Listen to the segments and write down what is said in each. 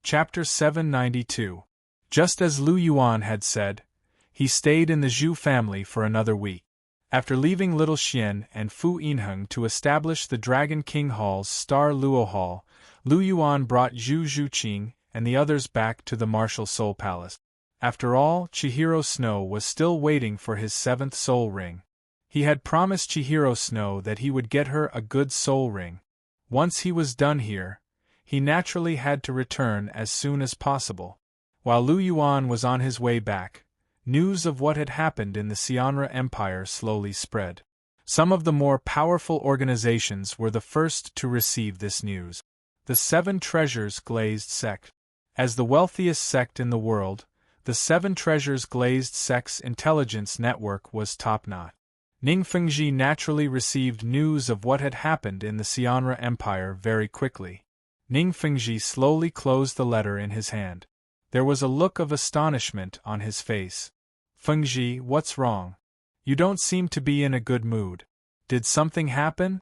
Chapter 792. Just as Lu Yuan had said, he stayed in the Zhu family for another week. After leaving Little Xian and Fu Yinheng to establish the Dragon King Hall's Star Luo Hall, Lu Yuan brought Zhu Zhuqing and the others back to the Martial Soul Palace. After all, Chihiro Snow was still waiting for his 7th soul ring. He had promised Chihiro Snow that he would get her a good soul ring. Once he was done here, he naturally had to return as soon as possible. While Lu Yuan was on his way back, news of what had happened in the Xianra Empire slowly spread. Some of the more powerful organizations were the first to receive this news. The 7 Treasures Glazed Sect. As the wealthiest sect in the world, the 7 Treasures Glazed Sect's intelligence network was top-notch. Ning Fengji naturally received news of what had happened in the Xianra Empire very quickly. Ning Fengji slowly closed the letter in his hand. There was a look of astonishment on his face. Fengji, what's wrong? You don't seem to be in a good mood. Did something happen?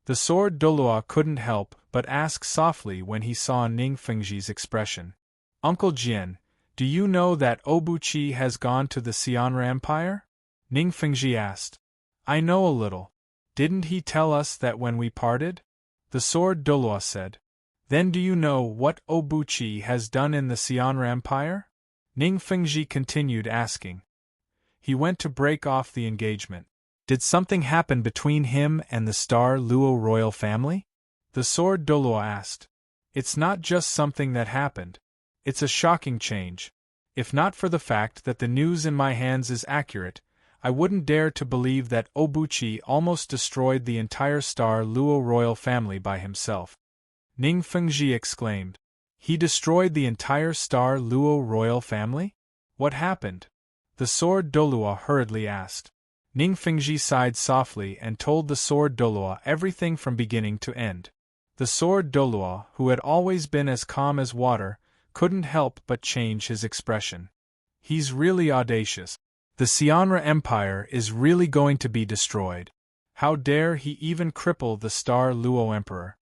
The sword Douluo couldn't help but ask softly when he saw Ning Fengji's expression. Uncle Jian, do you know that Obuchi has gone to the Xianra Empire? Ning Fengji asked. I know a little. Didn't he tell us that when we parted? The sword Douluo said. Then do you know what Obuchi has done in the Xianra Empire? Ning Fengji continued asking. He went to break off the engagement. Did something happen between him and the Star Luo royal family? The sword Douluo asked. It's not just something that happened. It's a shocking change. If not for the fact that the news in my hands is accurate, I wouldn't dare to believe that Obuchi almost destroyed the entire Star Luo royal family by himself. Ning Fengji exclaimed. He destroyed the entire Star Luo royal family? What happened? The sword Douluo hurriedly asked. Ning Fengji sighed softly and told the sword Douluo everything from beginning to end. The sword Douluo, who had always been as calm as water, couldn't help but change his expression. He's really audacious. The Xianra Empire is really going to be destroyed. How dare he even cripple the Star Luo Emperor?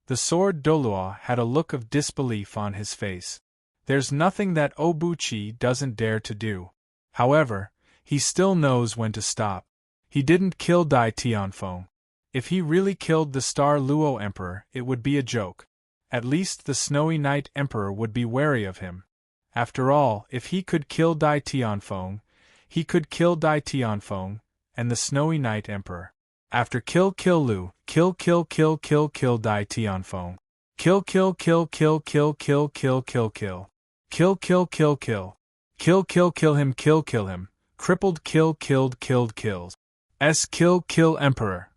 The sword Douluo had a look of disbelief on his face. There's nothing that Obuchi doesn't dare to do. However, he still knows when to stop. He didn't kill Dai Tianfeng. If he really killed the Star Luo Emperor, it would be a joke. At least the Snowy Night Emperor would be wary of him. After all, if he could kill Dai Tianfeng, he could kill Dai Tianfeng and the Snowy Night Emperor. After kill Lu, kill Dai Tianfeng. Kill him, crippled kills. Kill Emperor.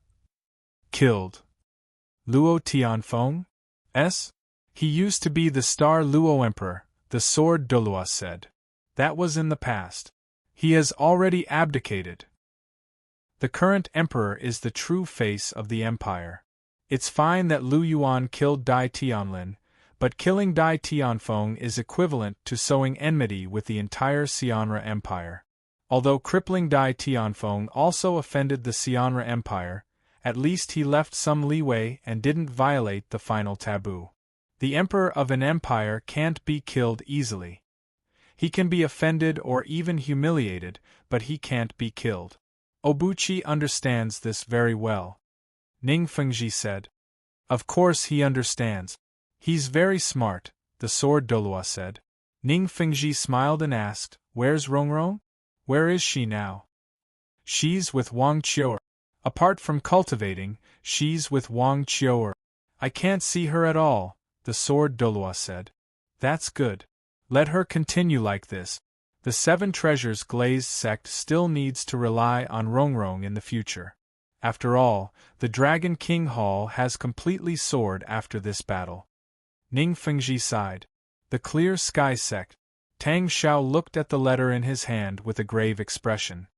Killed. Luo Tianfeng? He used to be the Star Luo Emperor, the sword Douluo said. That was in the past. He has already abdicated. The current emperor is the true face of the empire. It's fine that Lu Yuan killed Dai Tianlin, but killing Dai Tianfeng is equivalent to sowing enmity with the entire Xianra Empire. Although crippling Dai Tianfeng also offended the Xianra Empire, at least he left some leeway and didn't violate the final taboo. The emperor of an empire can't be killed easily. He can be offended or even humiliated, but he can't be killed. Obuchi understands this very well. Ning Fengji said. Of course he understands. He's very smart, the sword Douluo said. Ning Fengji smiled and asked, Where's Rongrong? Where is she now? She's with Wang Qiu'er. Apart from cultivating, she's with Wang Qiu'er. I can't see her at all, the sword Douluo said. That's good. Let her continue like this. The 7 Treasures Glazed Sect still needs to rely on Rongrong in the future. After all, the Dragon King Hall has completely soared after this battle. Ning Fengji sighed. The Clear Sky Sect. Tang Xiao looked at the letter in his hand with a grave expression.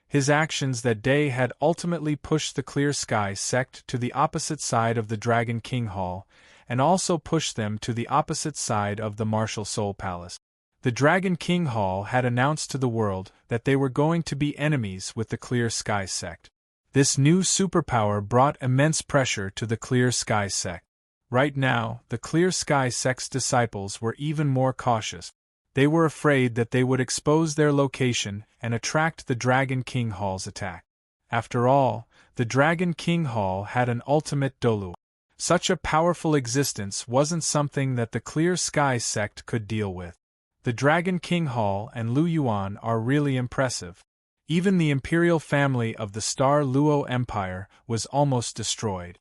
His actions that day had ultimately pushed the Clear Sky Sect to the opposite side of the Dragon King Hall, and also pushed them to the opposite side of the Martial Soul Palace. The Dragon King Hall had announced to the world that they were going to be enemies with the Clear Sky Sect. This new superpower brought immense pressure to the Clear Sky Sect. Right now, the Clear Sky sect's disciples were even more cautious. They were afraid that they would expose their location and attract the Dragon King Hall's attack. After all, the Dragon King Hall had an ultimate Douluo. Such a powerful existence wasn't something that the Clear Sky sect could deal with. The Dragon King Hall and Lu Yuan are really impressive. Even the imperial family of the Star Luo Empire was almost destroyed.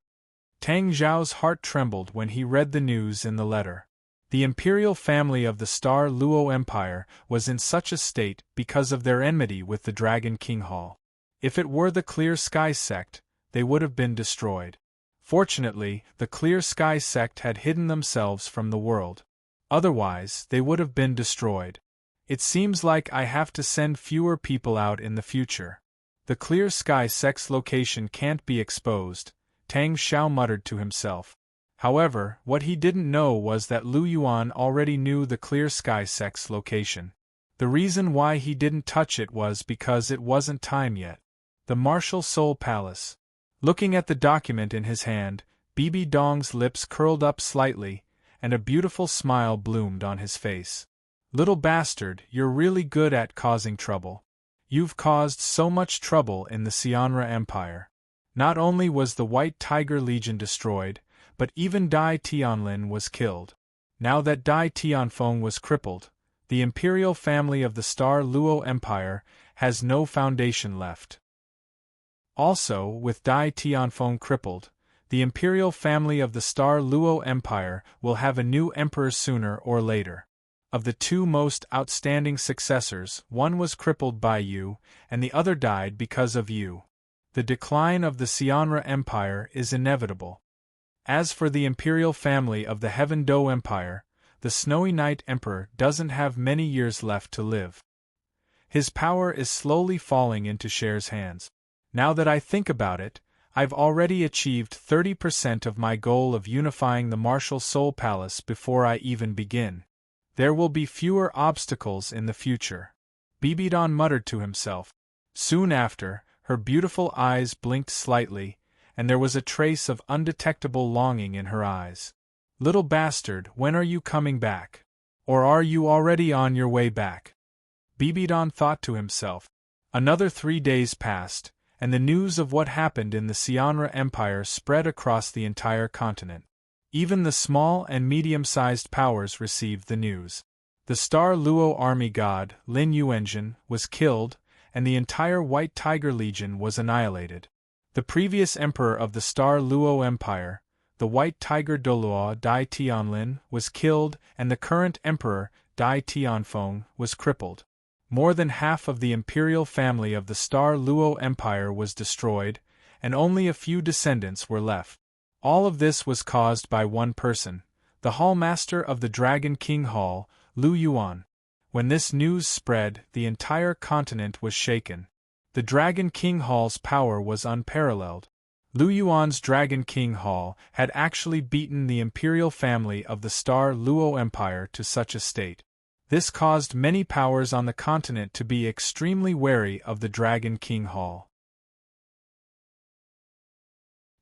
Tang Zhao's heart trembled when he read the news in the letter. The imperial family of the Star Luo Empire was in such a state because of their enmity with the Dragon King Hall. If it were the Clear Sky sect, they would have been destroyed. Fortunately, the Clear Sky sect had hidden themselves from the world. Otherwise, they would have been destroyed. It seems like I have to send fewer people out in the future. The Clear Sky sect's location can't be exposed, Tang Xiao muttered to himself. However, what he didn't know was that Lu Yuan already knew the Clear Sky sect's location. The reason why he didn't touch it was because it wasn't time yet. The Martial Soul Palace. Looking at the document in his hand, Bibi Dong's lips curled up slightly, and a beautiful smile bloomed on his face. Little bastard, you're really good at causing trouble. You've caused so much trouble in the Xianra Empire. Not only was the White Tiger Legion destroyed, but even Dai Tianlin was killed. Now that Dai Tianfeng was crippled, the imperial family of the Star Luo Empire has no foundation left. Also, with Dai Tianfeng crippled, the imperial family of the Star Luo Empire will have a new emperor sooner or later. Of the two most outstanding successors, one was crippled by you, and the other died because of you. The decline of the Xianra Empire is inevitable. As for the imperial family of the Heaven Do Empire, the Snowy Night Emperor doesn't have many years left to live. His power is slowly falling into Cher's hands. Now that I think about it, I've already achieved 30% of my goal of unifying the Martial Soul Palace before I even begin. There will be fewer obstacles in the future. Bibidon muttered to himself. Soon after, her beautiful eyes blinked slightly, and there was a trace of undetectable longing in her eyes. Little bastard, when are you coming back? Or are you already on your way back? Bibidon thought to himself. Another 3 days passed, and the news of what happened in the Xianra Empire spread across the entire continent. Even the small and medium-sized powers received the news. The Star Luo army god, Lin Yuanjin, was killed, and the entire White Tiger Legion was annihilated. The previous emperor of the Star Luo Empire, the White Tiger Douluo Dai Tianlin, was killed, and the current emperor, Dai Tianfeng, was crippled. More than half of the imperial family of the Star Luo Empire was destroyed, and only a few descendants were left. All of this was caused by one person, the Hallmaster of the Dragon King Hall, Lu Yuan. When this news spread, the entire continent was shaken. The Dragon King Hall's power was unparalleled. Lu Yuan's Dragon King Hall had actually beaten the imperial family of the Star Luo Empire to such a state. This caused many powers on the continent to be extremely wary of the Dragon King Hall.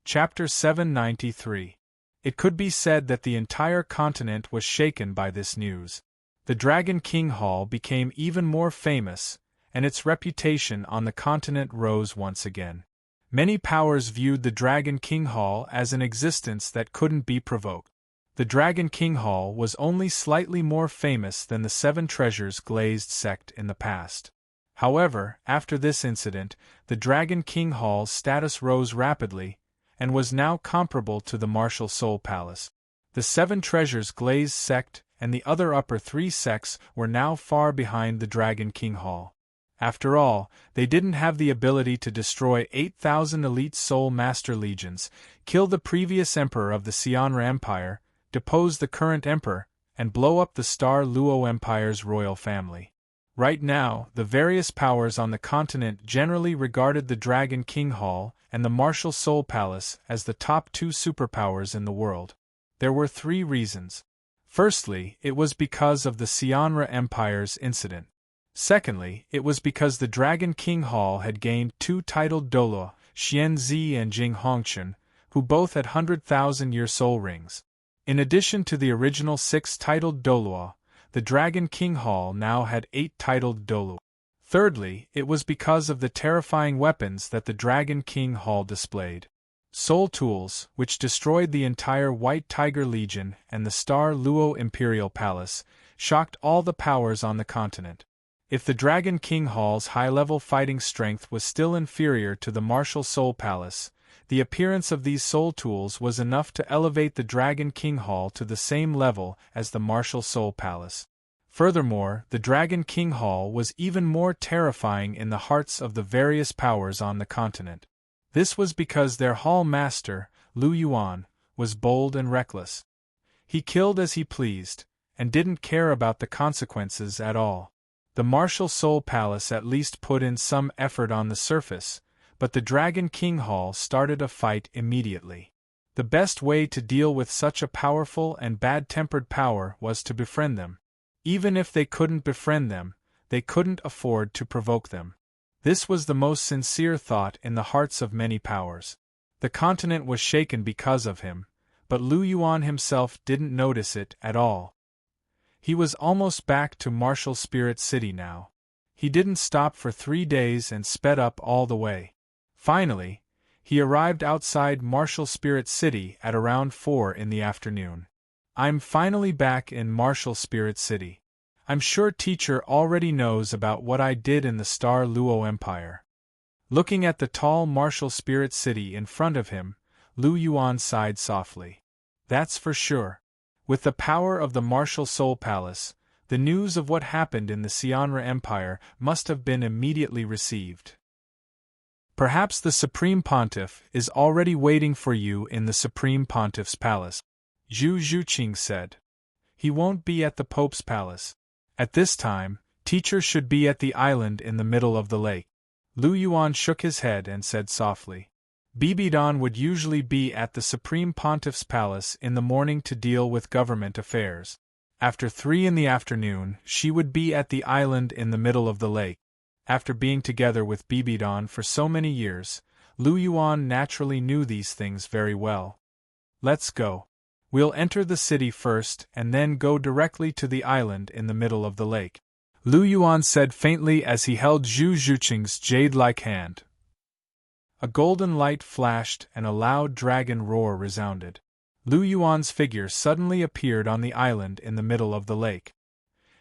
Chapter 793. It could be said that the entire continent was shaken by this news. The Dragon King Hall became even more famous, and its reputation on the continent rose once again. Many powers viewed the Dragon King Hall as an existence that couldn't be provoked. The Dragon King Hall was only slightly more famous than the Seven Treasures glazed sect in the past. However, after this incident, the Dragon King Hall's status rose rapidly, and was now comparable to the Martial Soul Palace. The Seven Treasures glazed sect and the other upper three sects were now far behind the Dragon King Hall. After all, they didn't have the ability to destroy 8,000 elite Soul Master Legions, kill the previous emperor of the Xianra Empire, depose the current emperor, and blow up the Star Luo Empire's royal family. Right now, the various powers on the continent generally regarded the Dragon King Hall and the Martial Soul Palace as the top two superpowers in the world. There were 3 reasons. Firstly, it was because of the Xianra Empire's incident. Secondly, it was because the Dragon King Hall had gained 2 titled Douluo, Xianzi and Jing Hongchen, who both had 100,000-year soul rings. In addition to the original 6 titled Douluo, the Dragon King Hall now had 8 titled Douluo. Thirdly, it was because of the terrifying weapons that the Dragon King Hall displayed. Soul tools, which destroyed the entire White Tiger Legion and the Star Luo Imperial Palace, shocked all the powers on the continent. If the Dragon King Hall's high-level fighting strength was still inferior to the Martial Soul Palace, the appearance of these soul tools was enough to elevate the Dragon King Hall to the same level as the Martial Soul Palace. Furthermore, the Dragon King Hall was even more terrifying in the hearts of the various powers on the continent. This was because their hall master, Lu Yuan, was bold and reckless. He killed as he pleased, and didn't care about the consequences at all. The Martial Soul Palace at least put in some effort on the surface, but the Dragon King Hall started a fight immediately. The best way to deal with such a powerful and bad-tempered power was to befriend them. Even if they couldn't befriend them, they couldn't afford to provoke them. This was the most sincere thought in the hearts of many powers. The continent was shaken because of him, but Lu Yuan himself didn't notice it at all. He was almost back to Martial Spirit City now. He didn't stop for 3 days and sped up all the way. Finally, he arrived outside Martial Spirit City at around 4 in the afternoon. I'm finally back in Martial Spirit City. I'm sure teacher already knows about what I did in the Star Luo Empire. Looking at the tall Martial Spirit City in front of him, Lu Yuan sighed softly. That's for sure. With the power of the Martial Soul Palace, the news of what happened in the Xianra Empire must have been immediately received. Perhaps the Supreme Pontiff is already waiting for you in the Supreme Pontiff's palace, Zhu Zhuqing said. He won't be at the Pope's palace. At this time, teacher should be at the island in the middle of the lake. Lu Yuan shook his head and said softly. Bibidon would usually be at the Supreme Pontiff's palace in the morning to deal with government affairs. After 3 in the afternoon, she would be at the island in the middle of the lake. After being together with Bibidon for so many years, Lu Yuan naturally knew these things very well. Let's go. We'll enter the city first and then go directly to the island in the middle of the lake, Lu Yuan said faintly as he held Zhu Zhuqing's jade-like hand. A golden light flashed and a loud dragon roar resounded. Lu Yuan's figure suddenly appeared on the island in the middle of the lake.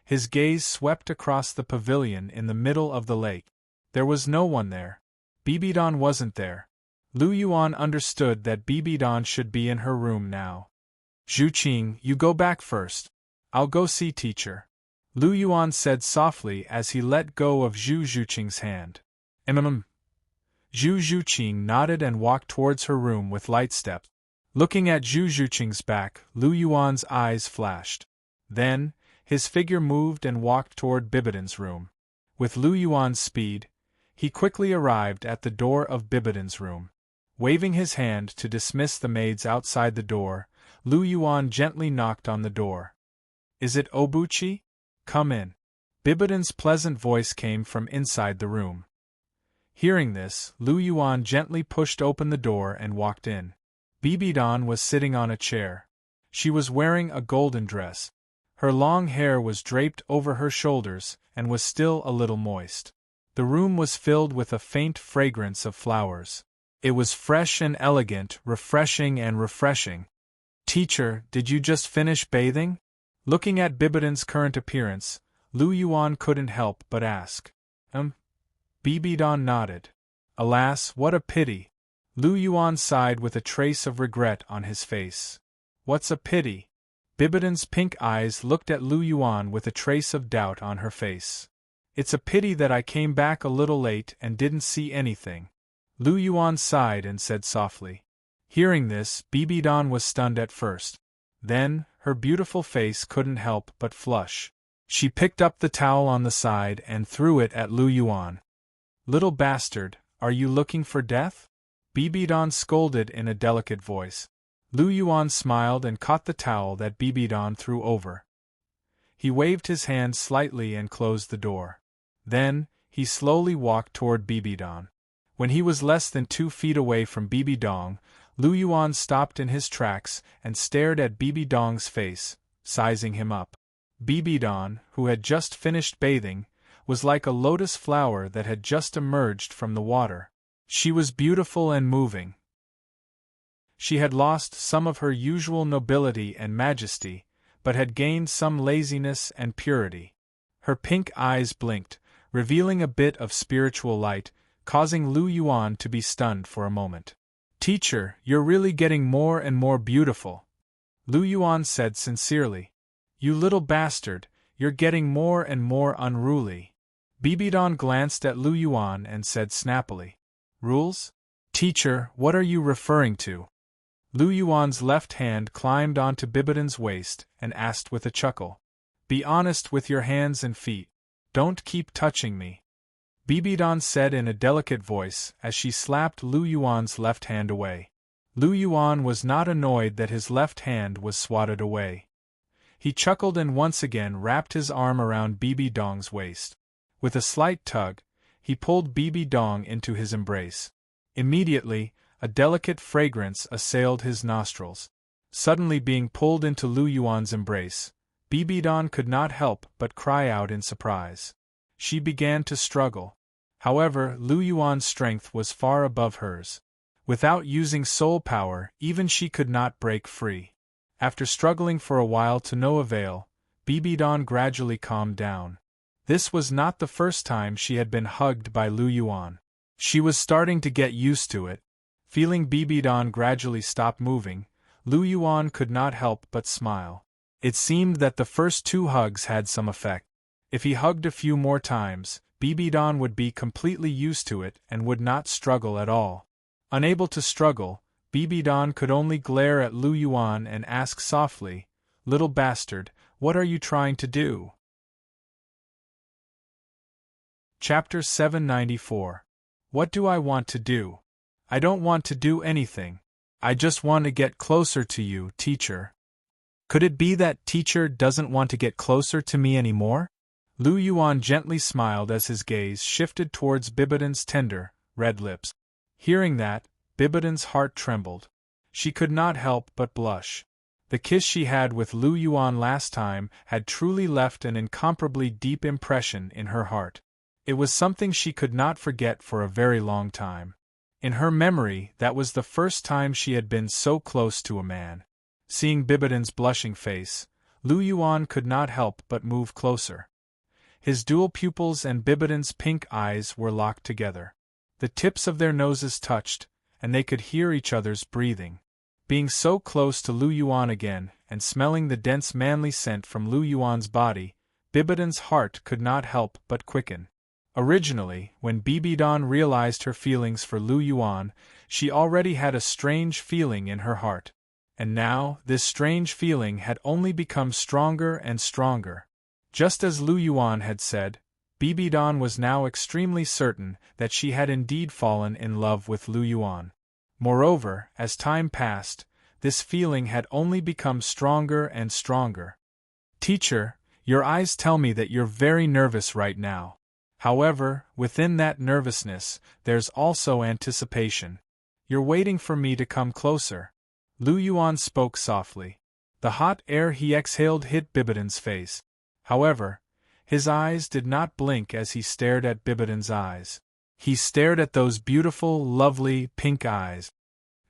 His gaze swept across the pavilion in the middle of the lake. There was no one there. Bibidon wasn't there. Lu Yuan understood that Bibidon should be in her room now. Zhuqing, you go back first. I'll go see teacher, Lu Yuan said softly as he let go of Zhu Zhuqing's hand. Zhu Zhuqing nodded and walked towards her room with light steps. Looking at Zhu Zhuqing's back, Lu Yuan's eyes flashed. Then, his figure moved and walked toward Bibidon's room. With Lu Yuan's speed, he quickly arrived at the door of Bibidon's room. Waving his hand to dismiss the maids outside the door, Lu Yuan gently knocked on the door. Is it Obuchi? Come in. Bibidon's pleasant voice came from inside the room. Hearing this, Lu Yuan gently pushed open the door and walked in. Bibidon was sitting on a chair. She was wearing a golden dress. Her long hair was draped over her shoulders and was still a little moist. The room was filled with a faint fragrance of flowers. It was fresh and elegant, refreshing and refreshing. Teacher, did you just finish bathing? Looking at Bibidon's current appearance, Lu Yuan couldn't help but ask. Bibidon nodded. Alas, what a pity. Lu Yuan sighed with a trace of regret on his face. What's a pity? Bibidon's pink eyes looked at Lu Yuan with a trace of doubt on her face. It's a pity that I came back a little late and didn't see anything. Lu Yuan sighed and said softly. Hearing this, Bibidon was stunned at first. Then, her beautiful face couldn't help but flush. She picked up the towel on the side and threw it at Lu Yuan. Little bastard, are you looking for death? Bibidon scolded in a delicate voice. Lu Yuan smiled and caught the towel that Bibidon threw over. He waved his hand slightly and closed the door. Then, he slowly walked toward Bibidon. When he was less than 2 feet away from Bibidon, Lu Yuan stopped in his tracks and stared at Bibi Dong's face, sizing him up. Bibi Dong, who had just finished bathing, was like a lotus flower that had just emerged from the water. She was beautiful and moving. She had lost some of her usual nobility and majesty, but had gained some laziness and purity. Her pink eyes blinked, revealing a bit of spiritual light, causing Lu Yuan to be stunned for a moment. "Teacher, you're really getting more and more beautiful," Lu Yuan said sincerely. "You little bastard, you're getting more and more unruly." Bibi Dong glanced at Lu Yuan and said snappily, "Rules? Teacher, what are you referring to?" Lu Yuan's left hand climbed onto Bibidon's waist and asked with a chuckle, "Be honest with your hands and feet. Don't keep touching me," Bibi Dong said in a delicate voice as she slapped Lu Yuan's left hand away. Lu Yuan was not annoyed that his left hand was swatted away. He chuckled and once again wrapped his arm around Bibi Dong's waist. With a slight tug, he pulled Bibi Dong into his embrace. Immediately, a delicate fragrance assailed his nostrils. Suddenly being pulled into Lu Yuan's embrace, Bibi Dong could not help but cry out in surprise. She began to struggle. However, Lu Yuan's strength was far above hers. Without using soul power, even she could not break free. After struggling for a while to no avail, Bibi Dong gradually calmed down. This was not the first time she had been hugged by Lu Yuan. She was starting to get used to it. Feeling Bibi Dong gradually stop moving, Lu Yuan could not help but smile. It seemed that the first 2 hugs had some effect. If he hugged a few more times, Bibi Dong would be completely used to it and would not struggle at all. Unable to struggle, Bibi Dong could only glare at Lu Yuan and ask softly, "Little bastard, what are you trying to do?" Chapter 794. What do I want to do? I don't want to do anything. I just want to get closer to you, teacher. Could it be that teacher doesn't want to get closer to me anymore? Lu Yuan gently smiled as his gaze shifted towards Bibidon's tender, red lips. Hearing that, Bibidon's heart trembled. She could not help but blush. The kiss she had with Lu Yuan last time had truly left an incomparably deep impression in her heart. It was something she could not forget for a very long time. In her memory, that was the first time she had been so close to a man. Seeing Bibidon's blushing face, Lu Yuan could not help but move closer. His dual pupils and Bibidon's pink eyes were locked together. The tips of their noses touched, and they could hear each other's breathing. Being so close to Lu Yuan again, and smelling the dense manly scent from Lu Yuan's body, Bibidon's heart could not help but quicken. Originally, when Bibi Dong realized her feelings for Lu Yuan, she already had a strange feeling in her heart. And now, this strange feeling had only become stronger and stronger. Just as Lu Yuan had said, Bibi Dong was now extremely certain that she had indeed fallen in love with Lu Yuan. Moreover, as time passed, this feeling had only become stronger and stronger. "Teacher, your eyes tell me that you're very nervous right now. However, within that nervousness, there's also anticipation. You're waiting for me to come closer." Lu Yuan spoke softly. The hot air he exhaled hit Bibidon's face. However, his eyes did not blink as he stared at Bibidon's eyes. He stared at those beautiful, lovely, pink eyes.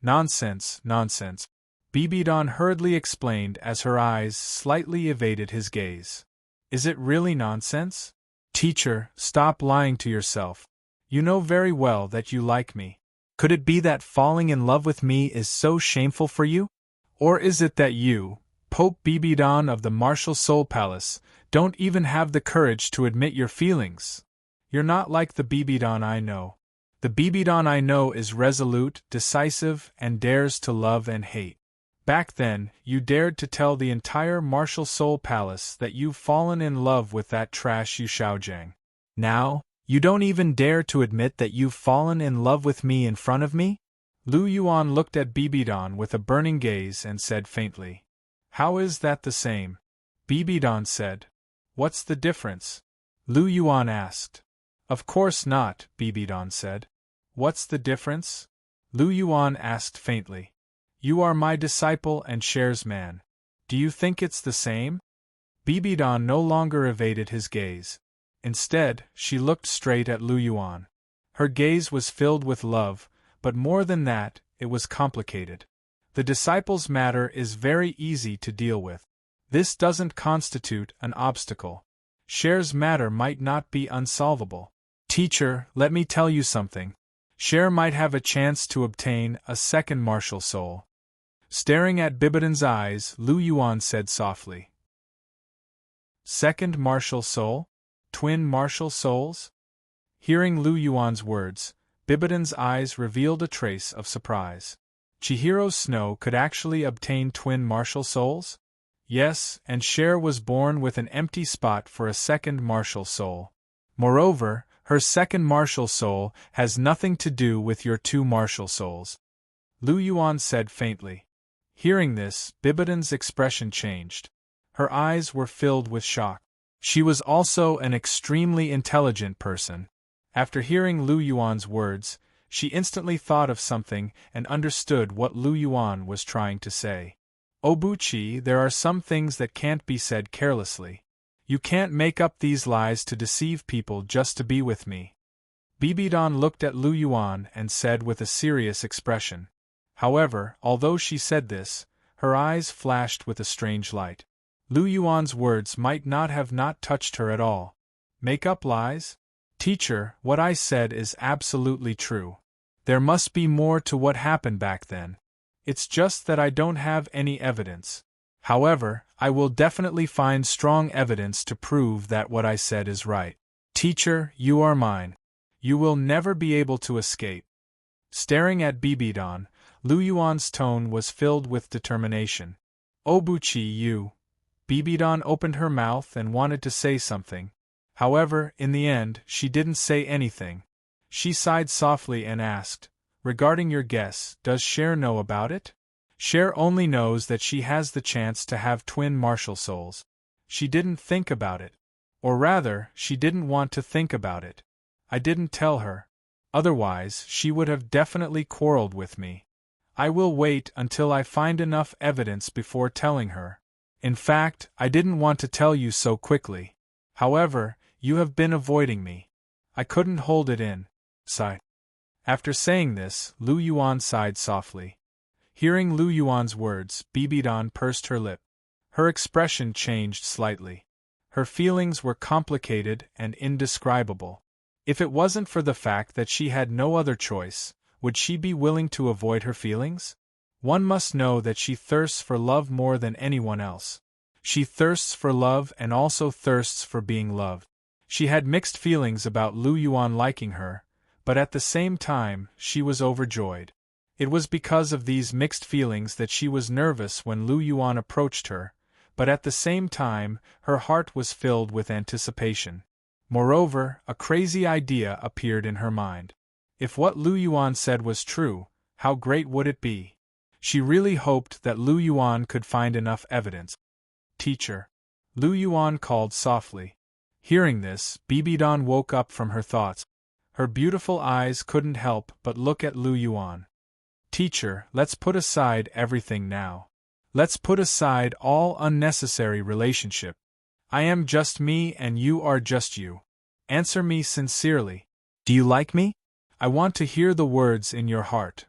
"Nonsense, nonsense," Bibi Dong hurriedly explained as her eyes slightly evaded his gaze. "Is it really nonsense? Teacher, stop lying to yourself. You know very well that you like me. Could it be that falling in love with me is so shameful for you? Or is it that you, Pope Bibi Dong of the Martial Soul Palace, don't even have the courage to admit your feelings? You're not like the Bibi Dong I know. The Bibi Dong I know is resolute, decisive, and dares to love and hate. Back then, you dared to tell the entire Martial Soul Palace that you've fallen in love with that trash Yu Shaojiang. Now, you don't even dare to admit that you've fallen in love with me in front of me?" Lu Yuan looked at Bibi Dong with a burning gaze and said faintly, "How is that the same?" Bibi Dong said, "What's the difference?" Lu Yuan asked. "Of course not," Bibi Dong said. "What's the difference?" Lu Yuan asked faintly. You are my disciple and Cher's man. Do you think it's the same? Bibidan no longer evaded his gaze. Instead, she looked straight at Lu Yuan. Her gaze was filled with love, but more than that, it was complicated. The disciple's matter is very easy to deal with. This doesn't constitute an obstacle. Cher's matter might not be unsolvable. Teacher, let me tell you something. Cher might have a chance to obtain a second martial soul. Staring at Bibidan's eyes, Lu Yuan said softly. Second martial soul? Twin martial souls? Hearing Lu Yuan's words, Bibidan's eyes revealed a trace of surprise. Chihiro's Snow could actually obtain twin martial souls? Yes, and Cher was born with an empty spot for a second martial soul. Moreover, her second martial soul has nothing to do with your two martial souls. Lu Yuan said faintly. Hearing this, Bibidan's expression changed. Her eyes were filled with shock. She was also an extremely intelligent person. After hearing Lu Yuan's words, she instantly thought of something and understood what Lu Yuan was trying to say. Obuchi, there are some things that can't be said carelessly. You can't make up these lies to deceive people just to be with me. Bibidan looked at Lu Yuan and said with a serious expression. However, although she said this, her eyes flashed with a strange light. Lu Yuan's words might not have not touched her at all. Make up lies? Teacher, what I said is absolutely true. There must be more to what happened back then. It's just that I don't have any evidence. However, I will definitely find strong evidence to prove that what I said is right. Teacher, you are mine. You will never be able to escape. Staring at Bibidan, Lu Yuan's tone was filled with determination. Obuchi, you. Bibidan opened her mouth and wanted to say something. However, in the end, she didn't say anything. She sighed softly and asked, regarding your guess, does Cher know about it? Cher only knows that she has the chance to have twin martial souls. She didn't think about it. Or rather, she didn't want to think about it. I didn't tell her. Otherwise, she would have definitely quarreled with me. I will wait until I find enough evidence before telling her. In fact, I didn't want to tell you so quickly. However, you have been avoiding me. I couldn't hold it in. Sigh. After saying this, Lu Yuan sighed softly. Hearing Lu Yuan's words, Bibidan pursed her lip. Her expression changed slightly. Her feelings were complicated and indescribable. If it wasn't for the fact that she had no other choice, would she be willing to avoid her feelings? One must know that she thirsts for love more than anyone else. She thirsts for love and also thirsts for being loved. She had mixed feelings about Lu Yuan liking her, but at the same time, she was overjoyed. It was because of these mixed feelings that she was nervous when Lu Yuan approached her, but at the same time, her heart was filled with anticipation. Moreover, a crazy idea appeared in her mind. If what Lu Yuan said was true, how great would it be? She really hoped that Lu Yuan could find enough evidence. Teacher. Lu Yuan called softly. Hearing this, Bibidan woke up from her thoughts. Her beautiful eyes couldn't help but look at Lu Yuan. Teacher, let's put aside everything now. Let's put aside all unnecessary relationship. I am just me and you are just you. Answer me sincerely. Do you like me? I want to hear the words in your heart.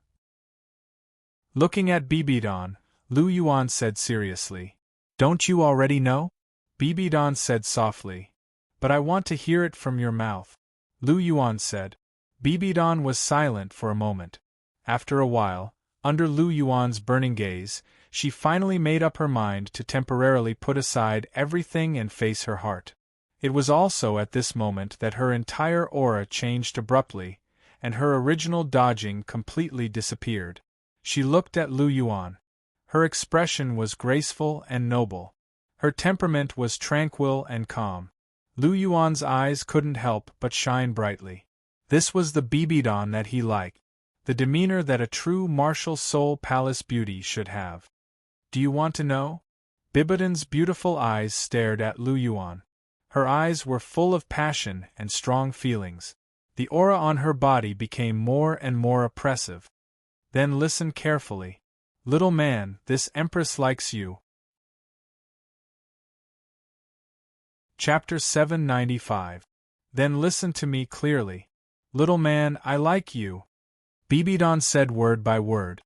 Looking at Bibidan, Lu Yuan said seriously. Don't you already know? Bibidan said softly. But I want to hear it from your mouth. Lu Yuan said. Bibidan was silent for a moment. After a while, under Lu Yuan's burning gaze, she finally made up her mind to temporarily put aside everything and face her heart. It was also at this moment that her entire aura changed abruptly, and her original dodging completely disappeared. She looked at Lu Yuan. Her expression was graceful and noble. Her temperament was tranquil and calm. Lu Yuan's eyes couldn't help but shine brightly. This was the Bibidan that he liked. The demeanor that a true martial soul palace beauty should have. Do you want to know? Bibidan's beautiful eyes stared at Lu Yuan. Her eyes were full of passion and strong feelings. The aura on her body became more and more oppressive. Then listen carefully. Little man, this empress likes you. Chapter 795. Then listen to me clearly. Little man, I like you. Bibidon said word by word.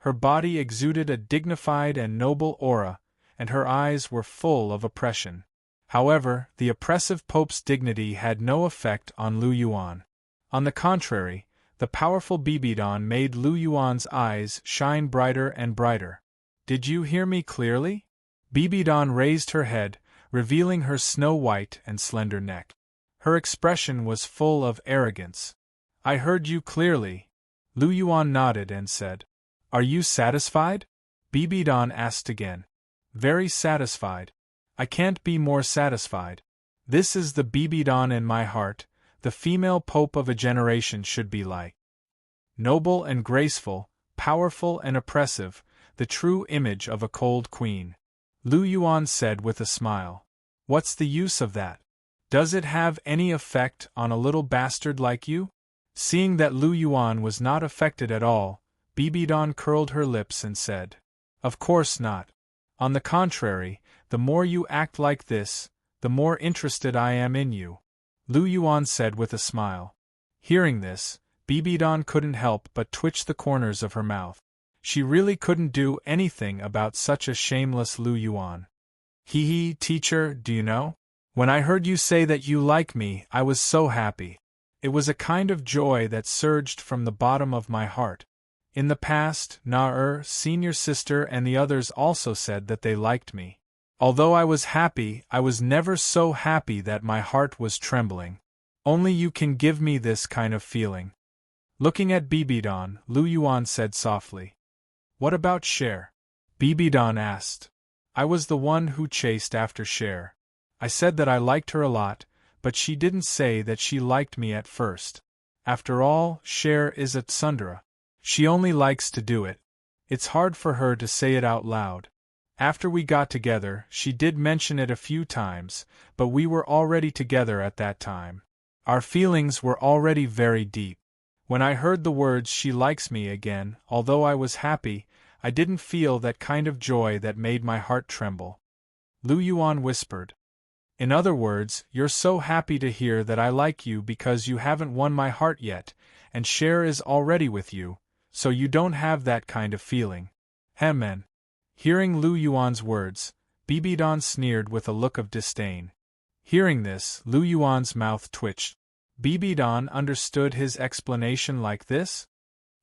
Her body exuded a dignified and noble aura, and her eyes were full of oppression. However, the oppressive Pope's dignity had no effect on Lu Yuan. On the contrary, the powerful Bibidon made Lu Yuan's eyes shine brighter and brighter. Did you hear me clearly? Bibidon raised her head, revealing her snow-white and slender neck. Her expression was full of arrogance. I heard you clearly. Lu Yuan nodded and said. Are you satisfied? Bibidon asked again. Very satisfied. I can't be more satisfied. This is the Bibidon in my heart, the female pope of a generation should be like. Noble and graceful, powerful and oppressive, the true image of a cold queen. Lu Yuan said with a smile. What's the use of that? Does it have any effect on a little bastard like you? Seeing that Lu Yuan was not affected at all, Bibidon curled her lips and said. Of course not. On the contrary, the more you act like this, the more interested I am in you. Lu Yuan said with a smile. Hearing this, Bibidon couldn't help but twitch the corners of her mouth. She really couldn't do anything about such a shameless Lu Yuan. Hee, teacher, do you know? When I heard you say that you like me, I was so happy. It was a kind of joy that surged from the bottom of my heart. In the past, senior sister and the others also said that they liked me. Although I was happy, I was never so happy that my heart was trembling. Only you can give me this kind of feeling. Looking at Bibidon, Lu Yuan said softly. What about Cher? Bibidon asked. I was the one who chased after Cher. I said that I liked her a lot, but she didn't say that she liked me at first. After all, Cher is a tsundere. She only likes to do it. It's hard for her to say it out loud. After we got together, she did mention it a few times, but we were already together at that time. Our feelings were already very deep. When I heard the words she likes me again, although I was happy, I didn't feel that kind of joy that made my heart tremble. Lu Yuan whispered. In other words, you're so happy to hear that I like you because you haven't won my heart yet, and Cher is already with you, so you don't have that kind of feeling. Hemen. Hearing Lu Yuan's words, Bibidon sneered with a look of disdain. Hearing this, Lu Yuan's mouth twitched. Bibidon understood his explanation like this?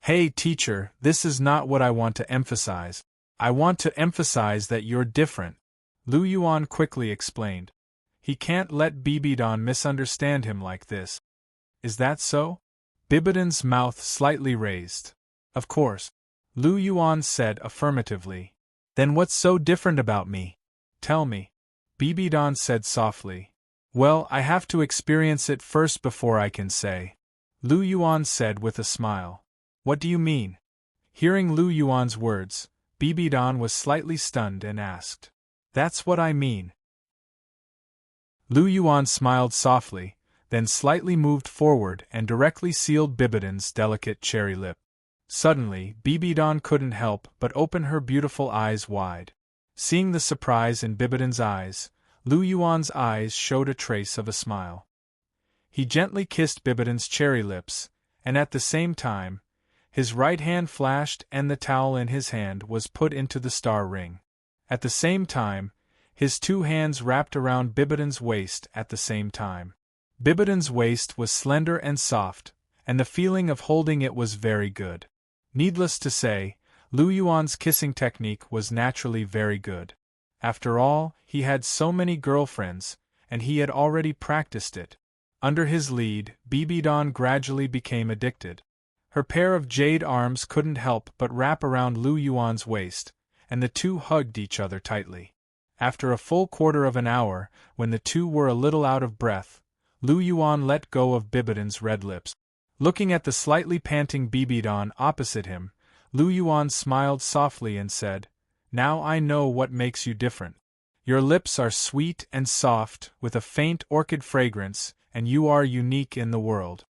Hey teacher, this is not what I want to emphasize. I want to emphasize that you're different. Lu Yuan quickly explained. He can't let Bibidon misunderstand him like this. Is that so? Bibidon's mouth slightly raised. Of course. Lu Yuan said affirmatively. Then what's so different about me? Tell me. Bibidon said softly. Well, I have to experience it first before I can say. Lu Yuan said with a smile. What do you mean? Hearing Lu Yuan's words, Bibidon was slightly stunned and asked. That's what I mean. Lu Yuan smiled softly, then slightly moved forward and directly sealed Bibidon's delicate cherry lip. Suddenly, Bibidon couldn't help but open her beautiful eyes wide. Seeing the surprise in Bibidon's eyes, Lu Yuan's eyes showed a trace of a smile. He gently kissed Bibidon's cherry lips, and at the same time, his right hand flashed and the towel in his hand was put into the star ring. At the same time, his two hands wrapped around Bibidon's waist at the same time. Bibidon's waist was slender and soft, and the feeling of holding it was very good. Needless to say, Lu Yuan's kissing technique was naturally very good. After all, he had so many girlfriends, and he had already practiced it. Under his lead, Bibidon gradually became addicted. Her pair of jade arms couldn't help but wrap around Lu Yuan's waist, and the two hugged each other tightly. After a full quarter of an hour, when the two were a little out of breath, Lu Yuan let go of Bibidon's red lips. Looking at the slightly panting Bibidon opposite him, Lu Yuan smiled softly and said, Now I know what makes you different. Your lips are sweet and soft, with a faint orchid fragrance, and you are unique in the world.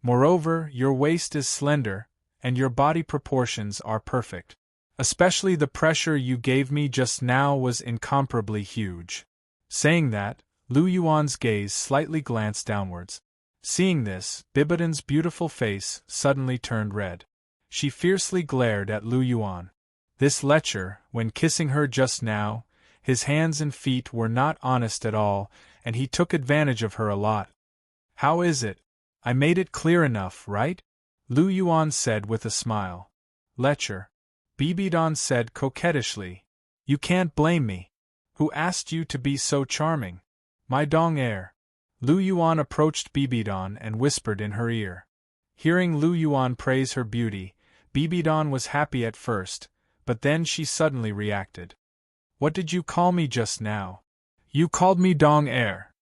Moreover, your waist is slender, and your body proportions are perfect. Especially the pressure you gave me just now was incomparably huge. Saying that, Lu Yuan's gaze slightly glanced downwards. Seeing this, Bibidan's beautiful face suddenly turned red. She fiercely glared at Lu Yuan. This lecher, when kissing her just now, his hands and feet were not honest at all, and he took advantage of her a lot. How is it? I made it clear enough, right? Lu Yuan said with a smile. Lecher. Bibidan said coquettishly. You can't blame me. Who asked you to be so charming? My dong heir. Lu Yuan approached Bibidan and whispered in her ear. Hearing Lu Yuan praise her beauty, Bibidan was happy at first, but then she suddenly reacted. What did you call me just now? You called me dong heir.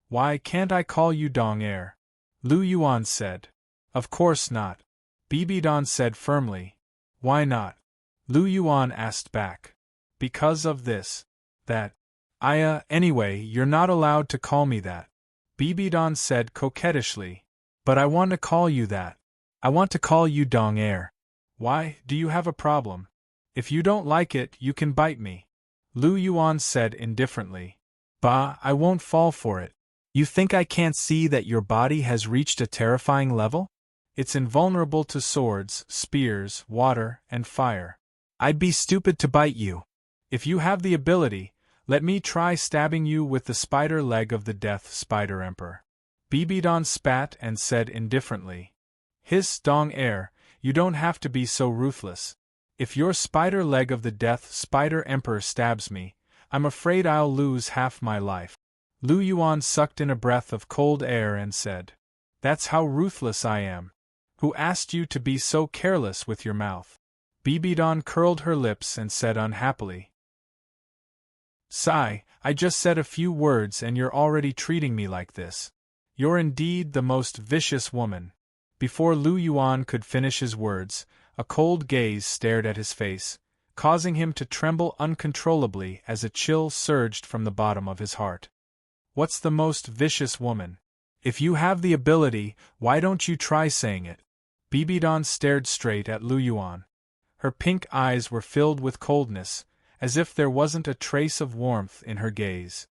Why can't I call you dong heir? Lu Yuan said. Of course not. Bibidan said firmly. Why not? Lu Yuan asked back. Because of this. That. Anyway, you're not allowed to call me that. Bibidan said coquettishly. But I want to call you that. I want to call you dong heir. Why, do you have a problem? If you don't like it, you can bite me. Lu Yuan said indifferently. Bah, I won't fall for it. You think I can't see that your body has reached a terrifying level? It's invulnerable to swords, spears, water, and fire. I'd be stupid to bite you. If you have the ability, let me try stabbing you with the spider leg of the Death Spider Emperor. Bibidan spat and said indifferently. Hiss, dong heir, you don't have to be so ruthless. If your spider leg of the Death Spider Emperor stabs me, I'm afraid I'll lose half my life. Lu Yuan sucked in a breath of cold air and said. That's how ruthless I am. Who asked you to be so careless with your mouth? Bibidan curled her lips and said unhappily. Sigh, I just said a few words and you're already treating me like this. You're indeed the most vicious woman. Before Lu Yuan could finish his words, a cold gaze stared at his face, causing him to tremble uncontrollably as a chill surged from the bottom of his heart. What's the most vicious woman? If you have the ability, why don't you try saying it? Bibidan stared straight at Lu Yuan. Her pink eyes were filled with coldness, as if there wasn't a trace of warmth in her gaze.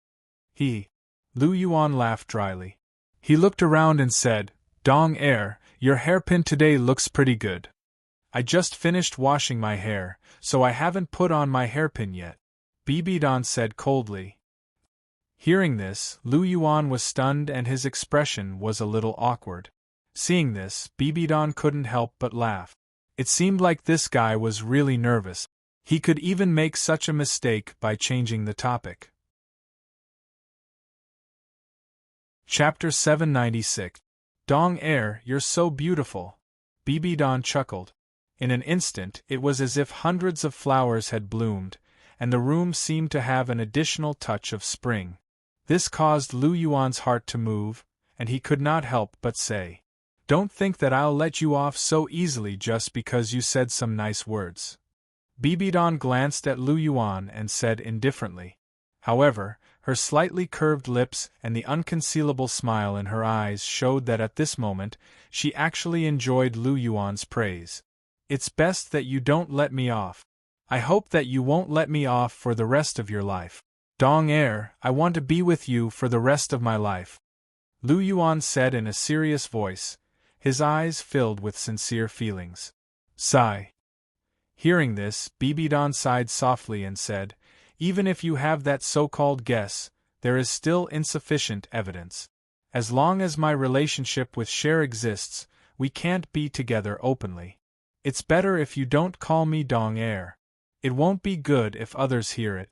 Lu Yuan laughed dryly. He looked around and said, Dong heir, your hairpin today looks pretty good. I just finished washing my hair, so I haven't put on my hairpin yet. Bibidan said coldly. Hearing this, Lu Yuan was stunned and his expression was a little awkward. Seeing this, Bibidan couldn't help but laugh. It seemed like this guy was really nervous. He could even make such a mistake by changing the topic. Chapter 796. Dong heir, you're so beautiful. Bibidan chuckled. In an instant, it was as if hundreds of flowers had bloomed, and the room seemed to have an additional touch of spring. This caused Lu Yuan's heart to move, and he could not help but say, Don't think that I'll let you off so easily just because you said some nice words. Bibidan glanced at Lu Yuan and said indifferently. However, her slightly curved lips and the unconcealable smile in her eyes showed that at this moment, she actually enjoyed Lu Yuan's praise. It's best that you don't let me off. I hope that you won't let me off for the rest of your life. Dong heir, I want to be with you for the rest of my life. Lu Yuan said in a serious voice, his eyes filled with sincere feelings. Sigh. Hearing this, Bibidan sighed softly and said, Even if you have that so-called guess, there is still insufficient evidence. As long as my relationship with Cher exists, we can't be together openly. It's better if you don't call me Dong heir. It won't be good if others hear it.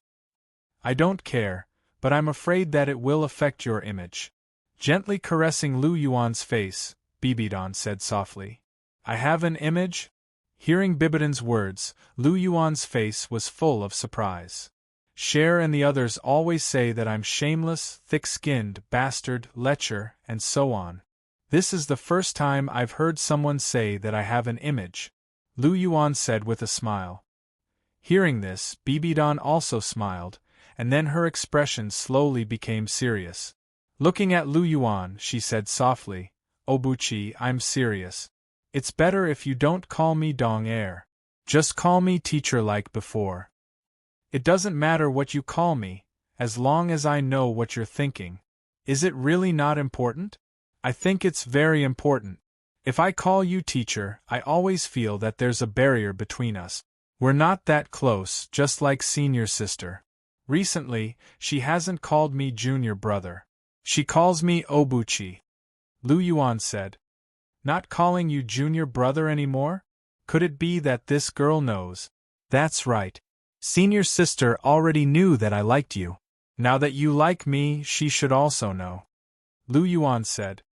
I don't care, but I'm afraid that it will affect your image. Gently caressing Lu Yuan's face, Bibidan said softly. I have an image? Hearing Bibidan's words, Lu Yuan's face was full of surprise. Cher and the others always say that I'm shameless, thick-skinned, bastard, lecher, and so on. This is the first time I've heard someone say that I have an image, Lu Yuan said with a smile. Hearing this, Bibidan also smiled, and then her expression slowly became serious. Looking at Lu Yuan, she said softly, Obuchi, I'm serious. It's better if you don't call me Dong heir. Just call me teacher like before. It doesn't matter what you call me, as long as I know what you're thinking. Is it really not important? I think it's very important. If I call you teacher, I always feel that there's a barrier between us. We're not that close, just like senior sister. Recently, she hasn't called me junior brother. She calls me Obuchi. Lu Yuan said. Not calling you junior brother anymore? Could it be that this girl knows? That's right. Senior sister already knew that I liked you. Now that you like me, she should also know. Lu Yuan said.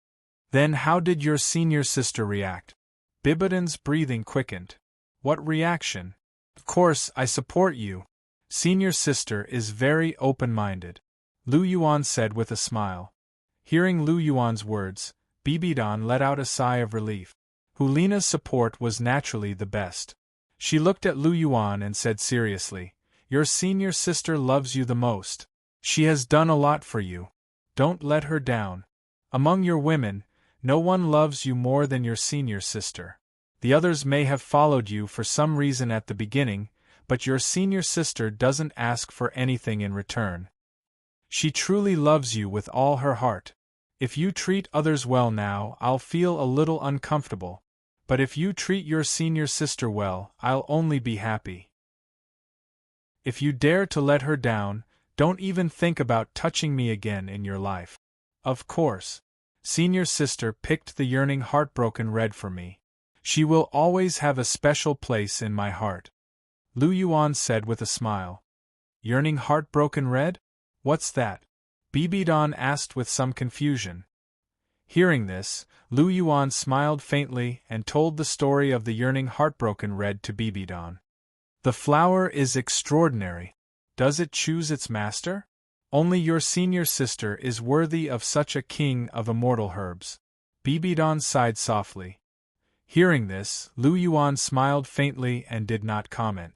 Then how did your senior sister react? Bibidan's breathing quickened. What reaction? Of course, I support you. Senior sister is very open-minded. Lu Yuan said with a smile. Hearing Lu Yuan's words, Bibidan let out a sigh of relief. Hulina's support was naturally the best. She looked at Lu Yuan and said seriously, Your senior sister loves you the most. She has done a lot for you. Don't let her down. Among your women, no one loves you more than your senior sister. The others may have followed you for some reason at the beginning, but your senior sister doesn't ask for anything in return. She truly loves you with all her heart. If you treat others well now, I'll feel a little uncomfortable. But if you treat your senior sister well, I'll only be happy. If you dare to let her down, don't even think about touching me again in your life. Of course. Senior sister picked the yearning heartbroken red for me. She will always have a special place in my heart. Lu Yuan said with a smile. Yearning heartbroken red? What's that? Bibidan asked with some confusion. Hearing this, Lu Yuan smiled faintly and told the story of the yearning heartbroken red to Bibidan. The flower is extraordinary. Does it choose its master? Only your senior sister is worthy of such a king of immortal herbs. Bibidan sighed softly. Hearing this, Lu Yuan smiled faintly and did not comment.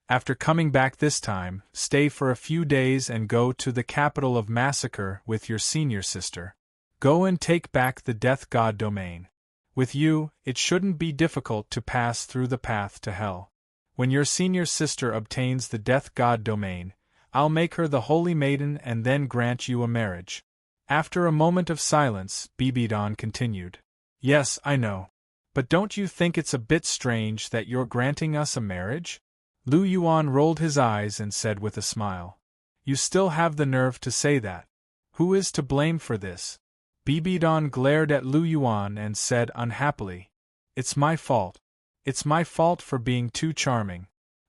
After coming back this time, stay for a few days and go to the capital of Massacre with your senior sister. Go and take back the Death God domain. With you, it shouldn't be difficult to pass through the path to hell. When your senior sister obtains the Death God domain, I'll make her the Holy Maiden and then grant you a marriage. After a moment of silence, Bibidan continued. Yes, I know. But don't you think it's a bit strange that you're granting us a marriage? Lu Yuan rolled his eyes and said with a smile. You still have the nerve to say that. Who is to blame for this? Bibidan glared at Lu Yuan and said unhappily. It's my fault. It's my fault for being too charming.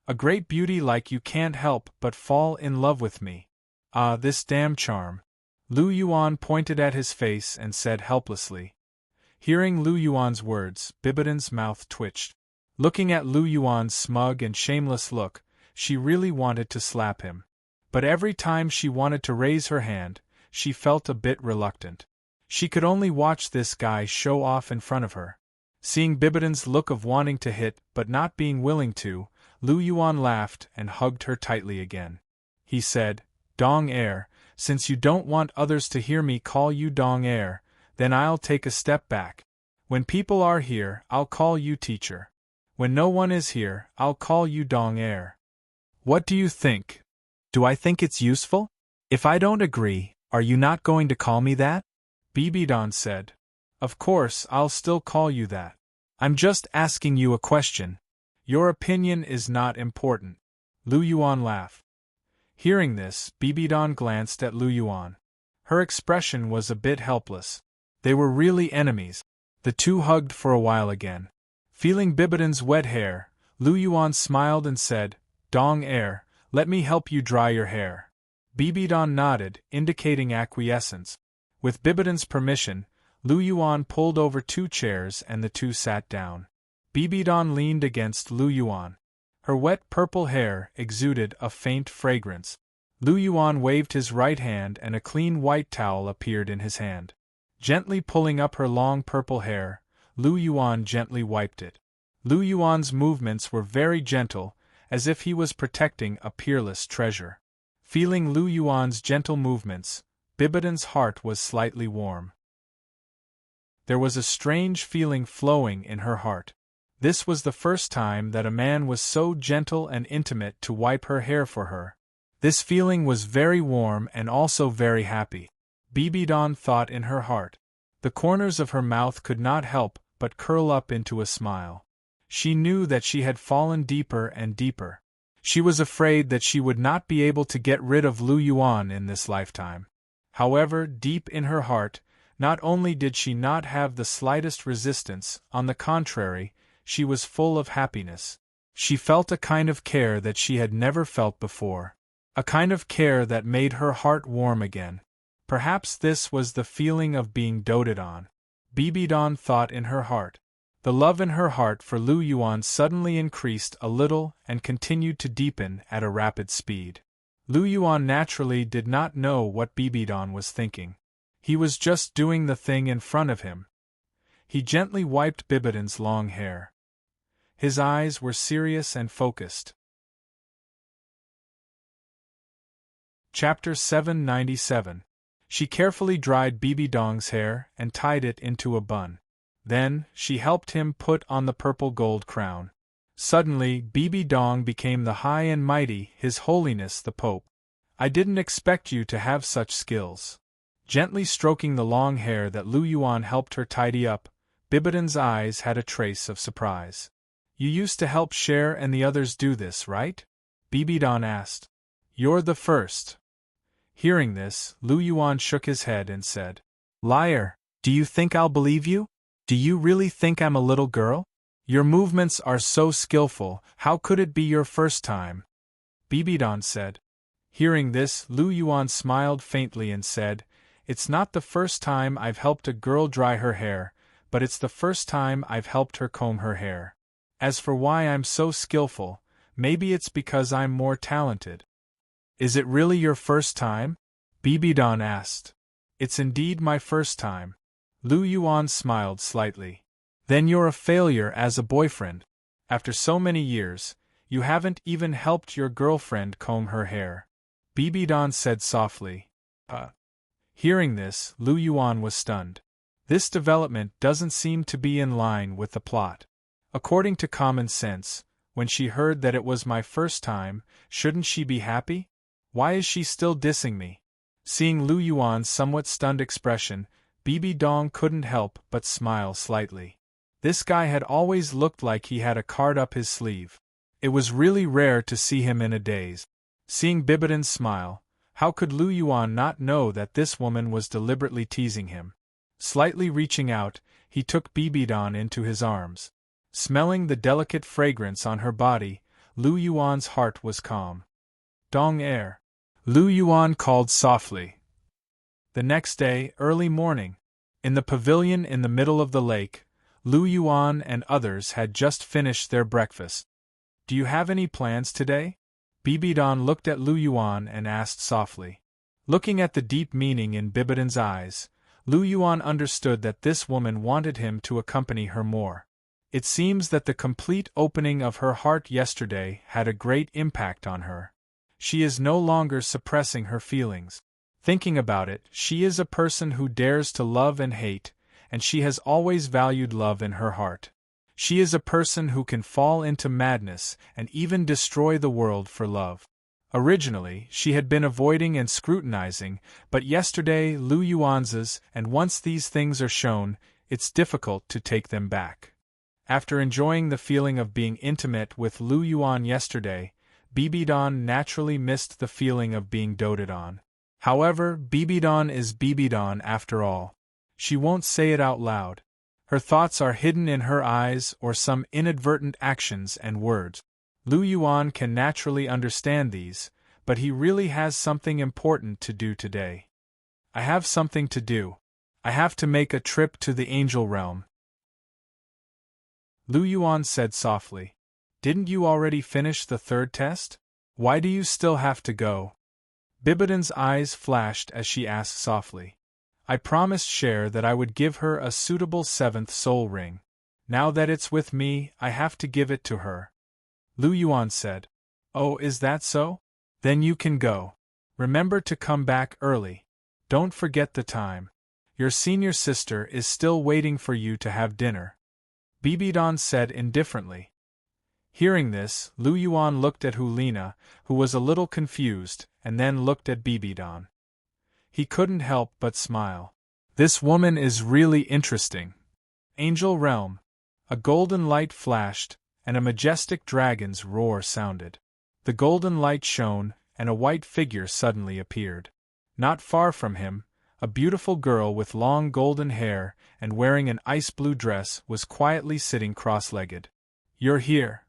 A great beauty like you can't help but fall in love with me. Ah, this damn charm. Lu Yuan pointed at his face and said helplessly. Hearing Lu Yuan's words, Bibidan's mouth twitched. Looking at Lu Yuan's smug and shameless look, she really wanted to slap him. But every time she wanted to raise her hand, she felt a bit reluctant. She could only watch this guy show off in front of her. Seeing Bibidan's look of wanting to hit but not being willing to, Lu Yuan laughed and hugged her tightly again. He said, Dong Air, since you don't want others to hear me call you Dong Air, then I'll take a step back. When people are here, I'll call you teacher. When no one is here, I'll call you Dong Air. What do you think? Do I think it's useful? If I don't agree, are you not going to call me that? Bibidan said. Of course, I'll still call you that. I'm just asking you a question. Your opinion is not important. Lu Yuan laughed. Hearing this, Bibidan glanced at Lu Yuan. Her expression was a bit helpless. They were really enemies. The two hugged for a while again. Feeling Bibidan's wet hair, Lu Yuan smiled and said, Dong Air, let me help you dry your hair. Bibidan nodded, indicating acquiescence. With Bibidan's permission, Lu Yuan pulled over two chairs and the two sat down. Bibidan leaned against Lu Yuan. Her wet purple hair exuded a faint fragrance. Lu Yuan waved his right hand and a clean white towel appeared in his hand. Gently pulling up her long purple hair, Lu Yuan gently wiped it. Lu Yuan's movements were very gentle, as if he was protecting a peerless treasure. Feeling Lu Yuan's gentle movements, Bibidan's heart was slightly warm. There was a strange feeling flowing in her heart. This was the first time that a man was so gentle and intimate to wipe her hair for her. This feeling was very warm and also very happy. Bibidon thought in her heart. The corners of her mouth could not help but curl up into a smile. She knew that she had fallen deeper and deeper. She was afraid that she would not be able to get rid of Lu Yuan in this lifetime. However, deep in her heart, not only did she not have the slightest resistance, on the contrary, she was full of happiness. She felt a kind of care that she had never felt before. A kind of care that made her heart warm again. Perhaps this was the feeling of being doted on. Bibidon thought in her heart. The love in her heart for Lu Yuan suddenly increased a little and continued to deepen at a rapid speed. Lu Yuan naturally did not know what Bibidon was thinking. He was just doing the thing in front of him. He gently wiped Bibidon's long hair. His eyes were serious and focused. Chapter 797. She carefully dried Bibidong's hair and tied it into a bun. Then, she helped him put on the purple gold crown. Suddenly, Bibidong became the high and mighty His Holiness the Pope. I didn't expect you to have such skills. Gently stroking the long hair that Lu Yuan helped her tidy up, Bibidon's eyes had a trace of surprise. You used to help Cher and the others do this, right? Bibidon asked. You're the first. Hearing this, Lu Yuan shook his head and said, Liar, do you think I'll believe you? Do you really think I'm a little girl? Your movements are so skillful, how could it be your first time? Bibidon said. Hearing this, Lu Yuan smiled faintly and said, It's not the first time I've helped a girl dry her hair, but it's the first time I've helped her comb her hair. As for why I'm so skillful, maybe it's because I'm more talented. Is it really your first time? Bibidon asked. It's indeed my first time. Lu Yuan smiled slightly. Then you're a failure as a boyfriend. After so many years, you haven't even helped your girlfriend comb her hair. Bibidon said softly. Hearing this, Lu Yuan was stunned. This development doesn't seem to be in line with the plot. According to common sense, when she heard that it was my first time, shouldn't she be happy? Why is she still dissing me? Seeing Lu Yuan's somewhat stunned expression, Bibidong couldn't help but smile slightly. This guy had always looked like he had a card up his sleeve. It was really rare to see him in a daze. Seeing Bibidon's smile, how could Lu Yuan not know that this woman was deliberately teasing him? Slightly reaching out, he took Bibidon into his arms. Smelling the delicate fragrance on her body, Lu Yuan's heart was calm. Dong air. Lu Yuan called softly. The next day, early morning, in the pavilion in the middle of the lake, Lu Yuan and others had just finished their breakfast. Do you have any plans today? Bibidon looked at Lu Yuan and asked softly. Looking at the deep meaning in Bibidon's eyes, Lu Yuan understood that this woman wanted him to accompany her more. It seems that the complete opening of her heart yesterday had a great impact on her. She is no longer suppressing her feelings. Thinking about it, she is a person who dares to love and hate, and she has always valued love in her heart. She is a person who can fall into madness and even destroy the world for love. Originally, she had been avoiding and scrutinizing, but yesterday Lu Yuan's, and once these things are shown, it's difficult to take them back. After enjoying the feeling of being intimate with Lu Yuan yesterday, Bibidon naturally missed the feeling of being doted on. However, Bibidon is Bibidon after all. She won't say it out loud. Her thoughts are hidden in her eyes or some inadvertent actions and words. Lu Yuan can naturally understand these, but he really has something important to do today. I have something to do. I have to make a trip to the angel realm. Lu Yuan said softly. Didn't you already finish the third test? Why do you still have to go? Bibidon's eyes flashed as she asked softly. I promised Cher that I would give her a suitable seventh soul ring. Now that it's with me, I have to give it to her. Lu Yuan said. Oh, is that so? Then you can go. Remember to come back early. Don't forget the time. Your senior sister is still waiting for you to have dinner. Bibidon said indifferently. Hearing this, Lu Yuan looked at Hulina, who was a little confused, and then looked at Bibidon. He couldn't help but smile. This woman is really interesting. Angel Realm. A golden light flashed, and a majestic dragon's roar sounded. The golden light shone, and a white figure suddenly appeared. Not far from him, a beautiful girl with long golden hair and wearing an ice-blue dress was quietly sitting cross-legged. "You're here."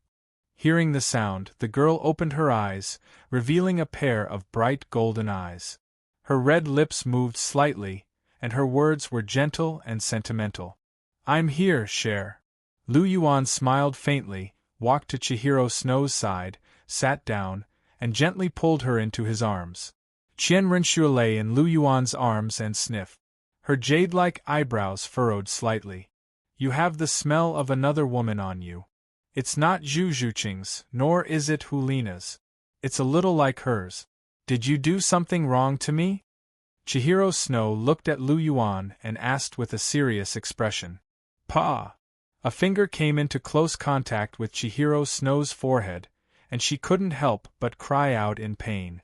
Hearing the sound, the girl opened her eyes, revealing a pair of bright golden eyes. Her red lips moved slightly, and her words were gentle and sentimental. "I'm here, Cher." Lu Yuan smiled faintly, walked to Chihiro Snow's side, sat down, and gently pulled her into his arms. Qian Renshu lay in Lu Yuan's arms and sniffed. Her jade-like eyebrows furrowed slightly. "You have the smell of another woman on you. It's not Zhu Zhuqing's, nor is it Hulina's. It's a little like hers. Did you do something wrong to me?" Chihiro Snow looked at Lu Yuan and asked with a serious expression. "Pa!" A finger came into close contact with Chihiro Snow's forehead, and she couldn't help but cry out in pain.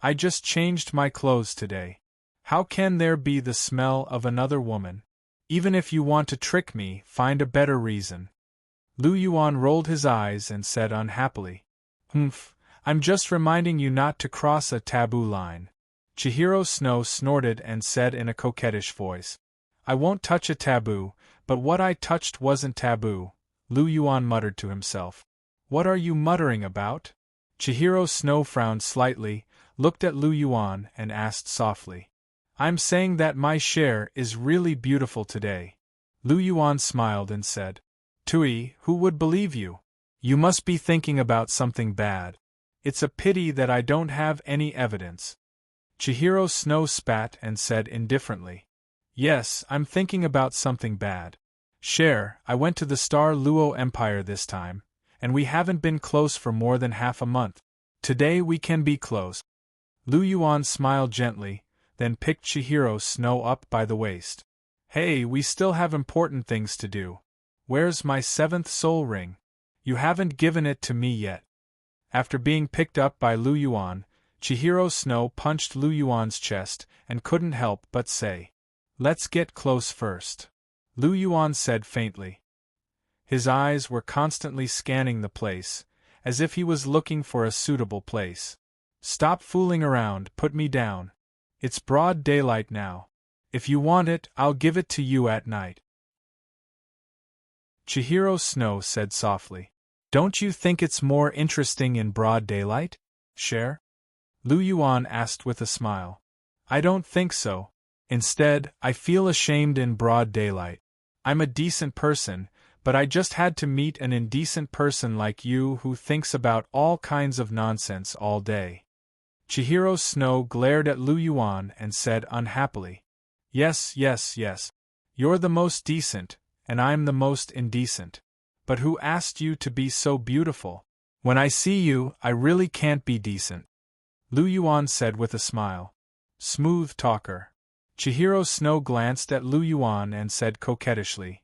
"I just changed my clothes today. How can there be the smell of another woman? Even if you want to trick me, find a better reason." Lu Yuan rolled his eyes and said unhappily, "Humph, I'm just reminding you not to cross a taboo line." Chihiro Snow snorted and said in a coquettish voice, "I won't touch a taboo, but what I touched wasn't taboo." Lu Yuan muttered to himself. "What are you muttering about?" Chihiro Snow frowned slightly, looked at Lu Yuan and asked softly. "I'm saying that my Cher is really beautiful today." Lu Yuan smiled and said, "Tui, who would believe you? You must be thinking about something bad. It's a pity that I don't have any evidence." Chihiro Snow spat and said indifferently, "Yes, I'm thinking about something bad. Cher, I went to the Star Luo Empire this time, and we haven't been close for more than half a month. Today we can be close." Lu Yuan smiled gently, then picked Chihiro Snow up by the waist. "Hey, we still have important things to do. Where's my 7th soul ring? You haven't given it to me yet." After being picked up by Lu Yuan, Chihiro Snow punched Lu Yuan's chest and couldn't help but say, "Let's get close first," Lu Yuan said faintly. His eyes were constantly scanning the place, as if he was looking for a suitable place. "Stop fooling around, put me down. It's broad daylight now. If you want it, I'll give it to you at night." Chihiro Snow said softly, "Don't you think it's more interesting in broad daylight, Cher?" Lu Yuan asked with a smile. "I don't think so. Instead, I feel ashamed in broad daylight. I'm a decent person, but I just had to meet an indecent person like you who thinks about all kinds of nonsense all day." Chihiro Snow glared at Lu Yuan and said unhappily, Yes. You're the most decent, and I'm the most indecent. But who asked you to be so beautiful? When I see you, I really can't be decent," Lu Yuan said with a smile. "Smooth talker." Chihiro Snow glanced at Lu Yuan and said coquettishly.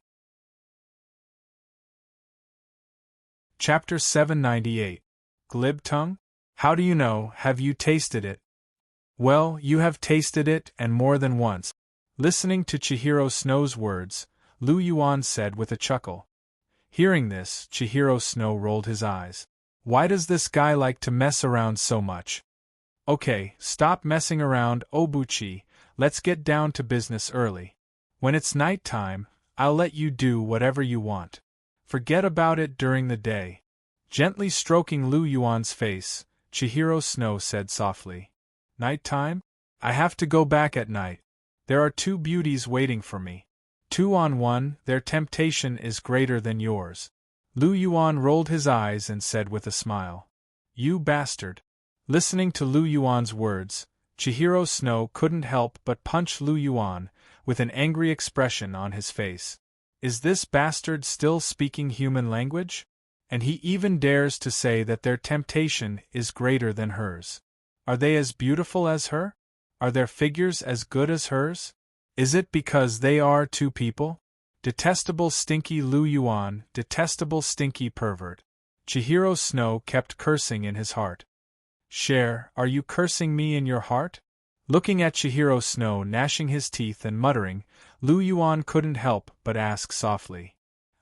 Chapter 798. Glib Tongue? How do you know? Have you tasted it? Well, you have tasted it, and more than once. Listening to Chihiro Snow's words, Lu Yuan said with a chuckle. Hearing this, Chihiro Snow rolled his eyes. Why does this guy like to mess around so much? Okay, stop messing around, Obuchi, let's get down to business early. When it's night time, I'll let you do whatever you want. Forget about it during the day. Gently stroking Lu Yuan's face, Chihiro Snow said softly. Night time? I have to go back at night. There are 2 beauties waiting for me. 2 on 1, their temptation is greater than yours. Lu Yuan rolled his eyes and said with a smile. You bastard. Listening to Lu Yuan's words, Chihiro Snow couldn't help but punch Lu Yuan, with an angry expression on his face. Is this bastard still speaking human language? And he even dares to say that their temptation is greater than hers. Are they as beautiful as her? Are their figures as good as hers? Is it because they are 2 people? Detestable stinky Lu Yuan, detestable stinky pervert. Chihiro Snow kept cursing in his heart. Cher, are you cursing me in your heart? Looking at Chihiro Snow gnashing his teeth and muttering, Lu Yuan couldn't help but ask softly.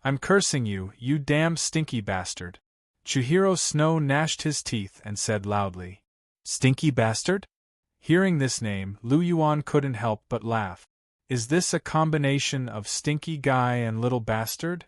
I'm cursing you, you damn stinky bastard. Chihiro Snow gnashed his teeth and said loudly. Stinky bastard? Hearing this name, Lu Yuan couldn't help but laugh. Is this a combination of stinky guy and little bastard?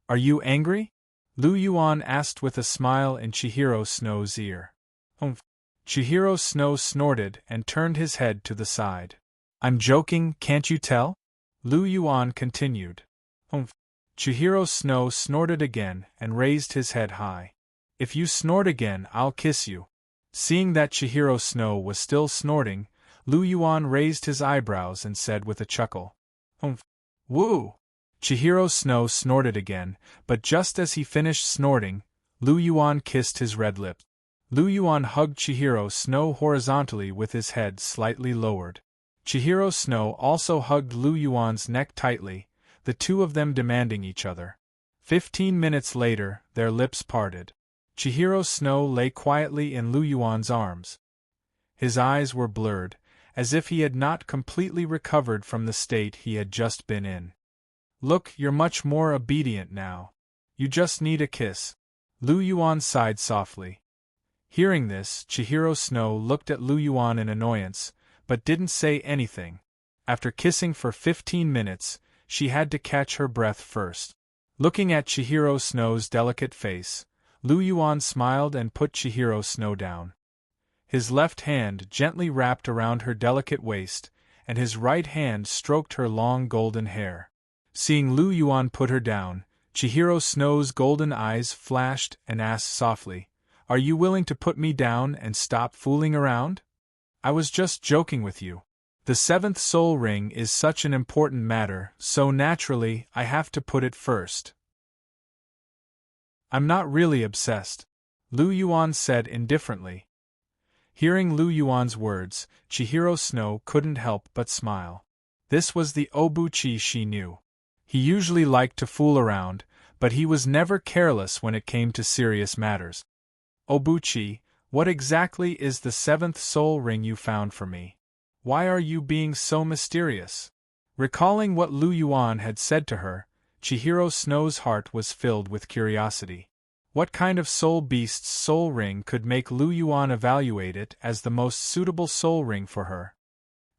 Are you angry? Lu Yuan asked with a smile in Chihiro Snow's ear. Humph. Chihiro Snow snorted and turned his head to the side. I'm joking, can't you tell? Lu Yuan continued. Humph. Chihiro Snow snorted again and raised his head high. If you snort again, I'll kiss you. Seeing that Chihiro Snow was still snorting, Lu Yuan raised his eyebrows and said with a chuckle. Humph. Woo! Chihiro Snow snorted again, but just as he finished snorting, Lu Yuan kissed his red lips. Lu Yuan hugged Chihiro Snow horizontally with his head slightly lowered. Chihiro Snow also hugged Lu Yuan's neck tightly, the two of them demanding each other. 15 minutes later, their lips parted. Chihiro Snow lay quietly in Lu Yuan's arms. His eyes were blurred, as if he had not completely recovered from the state he had just been in. Look, you're much more obedient now. You just need a kiss. Lu Yuan sighed softly. Hearing this, Chihiro Snow looked at Lu Yuan in annoyance, but didn't say anything. After kissing for 15 minutes, she had to catch her breath first. Looking at Chihiro Snow's delicate face, Lu Yuan smiled and put Chihiro Snow down. His left hand gently wrapped around her delicate waist, and his right hand stroked her long golden hair. Seeing Lu Yuan put her down, Chihiro Snow's golden eyes flashed and asked softly, Are you willing to put me down and stop fooling around? I was just joking with you. The seventh soul ring is such an important matter, so naturally, I have to put it first. I'm not really obsessed, Lu Yuan said indifferently. Hearing Lu Yuan's words, Chihiro Snow couldn't help but smile. This was the Obuchi she knew. He usually liked to fool around, but he was never careless when it came to serious matters. Obuchi, what exactly is the seventh soul ring you found for me? Why are you being so mysterious? Recalling what Lu Yuan had said to her, Chihiro Snow's heart was filled with curiosity. What kind of soul beast's soul ring could make Lu Yuan evaluate it as the most suitable soul ring for her?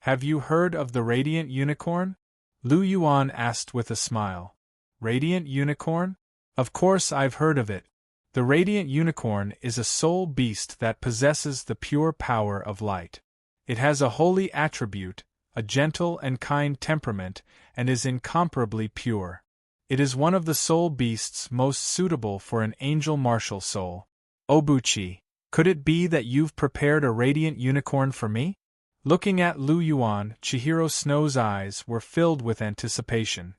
Have you heard of the Radiant Unicorn? Lu Yuan asked with a smile. Radiant Unicorn? Of course I've heard of it. The Radiant Unicorn is a soul beast that possesses the pure power of light. It has a holy attribute, a gentle and kind temperament, and is incomparably pure. It is one of the soul beasts most suitable for an angel martial soul. Obuchi, could it be that you've prepared a radiant unicorn for me? Looking at Lu Yuan, Chihiro Snow's eyes were filled with anticipation.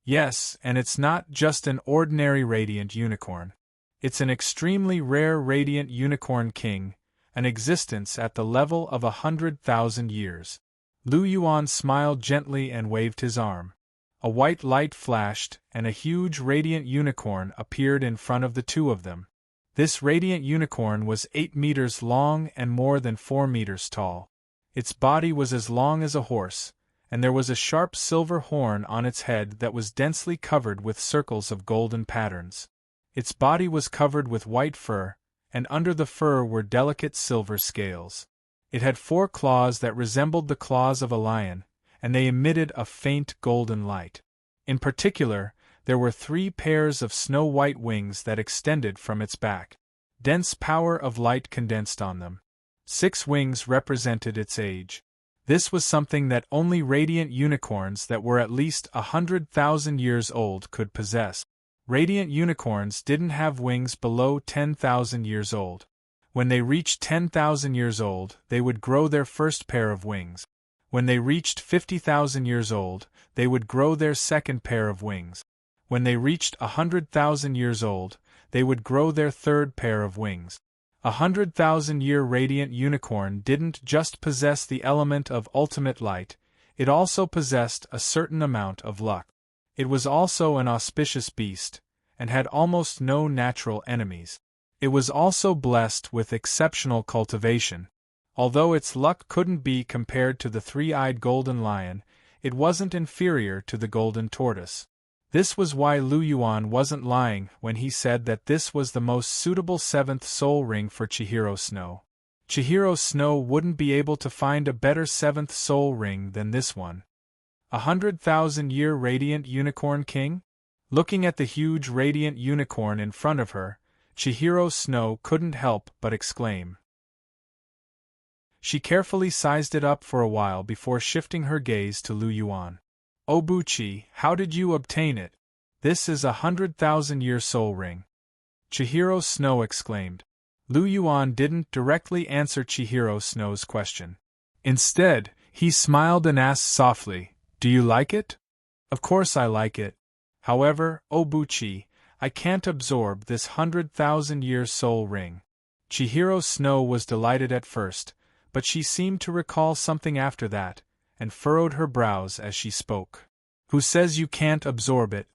Yes, and it's not just an ordinary radiant unicorn. It's an extremely rare radiant unicorn king, an existence at the level of 100,000 years. Lu Yuan smiled gently and waved his arm. A white light flashed, and a huge radiant unicorn appeared in front of the two of them. This radiant unicorn was 8 meters long and more than 4 meters tall. Its body was as long as a horse, and there was a sharp silver horn on its head that was densely covered with circles of golden patterns. Its body was covered with white fur, and under the fur were delicate silver scales. It had 4 claws that resembled the claws of a lion, and they emitted a faint golden light. In particular, there were 3 pairs of snow-white wings that extended from its back. Dense power of light condensed on them. 6 wings represented its age. This was something that only radiant unicorns that were at least 100,000 years old could possess. Radiant unicorns didn't have wings below 10,000 years old. When they reached 10,000 years old, they would grow their first pair of wings. When they reached 50,000 years old, they would grow their second pair of wings. When they reached 100,000 years old, they would grow their third pair of wings. 100,000-year radiant unicorn didn't just possess the element of ultimate light, it also possessed a certain amount of luck. It was also an auspicious beast, and had almost no natural enemies. It was also blessed with exceptional cultivation. Although its luck couldn't be compared to the three-eyed golden lion, it wasn't inferior to the golden tortoise. This was why Lu Yuan wasn't lying when he said that this was the most suitable seventh soul ring for Chihiro Snow. Chihiro Snow wouldn't be able to find a better seventh soul ring than this one. 100,000-year radiant unicorn king? Looking at the huge radiant unicorn in front of her, Chihiro Snow couldn't help but exclaim. She carefully sized it up for a while before shifting her gaze to Lu Yuan. Obuchi, how did you obtain it? This is a 100,000-year soul ring. Chihiro Snow exclaimed. Lu Yuan didn't directly answer Chihiro Snow's question. Instead, he smiled and asked softly, "Do you like it?" "Of course I like it. However, Obuchi, I can't absorb this 100,000-year soul ring." Chihiro Snow was delighted at first, but she seemed to recall something after that, and furrowed her brows as she spoke. "Who says you can't absorb it?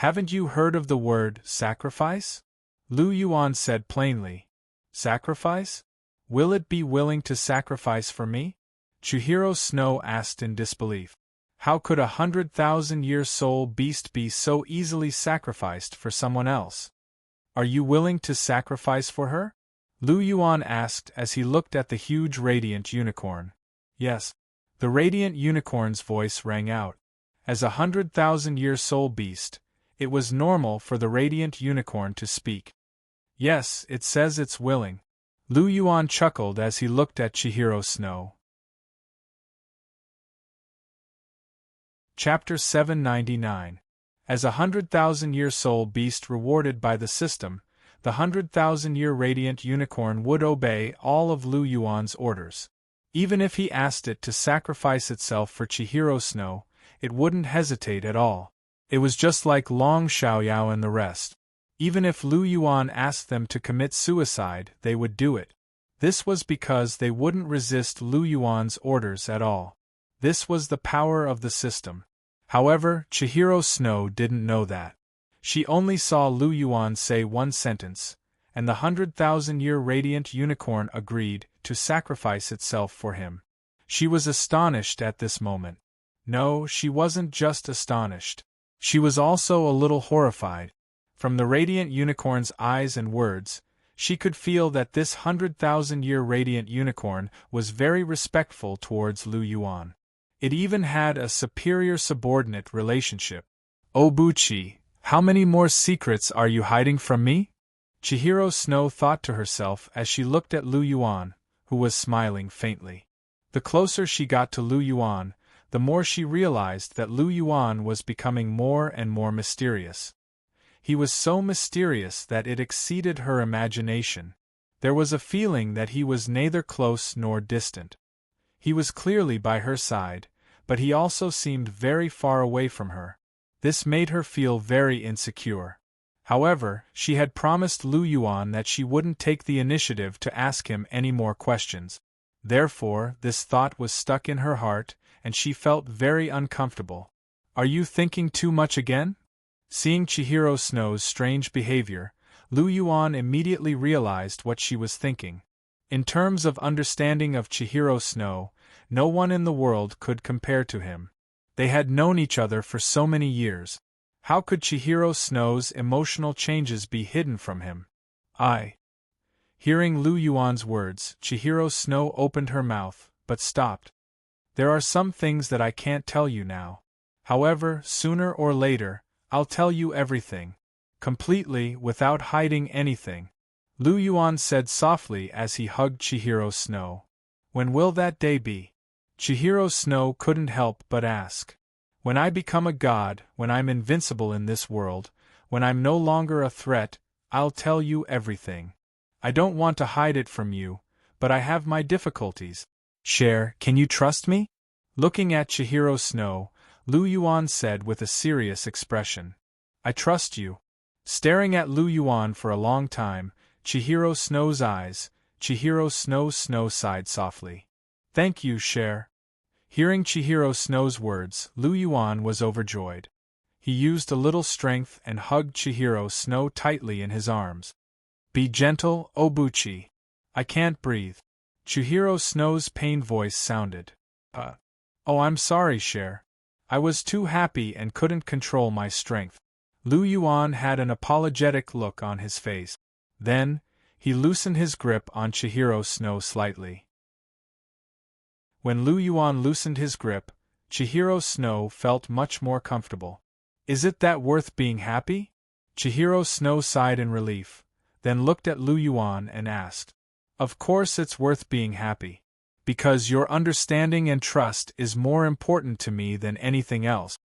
Haven't you heard of the word sacrifice?" Lu Yuan said plainly. "Sacrifice? Will it be willing to sacrifice for me?" Chihiro Snow asked in disbelief. How could a 100,000-year soul beast be so easily sacrificed for someone else? "Are you willing to sacrifice for her?" Lu Yuan asked as he looked at the huge radiant unicorn. "Yes." The radiant unicorn's voice rang out. As a 100,000-year soul beast, it was normal for the radiant unicorn to speak. "Yes, it says it's willing." Lu Yuan chuckled as he looked at Chihiro Snow. Chapter 799. As a 100,000-year soul beast rewarded by the system, the 100,000-year radiant unicorn would obey all of Lu Yuan's orders. Even if he asked it to sacrifice itself for Chihiro Snow, it wouldn't hesitate at all. It was just like Long Xiaoyao and the rest. Even if Lu Yuan asked them to commit suicide, they would do it. This was because they wouldn't resist Lu Yuan's orders at all. This was the power of the system. However, Chihiro Snow didn't know that. She only saw Lu Yuan say one sentence, and the 100,000-year radiant unicorn agreed to sacrifice itself for him. She was astonished at this moment. No, she wasn't just astonished. She was also a little horrified. From the radiant unicorn's eyes and words, she could feel that this 100,000-year radiant unicorn was very respectful towards Lu Yuan. It even had a superior-subordinate relationship. "Obuchi, how many more secrets are you hiding from me?" Chihiro Snow thought to herself as she looked at Lu Yuan, who was smiling faintly. The closer she got to Lu Yuan, the more she realized that Lu Yuan was becoming more and more mysterious. He was so mysterious that it exceeded her imagination. There was a feeling that he was neither close nor distant. He was clearly by her side, but he also seemed very far away from her. This made her feel very insecure. However, she had promised Lu Yuan that she wouldn't take the initiative to ask him any more questions. Therefore, this thought was stuck in her heart, and she felt very uncomfortable. "Are you thinking too much again?" Seeing Chihiro Snow's strange behavior, Lu Yuan immediately realized what she was thinking. In terms of understanding of Chihiro Snow, no one in the world could compare to him. They had known each other for so many years. How could Chihiro Snow's emotional changes be hidden from him? Hearing Lu Yuan's words, Chihiro Snow opened her mouth, but stopped. "There are some things that I can't tell you now. However, sooner or later, I'll tell you everything. Completely, without hiding anything," Lu Yuan said softly as he hugged Chihiro Snow. "When will that day be?" Chihiro Snow couldn't help but ask. "When I become a god, when I'm invincible in this world, when I'm no longer a threat, I'll tell you everything. I don't want to hide it from you, but I have my difficulties. Cher, can you trust me?" Looking at Chihiro Snow, Lu Yuan said with a serious expression. "I trust you." Staring at Lu Yuan for a long time, Chihiro Snow sighed softly. "Thank you, Cher." Hearing Chihiro Snow's words, Lu Yuan was overjoyed. He used a little strength and hugged Chihiro Snow tightly in his arms. "Be gentle, Obuchi. I can't breathe." Chihiro Snow's pained voice sounded. Oh, I'm sorry, Cher. I was too happy and couldn't control my strength." Lu Yuan had an apologetic look on his face. Then, he loosened his grip on Chihiro Snow slightly. When Lu Yuan loosened his grip, Chihiro Snow felt much more comfortable. "Is it that worth being happy?" Chihiro Snow sighed in relief, then looked at Lu Yuan and asked. "Of course it's worth being happy. Because your understanding and trust is more important to me than anything else,"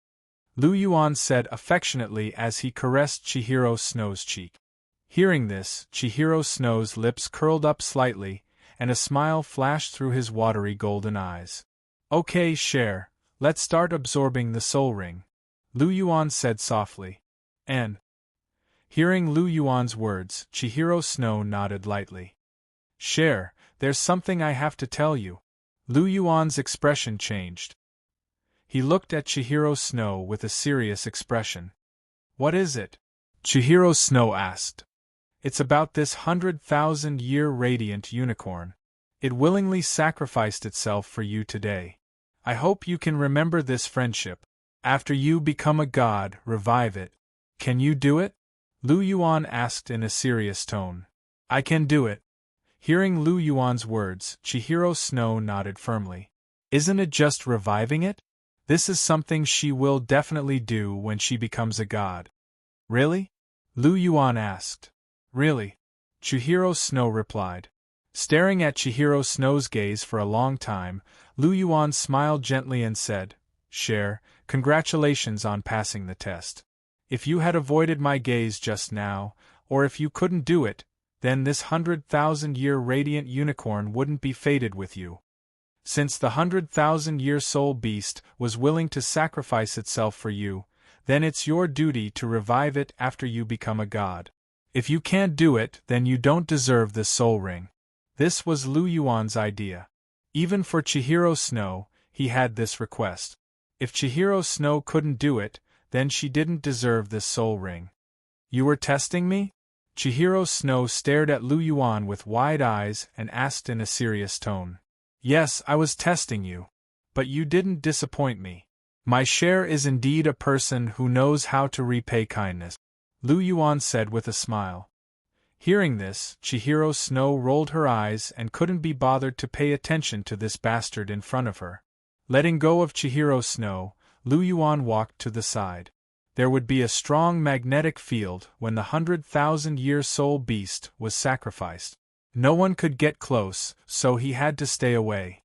Lu Yuan said affectionately as he caressed Chihiro Snow's cheek. Hearing this, Chihiro Snow's lips curled up slightly, and a smile flashed through his watery golden eyes. "Okay, Cher, let's start absorbing the soul ring," Lu Yuan said softly. And, hearing Lu Yuan's words, Chihiro Snow nodded lightly. "Cher, there's something I have to tell you." Lu Yuan's expression changed. He looked at Chihiro Snow with a serious expression. "What is it?" Chihiro Snow asked. "It's about this 100,000-year radiant unicorn. It willingly sacrificed itself for you today. I hope you can remember this friendship. After you become a god, revive it. Can you do it?" Lu Yuan asked in a serious tone. "I can do it." Hearing Lu Yuan's words, Chihiro Snow nodded firmly. "Isn't it just reviving it? This is something she will definitely do when she becomes a god." "Really?" Lu Yuan asked. "Really?" Chihiro Snow replied. Staring at Chihiro Snow's gaze for a long time, Lu Yuan smiled gently and said, "Cher, congratulations on passing the test. If you had avoided my gaze just now, or if you couldn't do it, then this 100,000-year radiant unicorn wouldn't be fated with you. Since the 100,000-year soul beast was willing to sacrifice itself for you, then it's your duty to revive it after you become a god. If you can't do it, then you don't deserve this soul ring." This was Lu Yuan's idea. Even for Chihiro Snow, he had this request. If Chihiro Snow couldn't do it, then she didn't deserve this soul ring. "You were testing me?" Chihiro Snow stared at Lu Yuan with wide eyes and asked in a serious tone. "Yes, I was testing you. But you didn't disappoint me. My Cher is indeed a person who knows how to repay kindness," Lu Yuan said with a smile. Hearing this, Chihiro Snow rolled her eyes and couldn't be bothered to pay attention to this bastard in front of her. Letting go of Chihiro Snow, Lu Yuan walked to the side. There would be a strong magnetic field when the 100,000-year soul beast was sacrificed. No one could get close, so he had to stay away.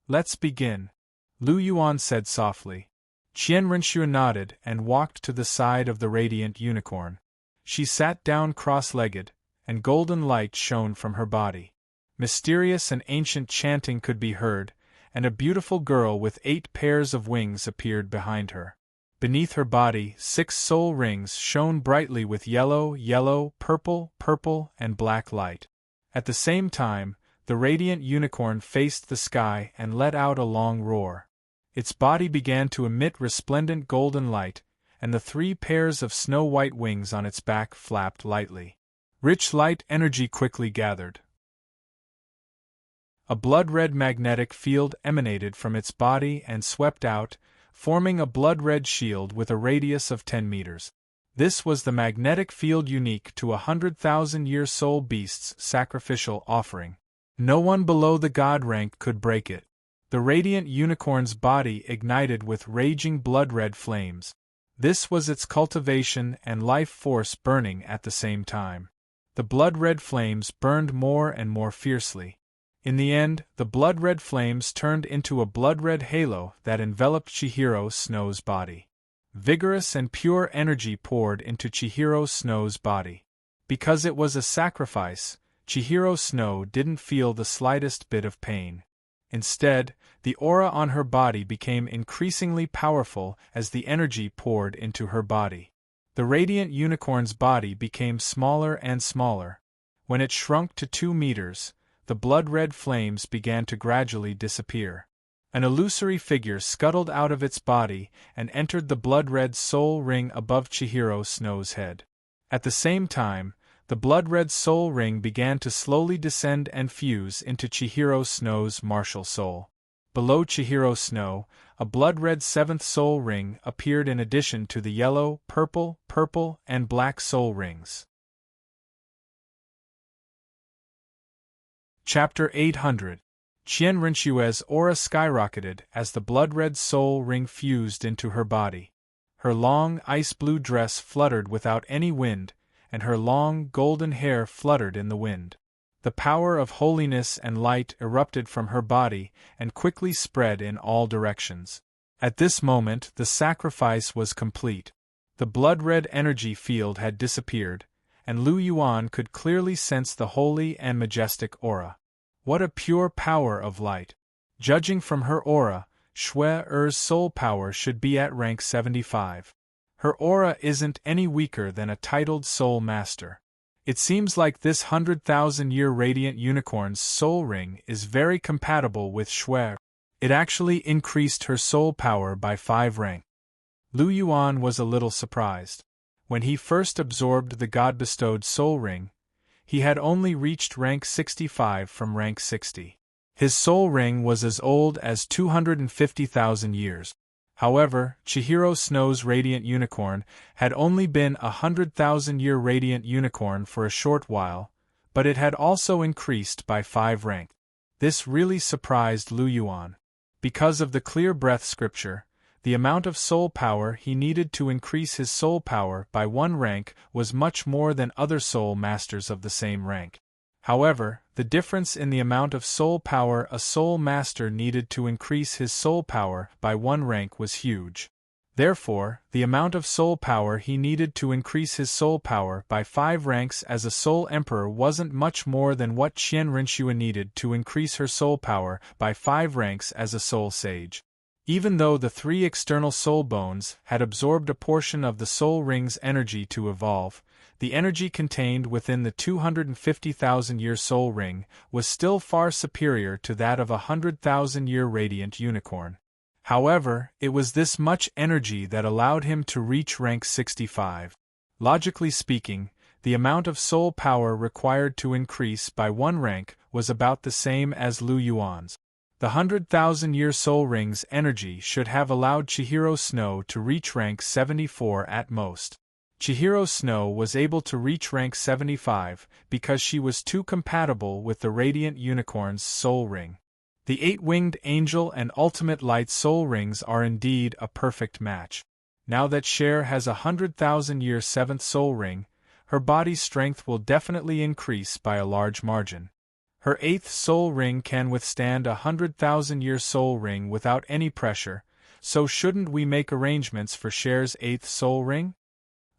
"Let's begin," Lu Yuan said softly. Qian Renxue nodded and walked to the side of the radiant unicorn. She sat down cross-legged, and golden light shone from her body. Mysterious and ancient chanting could be heard, and a beautiful girl with 8 pairs of wings appeared behind her. Beneath her body, 6 soul rings shone brightly with yellow, purple, and black light. At the same time, the radiant unicorn faced the sky and let out a long roar. Its body began to emit resplendent golden light, and the 3 pairs of snow-white wings on its back flapped lightly. Rich light energy quickly gathered. A blood-red magnetic field emanated from its body and swept out, forming a blood-red shield with a radius of 10 meters. This was the magnetic field unique to a 100,000-year soul beast's sacrificial offering. No one below the god rank could break it. The radiant unicorn's body ignited with raging blood-red flames. This was its cultivation and life force burning at the same time. The blood-red flames burned more and more fiercely. In the end, the blood-red flames turned into a blood-red halo that enveloped Chihiro Snow's body. Vigorous and pure energy poured into Chihiro Snow's body. Because it was a sacrifice, Chihiro Snow didn't feel the slightest bit of pain. Instead, the aura on her body became increasingly powerful as the energy poured into her body. The radiant unicorn's body became smaller and smaller. When it shrunk to 2 meters, the blood-red flames began to gradually disappear. An illusory figure scuttled out of its body and entered the blood-red soul ring above Chihiro Snow's head. At the same time, the blood-red soul ring began to slowly descend and fuse into Chihiro Snow's martial soul. Below Chihiro Snow, a blood-red seventh soul ring appeared in addition to the yellow, purple, and black soul rings. Chapter 800. Qian Rinshue's aura skyrocketed as the blood-red soul ring fused into her body. Her long, ice-blue dress fluttered without any wind, and her long, golden hair fluttered in the wind. The power of holiness and light erupted from her body and quickly spread in all directions. At this moment, the sacrifice was complete. The blood-red energy field had disappeared, and Lu Yuan could clearly sense the holy and majestic aura. What a pure power of light! Judging from her aura, Shui-Er's soul power should be at rank 75. Her aura isn't any weaker than a titled soul master. It seems like this 100,000-year radiant unicorn's soul ring is very compatible with Shui. It actually increased her soul power by 5 rank. Lu Yuan was a little surprised. When he first absorbed the god-bestowed soul ring, he had only reached rank 65 from rank 60. His soul ring was as old as 250,000 years. However, Chihiro Snow's radiant unicorn had only been a 100,000-year radiant unicorn for a short while, but it had also increased by 5 rank. This really surprised Lu Yuan. Because of the clear breath scripture, the amount of soul power he needed to increase his soul power by 1 rank was much more than other soul masters of the same rank. However, the difference in the amount of soul power a soul master needed to increase his soul power by 1 rank was huge. Therefore, the amount of soul power he needed to increase his soul power by 5 ranks as a soul emperor wasn't much more than what Qian Rinshue needed to increase her soul power by 5 ranks as a soul sage. Even though the 3 external soul bones had absorbed a portion of the soul ring's energy to evolve, the energy contained within the 250,000-year soul ring was still far superior to that of a 100,000-year radiant unicorn. However, it was this much energy that allowed him to reach rank 65. Logically speaking, the amount of soul power required to increase by 1 rank was about the same as Lu Yuan's. The 100,000-year soul ring's energy should have allowed Chihiro Snow to reach rank 74 at most. Chihiro Snow was able to reach rank 75 because she was too compatible with the radiant unicorn's soul ring. The 8-winged angel and ultimate light soul rings are indeed a perfect match. Now that Cher has a 100,000-year 7th soul ring, her body's strength will definitely increase by a large margin. Her 8th soul ring can withstand a 100,000-year soul ring without any pressure, so shouldn't we make arrangements for Cher's 8th soul ring?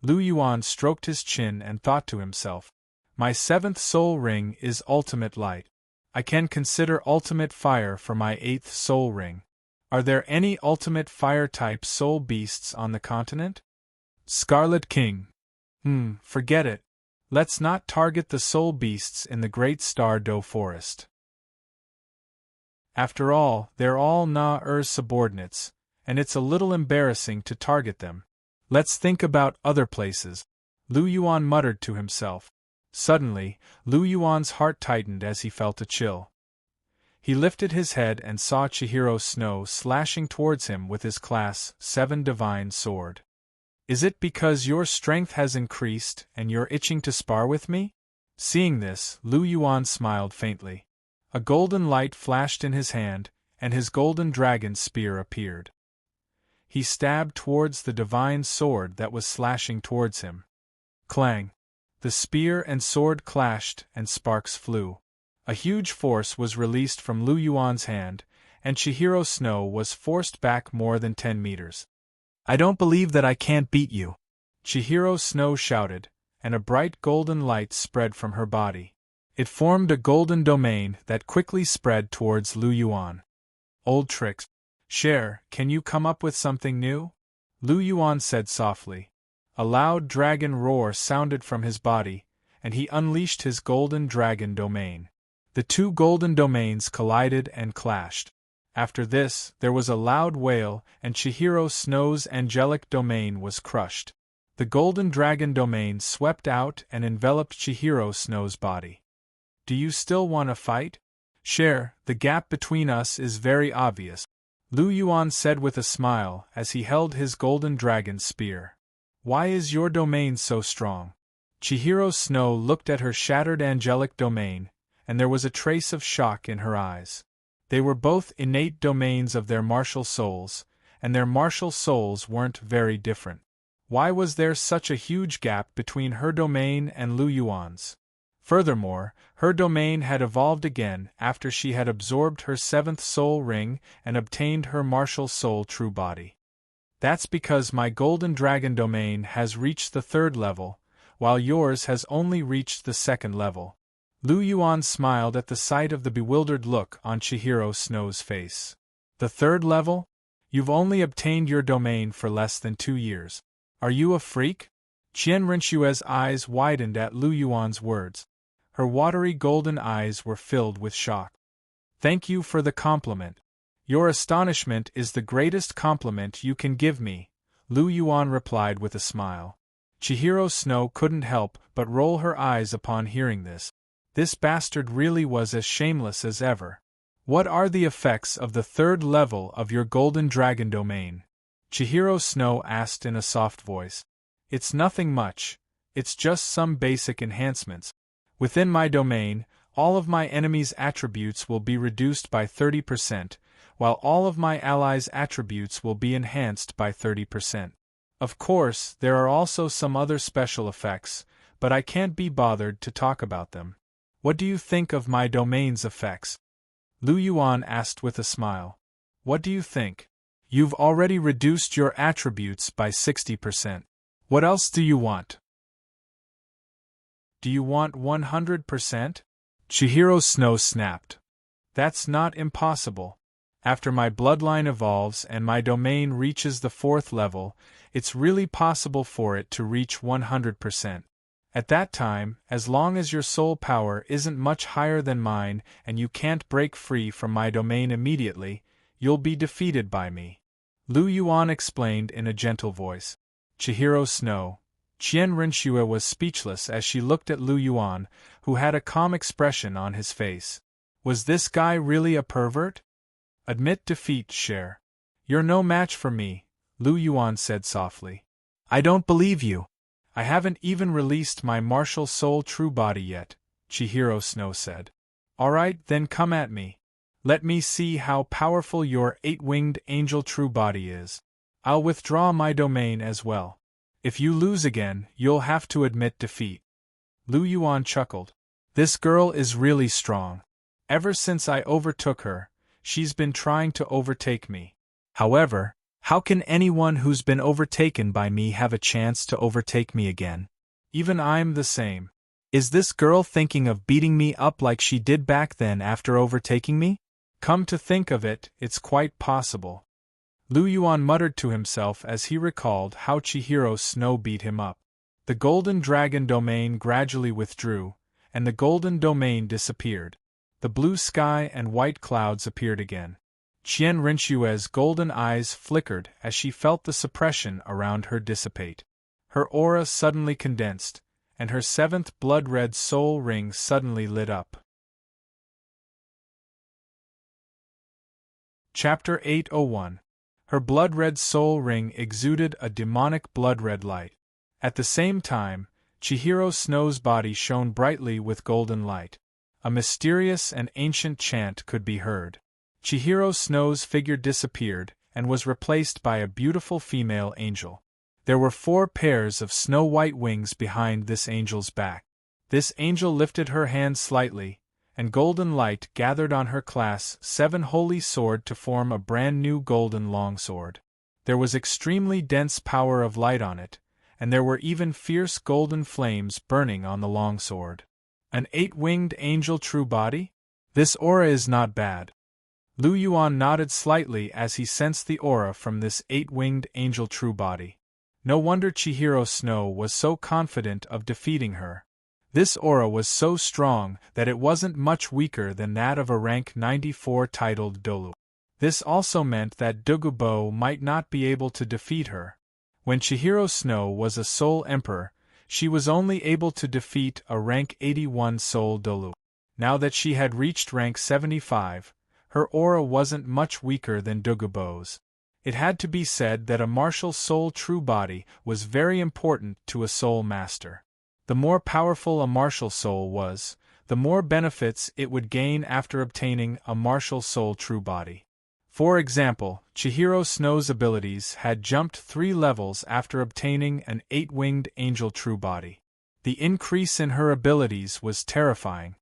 Lu Yuan stroked his chin and thought to himself, my 7th soul ring is ultimate light. I can consider ultimate fire for my 8th soul ring. Are there any ultimate fire-type soul beasts on the continent? Scarlet King. Forget it. Let's not target the soul beasts in the Great Star Do Forest. After all, they're all Na-Er's subordinates, and it's a little embarrassing to target them. Let's think about other places, Lu Yuan muttered to himself. Suddenly, Lu Yuan's heart tightened as he felt a chill. He lifted his head and saw Chihiro Snow slashing towards him with his Class 7 Divine Sword. Is it because your strength has increased and you're itching to spar with me? Seeing this, Lu Yuan smiled faintly. A golden light flashed in his hand, and his golden dragon spear appeared. He stabbed towards the divine sword that was slashing towards him. Clang! The spear and sword clashed and sparks flew. A huge force was released from Lu Yuan's hand, and Chihiro Snow was forced back more than 10 meters. I don't believe that I can't beat you, Chihiro Snow shouted, and a bright golden light spread from her body. It formed a golden domain that quickly spread towards Lu Yuan. Old tricks. Cher, can you come up with something new? Lu Yuan said softly. A loud dragon roar sounded from his body, and he unleashed his golden dragon domain. The 2 golden domains collided and clashed. After this, there was a loud wail, and Chihiro Snow's angelic domain was crushed. The golden dragon domain swept out and enveloped Chihiro Snow's body. Do you still want to fight? Cher, the gap between us is very obvious, Lu Yuan said with a smile as he held his golden dragon spear. Why is your domain so strong? Chihiro Snow looked at her shattered angelic domain, and there was a trace of shock in her eyes. They were both innate domains of their martial souls, and their martial souls weren't very different. Why was there such a huge gap between her domain and Lu Yuan's? Furthermore, her domain had evolved again after she had absorbed her seventh soul ring and obtained her martial soul true body. That's because my golden dragon domain has reached the third level, while yours has only reached the second level. Lu Yuan smiled at the sight of the bewildered look on Chihiro Snow's face. The third level? You've only obtained your domain for less than 2 years. Are you a freak? Qian Rinxue's eyes widened at Lu Yuan's words. Her watery golden eyes were filled with shock. Thank you for the compliment. Your astonishment is the greatest compliment you can give me, Lu Yuan replied with a smile. Chihiro Snow couldn't help but roll her eyes upon hearing this. This bastard really was as shameless as ever. What are the effects of the third level of your golden dragon domain? Chihiro Snow asked in a soft voice. It's nothing much, it's just some basic enhancements. Within my domain, all of my enemies' attributes will be reduced by 30%, while all of my allies' attributes will be enhanced by 30%. Of course, there are also some other special effects, but I can't be bothered to talk about them. What do you think of my domain's effects? Lu Yuan asked with a smile. What do you think? You've already reduced your attributes by 60%. What else do you want? Do you want 100%? Chihiro Snow snapped. That's not impossible. After my bloodline evolves and my domain reaches the 4th level, it's really possible for it to reach 100%. At that time, as long as your soul power isn't much higher than mine and you can't break free from my domain immediately, you'll be defeated by me. Lu Yuan explained in a gentle voice. Chihiro Snow. Qian Rinxue was speechless as she looked at Lu Yuan, who had a calm expression on his face. Was this guy really a pervert? Admit defeat, Cher. You're no match for me, Lu Yuan said softly. I don't believe you. I haven't even released my martial soul true body yet, Chihiro Snow said. Alright, then come at me. Let me see how powerful your 8-winged angel true body is. I'll withdraw my domain as well. If you lose again, you'll have to admit defeat. Lu Yuan chuckled. This girl is really strong. Ever since I overtook her, she's been trying to overtake me. However, how can anyone who's been overtaken by me have a chance to overtake me again? Even I'm the same. Is this girl thinking of beating me up like she did back then after overtaking me? Come to think of it, it's quite possible. Lu Yuan muttered to himself as he recalled how Chihiro Snow beat him up. The golden dragon domain gradually withdrew, and the golden domain disappeared. The blue sky and white clouds appeared again. Qian Rinxue's golden eyes flickered as she felt the suppression around her dissipate. Her aura suddenly condensed, and her 7th blood-red soul ring suddenly lit up. Chapter 801. Her blood-red soul ring exuded a demonic blood-red light. At the same time, Chihiro Snow's body shone brightly with golden light. A mysterious and ancient chant could be heard. Chihiro Snow's figure disappeared and was replaced by a beautiful female angel. There were 4 pairs of snow-white wings behind this angel's back. This angel lifted her hand slightly, and golden light gathered on her class 7 holy sword to form a brand new golden longsword. There was extremely dense power of light on it, and there were even fierce golden flames burning on the longsword. An 8-winged angel true body? This aura is not bad. Lu Yuan nodded slightly as he sensed the aura from this 8-winged angel true body. No wonder Chihiro Snow was so confident of defeating her. This aura was so strong that it wasn't much weaker than that of a rank 94 titled Douluo. This also meant that Douluo might not be able to defeat her. When Chihiro Snow was a Soul Emperor, she was only able to defeat a rank 81 Soul Douluo. Now that she had reached rank 75, her aura wasn't much weaker than Douluo's. It had to be said that a martial soul true body was very important to a soul master. The more powerful a martial soul was, the more benefits it would gain after obtaining a martial soul true body. For example, Chihiro Snow's abilities had jumped 3 levels after obtaining an 8-winged angel true body. The increase in her abilities was terrifying.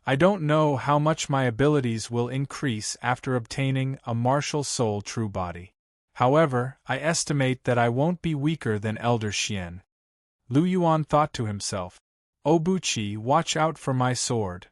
I don't know how much my abilities will increase after obtaining a martial soul true body. However, I estimate that I won't be weaker than Elder Xian. Lu Yuan thought to himself. Obuchi, watch out for my sword.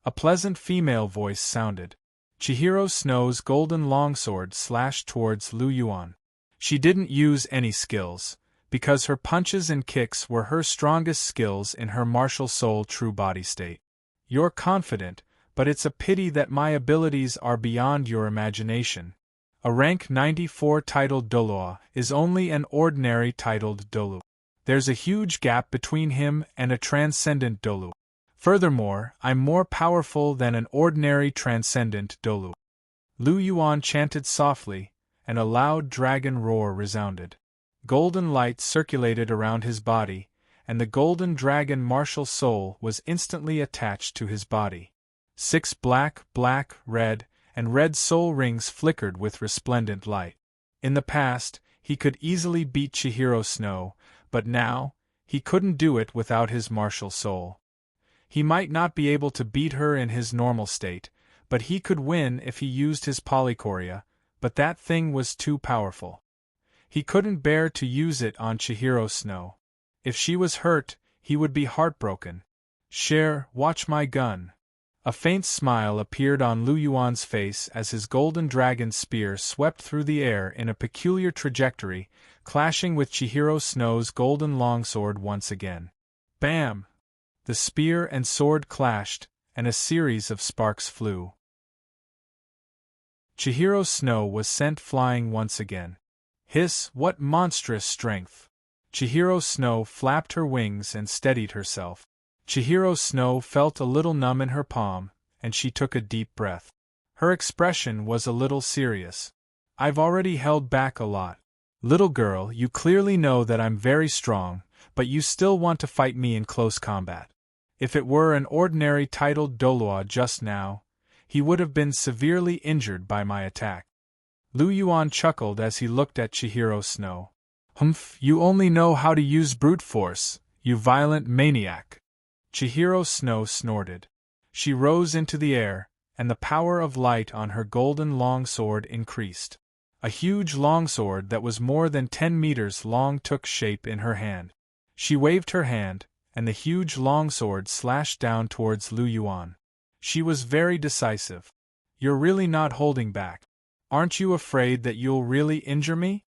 A pleasant female voice sounded. Chihiro Snow's golden longsword slashed towards Lu Yuan. She didn't use any skills, because her punches and kicks were her strongest skills in her martial soul true body state. You're confident, but it's a pity that my abilities are beyond your imagination. A rank 94 titled Douluo is only an ordinary titled Douluo. There's a huge gap between him and a transcendent Douluo. Furthermore, I'm more powerful than an ordinary transcendent Douluo. Lu Yuan chanted softly, and a loud dragon roar resounded. Golden light circulated around his body, and the golden dragon martial soul was instantly attached to his body. 6 black, red, and red soul rings flickered with resplendent light. In the past, he could easily beat Chihiro Snow, but now, he couldn't do it without his martial soul. He might not be able to beat her in his normal state, but he could win if he used his polychoria, but that thing was too powerful. He couldn't bear to use it on Chihiro Snow. If she was hurt, he would be heartbroken. Cher, watch my gun. A faint smile appeared on Lu Yuan's face as his golden dragon spear swept through the air in a peculiar trajectory, clashing with Chihiro Snow's golden longsword once again. Bam! The spear and sword clashed, and a series of sparks flew. Chihiro Snow was sent flying once again. Hiss, what monstrous strength! Chihiro Snow flapped her wings and steadied herself. Chihiro Snow felt a little numb in her palm, and she took a deep breath. Her expression was a little serious. I've already held back a lot. Little girl, you clearly know that I'm very strong, but you still want to fight me in close combat. If it were an ordinary titled Douluo just now, he would have been severely injured by my attack. Lu Yuan chuckled as he looked at Chihiro Snow. Humph, you only know how to use brute force, you violent maniac. Chihiro Snow snorted. She rose into the air, and the power of light on her golden longsword increased. A huge longsword that was more than 10 meters long took shape in her hand. She waved her hand, and the huge longsword slashed down towards Lu Yuan. She was very decisive. You're really not holding back. Aren't you afraid that you'll really injure me?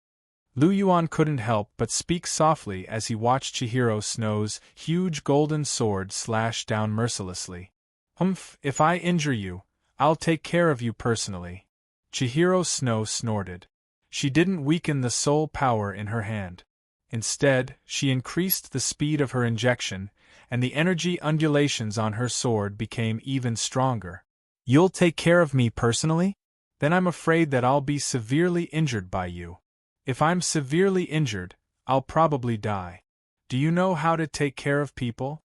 Lu Yuan couldn't help but speak softly as he watched Chihiro Snow's huge golden sword slash down mercilessly. Humph, if I injure you, I'll take care of you personally. Chihiro Snow snorted. She didn't weaken the soul power in her hand. Instead, she increased the speed of her injection, and the energy undulations on her sword became even stronger. You'll take care of me personally? Then I'm afraid that I'll be severely injured by you. If I'm severely injured, I'll probably die. Do you know how to take care of people?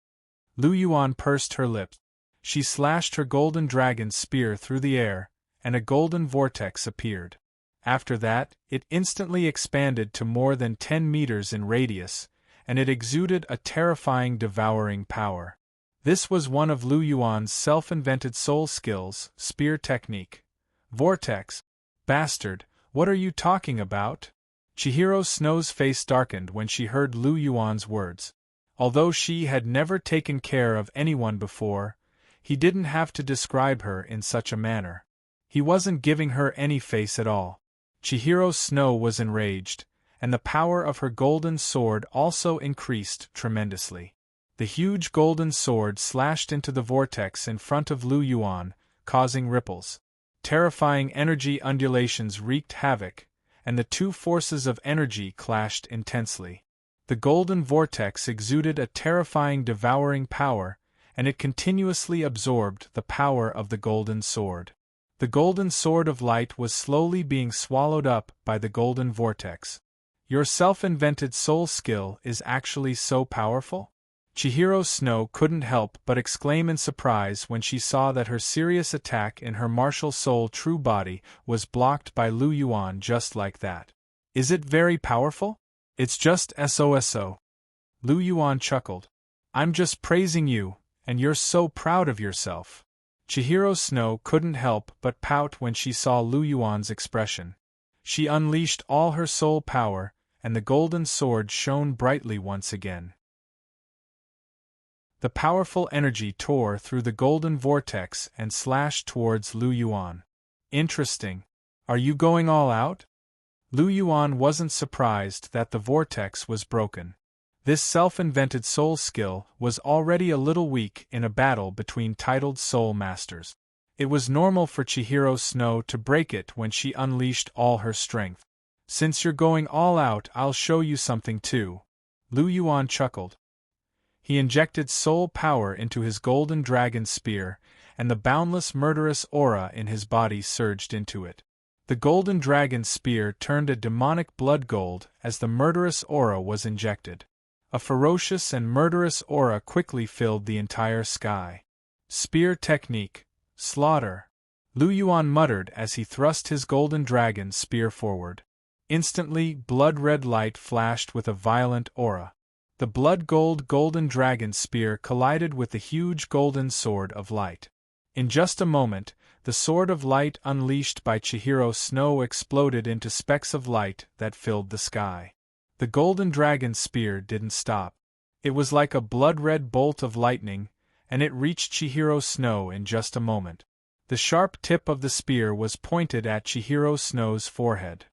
Lu Yuan pursed her lips. She slashed her golden dragon spear through the air, and a golden vortex appeared. After that, it instantly expanded to more than 10 meters in radius, and it exuded a terrifying devouring power. This was one of Lu Yuan's self-invented soul skills, spear technique. Vortex. Bastard, what are you talking about? Chihiro Snow's face darkened when she heard Lu Yuan's words. Although she had never taken care of anyone before, he didn't have to describe her in such a manner. He wasn't giving her any face at all. Chihiro Snow was enraged, and the power of her golden sword also increased tremendously. The huge golden sword slashed into the vortex in front of Lu Yuan, causing ripples. terrifying energy undulations wreaked havoc, and the two forces of energy clashed intensely. The golden vortex exuded a terrifying devouring power, and it continuously absorbed the power of the golden sword. The golden sword of light was slowly being swallowed up by the golden vortex. Your self-invented soul skill is actually so powerful? Chihiro Snow couldn't help but exclaim in surprise when she saw that her serious attack in her martial soul true body was blocked by Lu Yuan just like that. Is it very powerful? It's just SOSO. Lu Yuan chuckled. I'm just praising you, and you're so proud of yourself. Chihiro Snow couldn't help but pout when she saw Lu Yuan's expression. She unleashed all her soul power, and the golden sword shone brightly once again. The powerful energy tore through the golden vortex and slashed towards Lu Yuan. Interesting. Are you going all out? Lu Yuan wasn't surprised that the vortex was broken. This self-invented soul skill was already a little weak in a battle between titled soul masters. It was normal for Chihiro Snow to break it when she unleashed all her strength. Since you're going all out, I'll show you something too. Lu Yuan chuckled. He injected soul power into his golden dragon spear, and the boundless murderous aura in his body surged into it. The golden dragon spear turned a demonic blood gold as the murderous aura was injected. A ferocious and murderous aura quickly filled the entire sky. Spear technique. Slaughter. Lu Yuan muttered as he thrust his golden dragon spear forward. Instantly, blood-red light flashed with a violent aura. The blood-gold golden dragon spear collided with the huge golden sword of light. In just a moment, the sword of light unleashed by Chihiro Snow exploded into specks of light that filled the sky. The golden dragon spear didn't stop. It was like a blood-red bolt of lightning, and it reached Chihiro Snow in just a moment. The sharp tip of the spear was pointed at Chihiro Snow's forehead.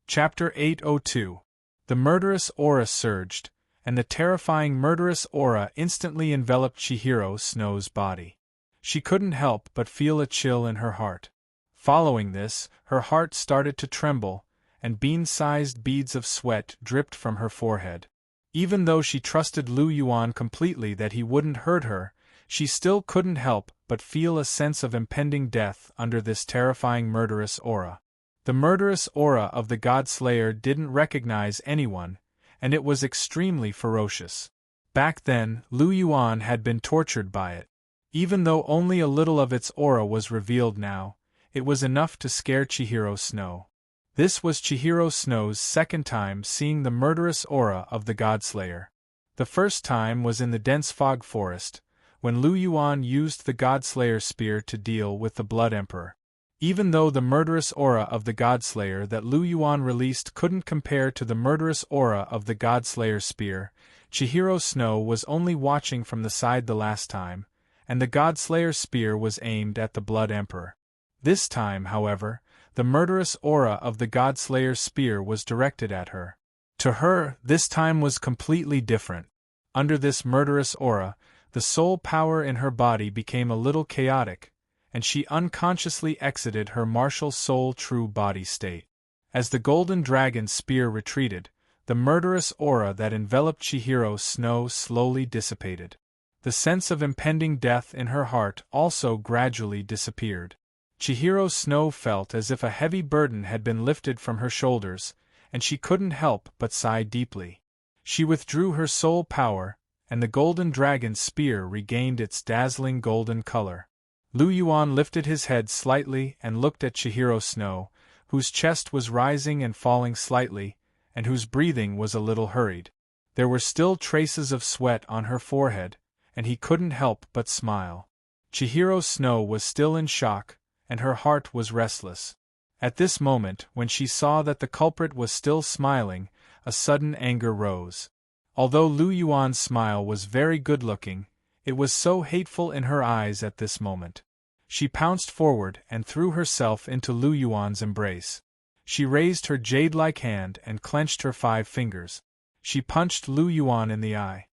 Chapter 802. The murderous aura surged, and the terrifying murderous aura instantly enveloped Chihiro Snow's body. She couldn't help but feel a chill in her heart. Following this, her heart started to tremble, and bean-sized beads of sweat dripped from her forehead. Even though she trusted Lu Yuan completely that he wouldn't hurt her, she still couldn't help but feel a sense of impending death under this terrifying murderous aura. The murderous aura of the God-Slayer didn't recognize anyone, and it was extremely ferocious. Back then, Lu Yuan had been tortured by it. Even though only a little of its aura was revealed now, it was enough to scare Chihiro Snow. This was Chihiro Snow's second time seeing the murderous aura of the God-Slayer. The first time was in the dense fog forest, when Lu Yuan used the God-Slayer spear to deal with the Blood Emperor. Even though the murderous aura of the God-Slayer that Lu Yuan released couldn't compare to the murderous aura of the God-Slayer spear, Chihiro Snow was only watching from the side the last time, and the God-Slayer spear was aimed at the Blood Emperor. This time, however, the murderous aura of the God-Slayer spear was directed at her. To her, this time was completely different. Under this murderous aura, the soul power in her body became a little chaotic, and she unconsciously exited her martial soul true body state. As the golden dragon spear retreated, the murderous aura that enveloped Chihiro Snow slowly dissipated. The sense of impending death in her heart also gradually disappeared. Chihiro Snow felt as if a heavy burden had been lifted from her shoulders, and she couldn't help but sigh deeply. She withdrew her soul power, and the golden dragon spear regained its dazzling golden color. Lu Yuan lifted his head slightly and looked at Chihiro Snow, whose chest was rising and falling slightly, and whose breathing was a little hurried. There were still traces of sweat on her forehead, and he couldn't help but smile. Chihiro Snow was still in shock, and her heart was restless. At this moment, when she saw that the culprit was still smiling, a sudden anger rose. Although Lu Yuan's smile was very good-looking, it was so hateful in her eyes at this moment. She pounced forward and threw herself into Lu Yuan's embrace. She raised her jade-like hand and clenched her 5 fingers. She punched Lu Yuan in the eye.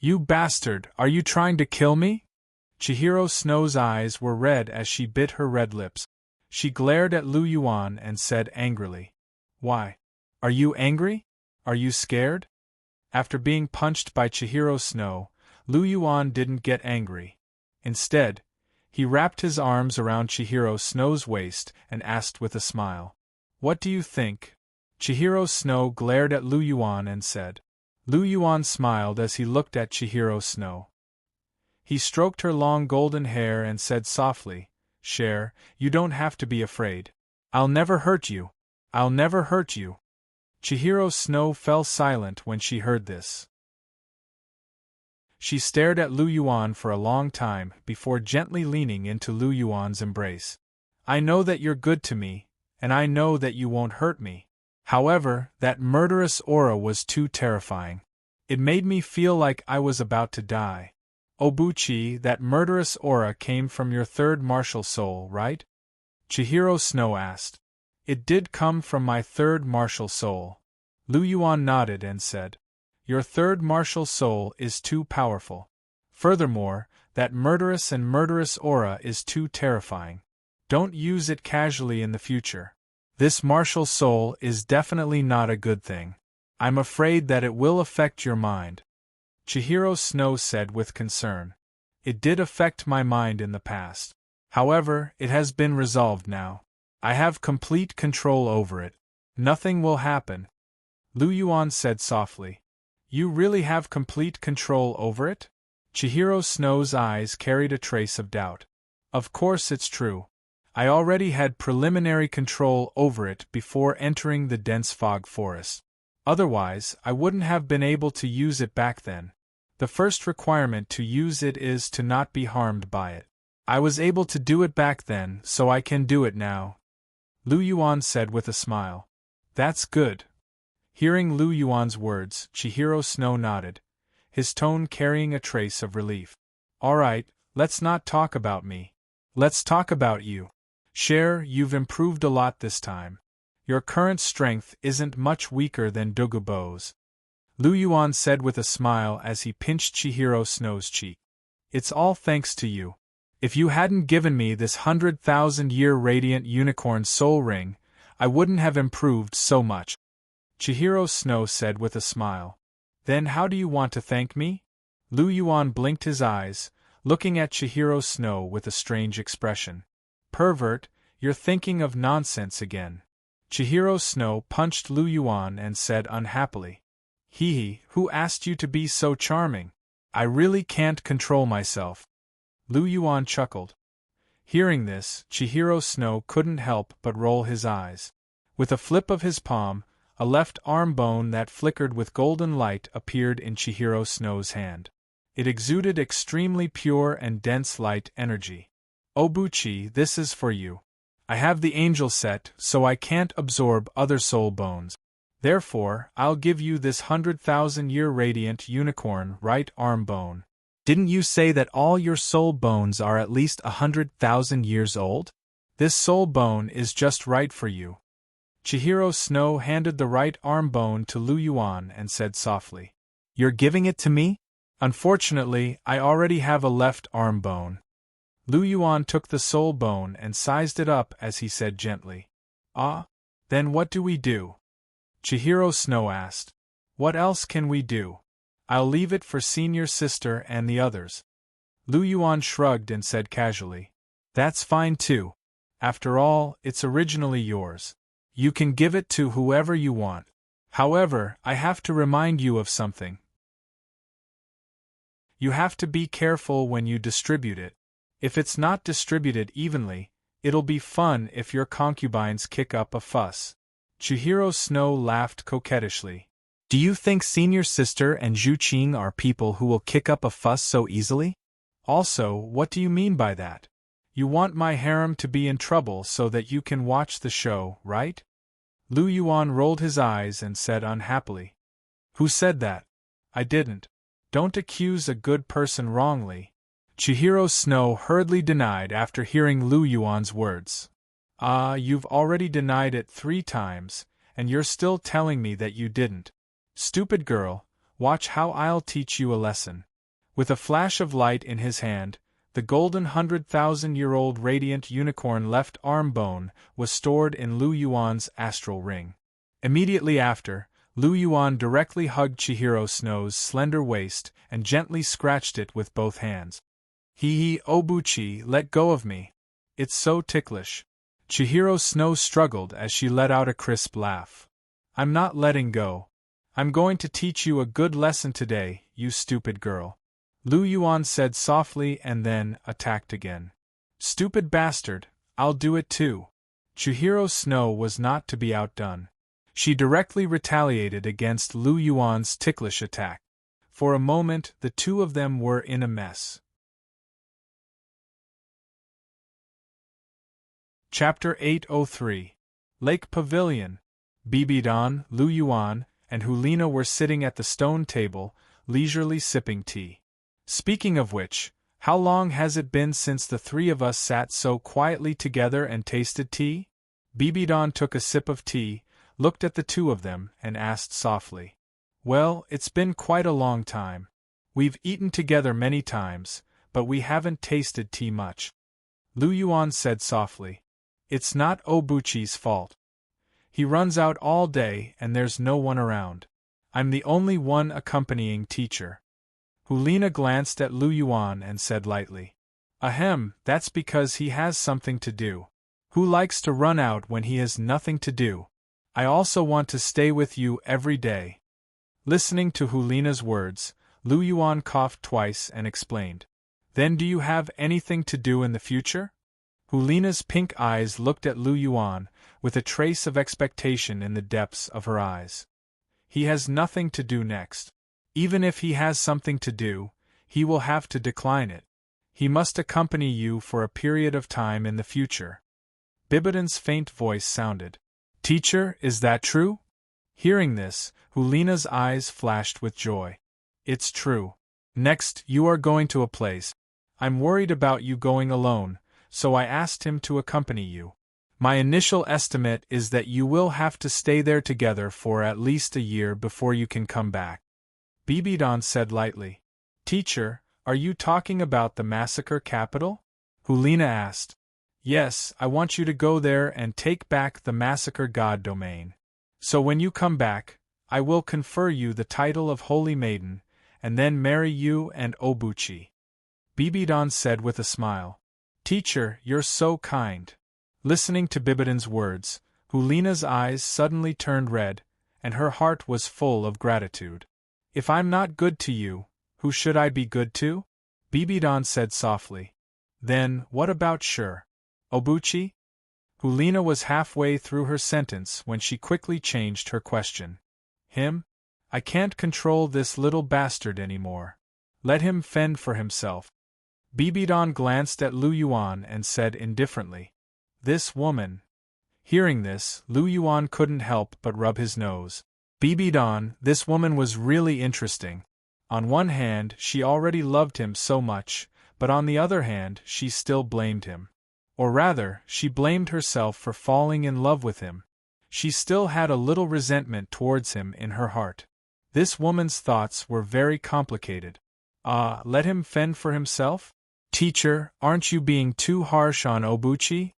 "You bastard, are you trying to kill me?" Chihiro Snow's eyes were red as she bit her red lips. She glared at Lu Yuan and said angrily, "Why? Are you angry? Are you scared?" After being punched by Chihiro Snow, Lu Yuan didn't get angry. Instead, he wrapped his arms around Chihiro Snow's waist and asked with a smile, "What do you think?" Chihiro Snow glared at Lu Yuan and said. Lu Yuan smiled as he looked at Chihiro Snow. He stroked her long golden hair and said softly, "Cher, you don't have to be afraid. I'll never hurt you. I'll never hurt you." Chihiro Snow fell silent when she heard this. She stared at Lu Yuan for a long time before gently leaning into Lu Yuan's embrace. "I know that you're good to me, and I know that you won't hurt me. However, that murderous aura was too terrifying. It made me feel like I was about to die. Obuchi, that murderous aura came from your third martial soul, right?" Chihiro Snow asked. "It did come from my third martial soul." Lu Yuan nodded and said, "Your third martial soul is too powerful. Furthermore, that murderous aura is too terrifying. Don't use it casually in the future. This martial soul is definitely not a good thing. I'm afraid that it will affect your mind." Chihiro Snow said with concern. "It did affect my mind in the past. However, it has been resolved now. I have complete control over it. Nothing will happen." Lu Yuan said softly. "You really have complete control over it?" Chihiro Snow's eyes carried a trace of doubt. "Of course it's true. I already had preliminary control over it before entering the dense fog forest. Otherwise, I wouldn't have been able to use it back then. The first requirement to use it is to not be harmed by it. I was able to do it back then, so I can do it now." Lu Yuan said with a smile. "That's good." Hearing Lu Yuan's words, Chihiro Snow nodded, his tone carrying a trace of relief. "All right, let's not talk about me. Let's talk about you. Cher, you've improved a lot this time. Your current strength isn't much weaker than Dogubo's." Lu Yuan said with a smile as he pinched Chihiro Snow's cheek. "It's all thanks to you. If you hadn't given me this 100,000-year radiant unicorn soul ring, I wouldn't have improved so much." Chihiro Snow said with a smile. "Then how do you want to thank me?" Lu Yuan blinked his eyes, looking at Chihiro Snow with a strange expression. "Pervert, you're thinking of nonsense again." Chihiro Snow punched Lu Yuan and said unhappily, "Hee, who asked you to be so charming? I really can't control myself." Lu Yuan chuckled. Hearing this, Chihiro Snow couldn't help but roll his eyes. With a flip of his palm, a left arm bone that flickered with golden light appeared in Chihiro Snow's hand. It exuded extremely pure and dense light energy. "Obuchi, this is for you. I have the angel set, so I can't absorb other soul bones. Therefore, I'll give you this 100,000-year radiant unicorn right arm bone." "Didn't you say that all your soul bones are at least 100,000 years old? This soul bone is just right for you." Chihiro Snow handed the right arm bone to Lu Yuan and said softly, "You're giving it to me?" "Unfortunately, I already have a left arm bone." Lu Yuan took the soul bone and sized it up as he said gently, "Ah? Then what do we do?" Chihiro Snow asked. "What else can we do? I'll leave it for senior sister and the others." Lu Yuan shrugged and said casually, "That's fine too. After all, it's originally yours. You can give it to whoever you want. However, I have to remind you of something. You have to be careful when you distribute it. If it's not distributed evenly, it'll be fun if your concubines kick up a fuss." Chihiro Snow laughed coquettishly. "Do you think senior sister and Zhu Qing are people who will kick up a fuss so easily? Also, what do you mean by that? You want my harem to be in trouble so that you can watch the show, right?" Lu Yuan rolled his eyes and said unhappily, "Who said that? I didn't. Don't accuse a good person wrongly." Chihiro Snow hurriedly denied after hearing Lu Yuan's words. "Ah, you've already denied it 3 times, and you're still telling me that you didn't. Stupid girl, watch how I'll teach you a lesson." With a flash of light in his hand, The golden 100,000-year-old radiant unicorn left arm bone was stored in Lu Yuan's astral ring. Immediately after, Lu Yuan directly hugged Chihiro Snow's slender waist and gently scratched it with both hands. Hee, Obuchi, let go of me. It's so ticklish. Chihiro Snow struggled as she let out a crisp laugh. I'm not letting go. I'm going to teach you a good lesson today, you stupid girl. Lu Yuan said softly and then attacked again. Stupid bastard, I'll do it too. Chihiro Snow was not to be outdone. She directly retaliated against Lu Yuan's ticklish attack. For a moment, the two of them were in a mess. Chapter 803. Lake Pavilion. Bibidan, Lu Yuan, and Hulina were sitting at the stone table, leisurely sipping tea. Speaking of which, how long has it been since the three of us sat so quietly together and tasted tea? Bibidan took a sip of tea, looked at the two of them, and asked softly. Well, it's been quite a long time. We've eaten together many times, but we haven't tasted tea much. Lu Yuan said softly. It's not Obuchi's fault. He runs out all day and there's no one around. I'm the only one accompanying teacher. Hulina glanced at Lu Yuan and said lightly. Ahem, that's because he has something to do. Who likes to run out when he has nothing to do? I also want to stay with you every day. Listening to Hulina's words, Lu Yuan coughed twice and explained. Then do you have anything to do in the future? Hulina's pink eyes looked at Lu Yuan, with a trace of expectation in the depths of her eyes. He has nothing to do next. Even if he has something to do, he will have to decline it. He must accompany you for a period of time in the future. Bibidan's faint voice sounded. Teacher, is that true? Hearing this, Hulina's eyes flashed with joy. It's true. Next, you are going to a place. I'm worried about you going alone, so I asked him to accompany you. My initial estimate is that you will have to stay there together for at least a year before you can come back. Bibidan said lightly. Teacher, are you talking about the massacre capital? Hulina asked. Yes, I want you to go there and take back the massacre god domain. So when you come back, I will confer you the title of Holy Maiden, and then marry you and Obuchi. Bibidan said with a smile. Teacher, you're so kind. Listening to Bibidan's words, Hulina's eyes suddenly turned red, and her heart was full of gratitude. If I'm not good to you, who should I be good to? Bibidan said softly. Then, what about Sure? Obuchi? Hulina was halfway through her sentence when she quickly changed her question. Him? I can't control this little bastard anymore. Let him fend for himself. Bibidan glanced at Lu Yuan and said indifferently. This woman. Hearing this, Lu Yuan couldn't help but rub his nose. Bibidan, this woman was really interesting. On one hand, she already loved him so much, but on the other hand, she still blamed him. Or rather, she blamed herself for falling in love with him. She still had a little resentment towards him in her heart. This woman's thoughts were very complicated. Let him fend for himself? Teacher, aren't you being too harsh on Obuchi?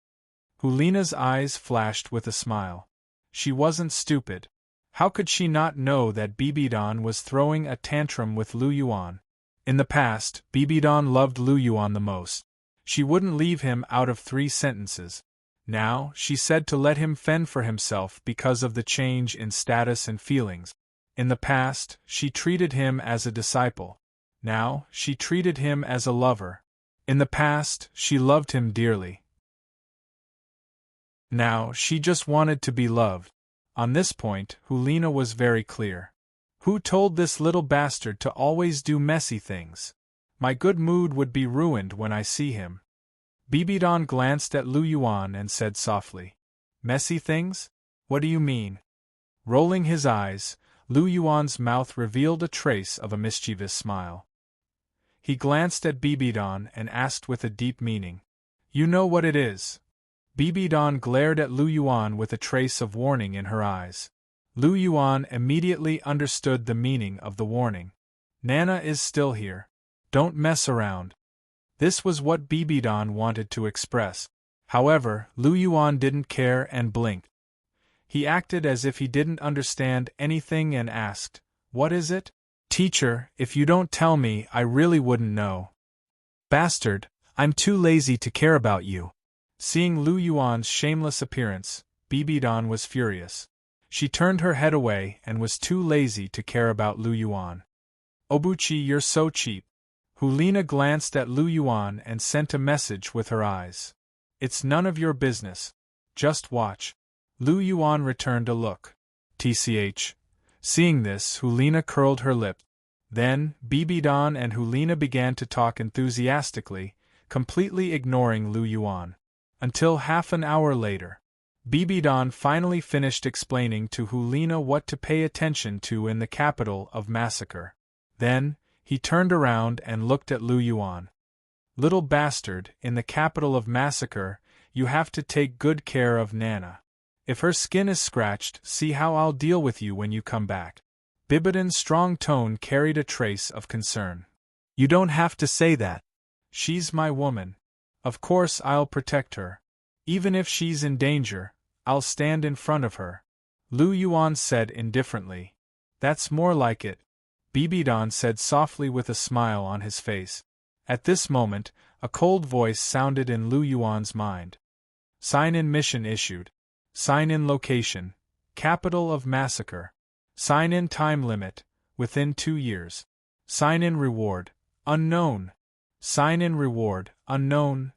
Hulina's eyes flashed with a smile. She wasn't stupid. How could she not know that Bibidan was throwing a tantrum with Lu Yuan? In the past, Bibidan loved Lu Yuan the most. She wouldn't leave him out of 3 sentences. Now, she said to let him fend for himself because of the change in status and feelings. In the past, she treated him as a disciple. Now, she treated him as a lover. In the past, she loved him dearly. Now, she just wanted to be loved. On this point, Hulina was very clear. Who told this little bastard to always do messy things? My good mood would be ruined when I see him. Bibidan glanced at Lu Yuan and said softly. Messy things? What do you mean? Rolling his eyes, Lu Yuan's mouth revealed a trace of a mischievous smile. He glanced at Bibidan and asked with a deep meaning. You know what it is? Bibidan glared at Lu Yuan with a trace of warning in her eyes. Lu Yuan immediately understood the meaning of the warning. Nana is still here. Don't mess around. This was what Bibidon wanted to express. However, Lu Yuan didn't care and blinked. He acted as if he didn't understand anything and asked, "What is it?" "Teacher, if you don't tell me, I really wouldn't know." "Bastard, I'm too lazy to care about you." Seeing Lu Yuan's shameless appearance, Bibidon was furious. She turned her head away and was too lazy to care about Lu Yuan. "Obuchi, you're so cheap." Hulina glanced at Lu Yuan and sent a message with her eyes. "It's none of your business. Just watch." Lu Yuan returned a look. Tch. Seeing this, Hulina curled her lip. Then, Bibidon and Hulina began to talk enthusiastically, completely ignoring Lu Yuan. Until half an hour later, Bibidon finally finished explaining to Hulina what to pay attention to in the capital of Massacre. Then, he turned around and looked at Lu Yuan. "Little bastard, in the capital of Massacre, you have to take good care of Nana. If her skin is scratched, see how I'll deal with you when you come back." Bibidon's strong tone carried a trace of concern. "You don't have to say that. She's my woman. Of course I'll protect her. Even if she's in danger, I'll stand in front of her," Lu Yuan said indifferently. "That's more like it," Bibidon said softly with a smile on his face. At this moment, a cold voice sounded in Lu Yuan's mind. "Sign-in mission issued. Sign-in location, capital of Massacre. Sign-in time limit, within 2 years. Sign-in reward, unknown. Sign-in reward, unknown."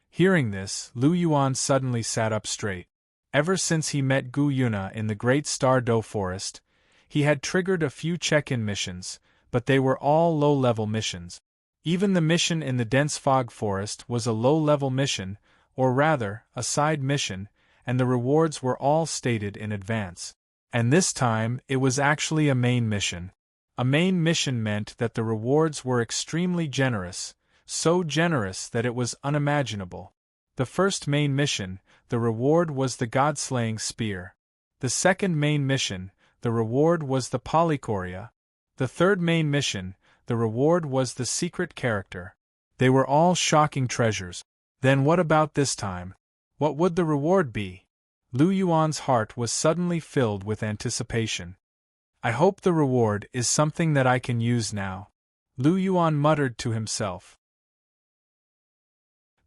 Hearing this, Lu Yuan suddenly sat up straight. Ever since he met Gu Yuna in the Great Star Do Forest, he had triggered a few check-in missions, but they were all low-level missions. Even the mission in the dense fog forest was a low-level mission, or rather, a side mission, and the rewards were all stated in advance. And this time, it was actually a main mission. A main mission meant that the rewards were extremely generous, so generous that it was unimaginable. The first main mission, the reward was the God-slaying spear. The second main mission, the reward was the polychoria. The third main mission, the reward was the secret character. They were all shocking treasures. Then what about this time? What would the reward be? Lu Yuan's heart was suddenly filled with anticipation. "I hope the reward is something that I can use now," Lu Yuan muttered to himself.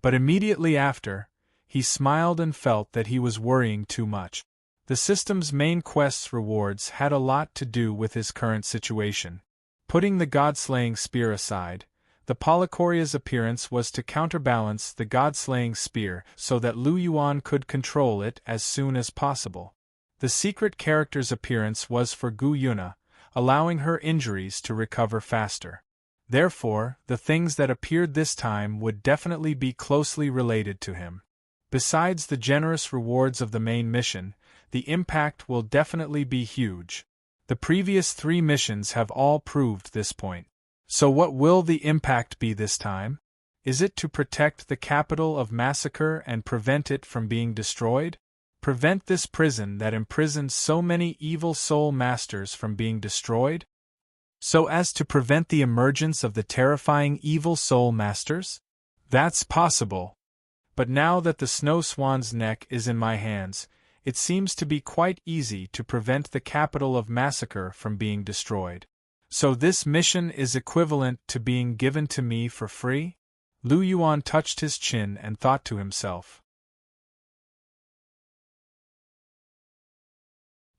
But immediately after, he smiled and felt that he was worrying too much. The system's main quest's rewards had a lot to do with his current situation. Putting the god-slaying spear aside, the polychoria's appearance was to counterbalance the god-slaying spear so that Lu Yuan could control it as soon as possible. The secret character's appearance was for Gu Yuna, allowing her injuries to recover faster. Therefore, the things that appeared this time would definitely be closely related to him. Besides the generous rewards of the main mission, the impact will definitely be huge. The previous 3 missions have all proved this point. So what will the impact be this time? Is it to protect the capital of Massacre and prevent it from being destroyed? Prevent this prison that imprisons so many evil soul masters from being destroyed? So as to prevent the emergence of the terrifying evil soul masters? That's possible. But now that the Snow Swan's neck is in my hands, it seems to be quite easy to prevent the capital of Massacre from being destroyed. So this mission is equivalent to being given to me for free? Lu Yuan touched his chin and thought to himself.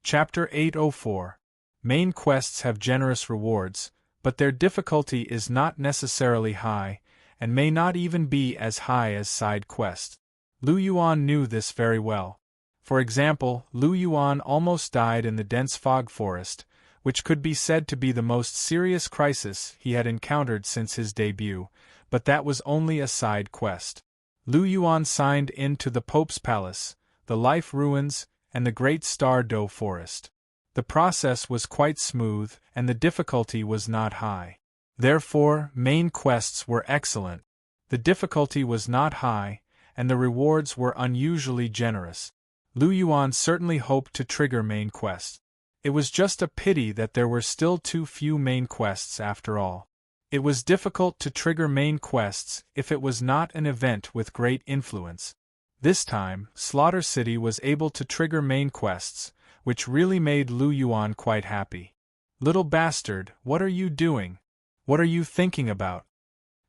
Chapter 804. Main quests have generous rewards, but their difficulty is not necessarily high, and may not even be as high as side quests. Lu Yuan knew this very well. For example, Lu Yuan almost died in the dense fog forest, which could be said to be the most serious crisis he had encountered since his debut, but that was only a side quest. Lu Yuan signed in to the Pope's Palace, the Life Ruins, and the Great Star Do Forest. The process was quite smooth, and the difficulty was not high. Therefore, main quests were excellent. The difficulty was not high, and the rewards were unusually generous. Lu Yuan certainly hoped to trigger main quests. It was just a pity that there were still too few main quests after all. It was difficult to trigger main quests if it was not an event with great influence. This time, Slaughter City was able to trigger main quests, which really made Lu Yuan quite happy. Little bastard, what are you doing? What are you thinking about?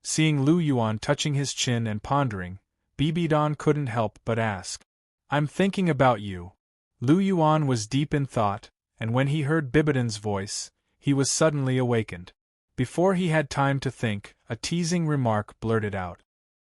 Seeing Lu Yuan touching his chin and pondering, Bibidon couldn't help but ask. I'm thinking about you. Lu Yuan was deep in thought, and when he heard Bibidon's voice, he was suddenly awakened. Before he had time to think, a teasing remark blurted out.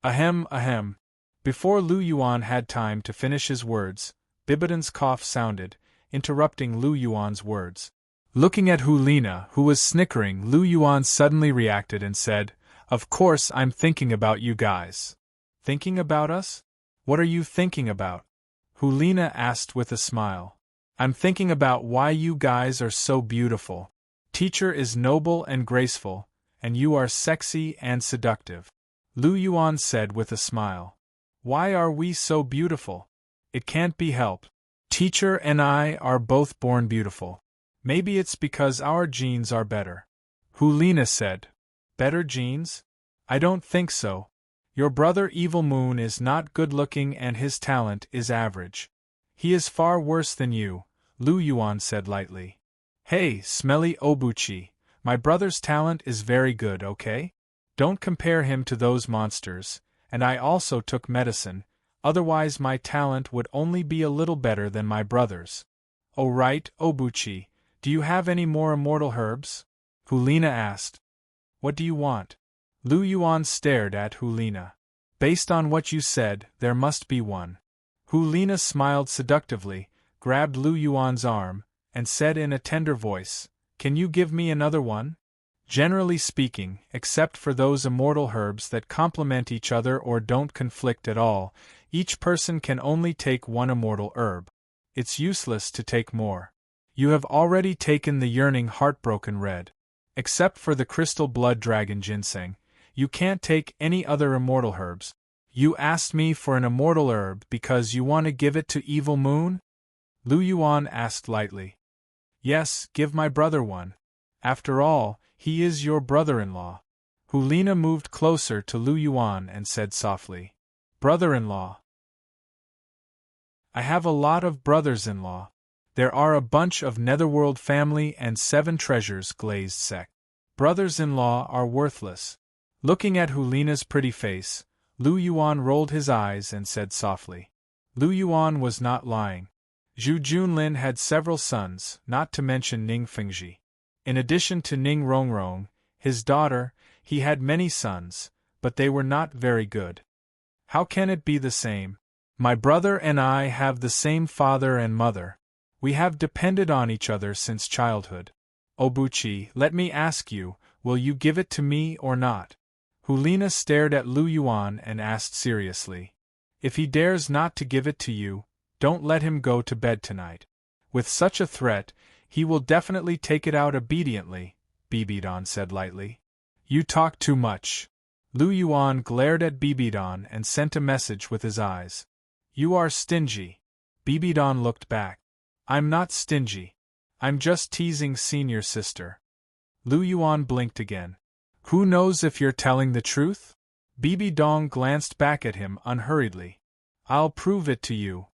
Ahem, ahem. Before Lu Yuan had time to finish his words, Bibidon's cough sounded, interrupting Lu Yuan's words. Looking at Hulina, who was snickering, Lu Yuan suddenly reacted and said, Of course I'm thinking about you guys. Thinking about us? What are you thinking about? Hulina asked with a smile. I'm thinking about why you guys are so beautiful. Teacher is noble and graceful, and you are sexy and seductive. Lu Yuan said with a smile. Why are we so beautiful? It can't be helped. Teacher and I are both born beautiful. Maybe it's because our genes are better. Hulina said. Better genes? I don't think so. Your brother Evil Moon is not good-looking and his talent is average. He is far worse than you, Lu Yuan said lightly. Hey, smelly Obuchi, my brother's talent is very good, okay? Don't compare him to those monsters, and I also took medicine, otherwise my talent would only be a little better than my brother's. Oh right, Obuchi, do you have any more immortal herbs? Hulina asked. What do you want? Lu Yuan stared at Hulina. Based on what you said, there must be one. Hulina smiled seductively, grabbed Lu Yuan's arm, and said in a tender voice, Can you give me another one? Generally speaking, except for those immortal herbs that complement each other or don't conflict at all, each person can only take one immortal herb. It's useless to take more. You have already taken the yearning heartbroken red. Except for the crystal blood dragon ginseng, you can't take any other immortal herbs. You asked me for an immortal herb because you want to give it to Evil Moon? Lu Yuan asked lightly. Yes, give my brother one. After all, he is your brother-in-law. Hulina moved closer to Lu Yuan and said softly. Brother-in-law. I have a lot of brothers-in-law. There are a bunch of Netherworld family and 7 treasures glazed sect. Brothers-in-law are worthless. Looking at Hulina's pretty face, Lu Yuan rolled his eyes and said softly. Lu Yuan was not lying. Zhu Junlin had several sons, not to mention Ning Fengji. In addition to Ning Rongrong, his daughter, he had many sons, but they were not very good. How can it be the same? My brother and I have the same father and mother. We have depended on each other since childhood. Obuchi, let me ask you, will you give it to me or not? Hulina stared at Lu Yuan and asked seriously. If he dares not to give it to you, don't let him go to bed tonight. With such a threat, he will definitely take it out obediently, Bibidon said lightly. You talk too much. Lu Yuan glared at Bibidon and sent a message with his eyes. You are stingy. Bibidon looked back. I'm not stingy. I'm just teasing senior sister. Lu Yuan blinked again. Who knows if you're telling the truth? Bibidon glanced back at him unhurriedly. I'll prove it to you.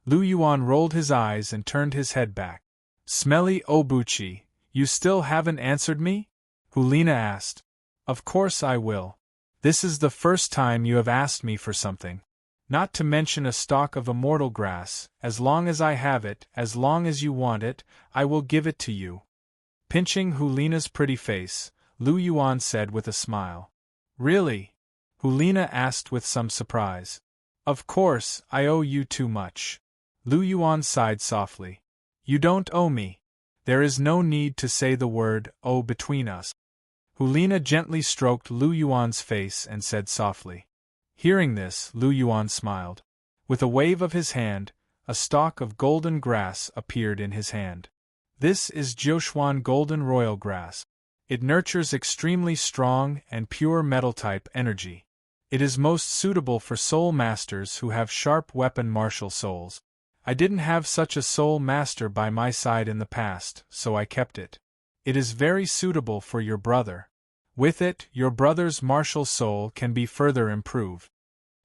Lu Yuan rolled his eyes and turned his head back. Smelly Obuchi, you still haven't answered me? Hulina asked. Of course I will. This is the first time you have asked me for something. Not to mention a stalk of immortal grass, as long as I have it, as long as you want it, I will give it to you. Pinching Hulina's pretty face, Lu Yuan said with a smile. Really? Hulina asked with some surprise. Of course, I owe you too much. Lu Yuan sighed softly. You don't owe me. There is no need to say the word owe between us. Hulina gently stroked Lu Yuan's face and said softly. Hearing this, Lu Yuan smiled. With a wave of his hand, a stalk of golden grass appeared in his hand. This is Jiushuan Golden Royal Grass. It nurtures extremely strong and pure metal-type energy. It is most suitable for soul masters who have sharp weapon martial souls. I didn't have such a soul master by my side in the past, so I kept it. It is very suitable for your brother. With it, your brother's martial soul can be further improved.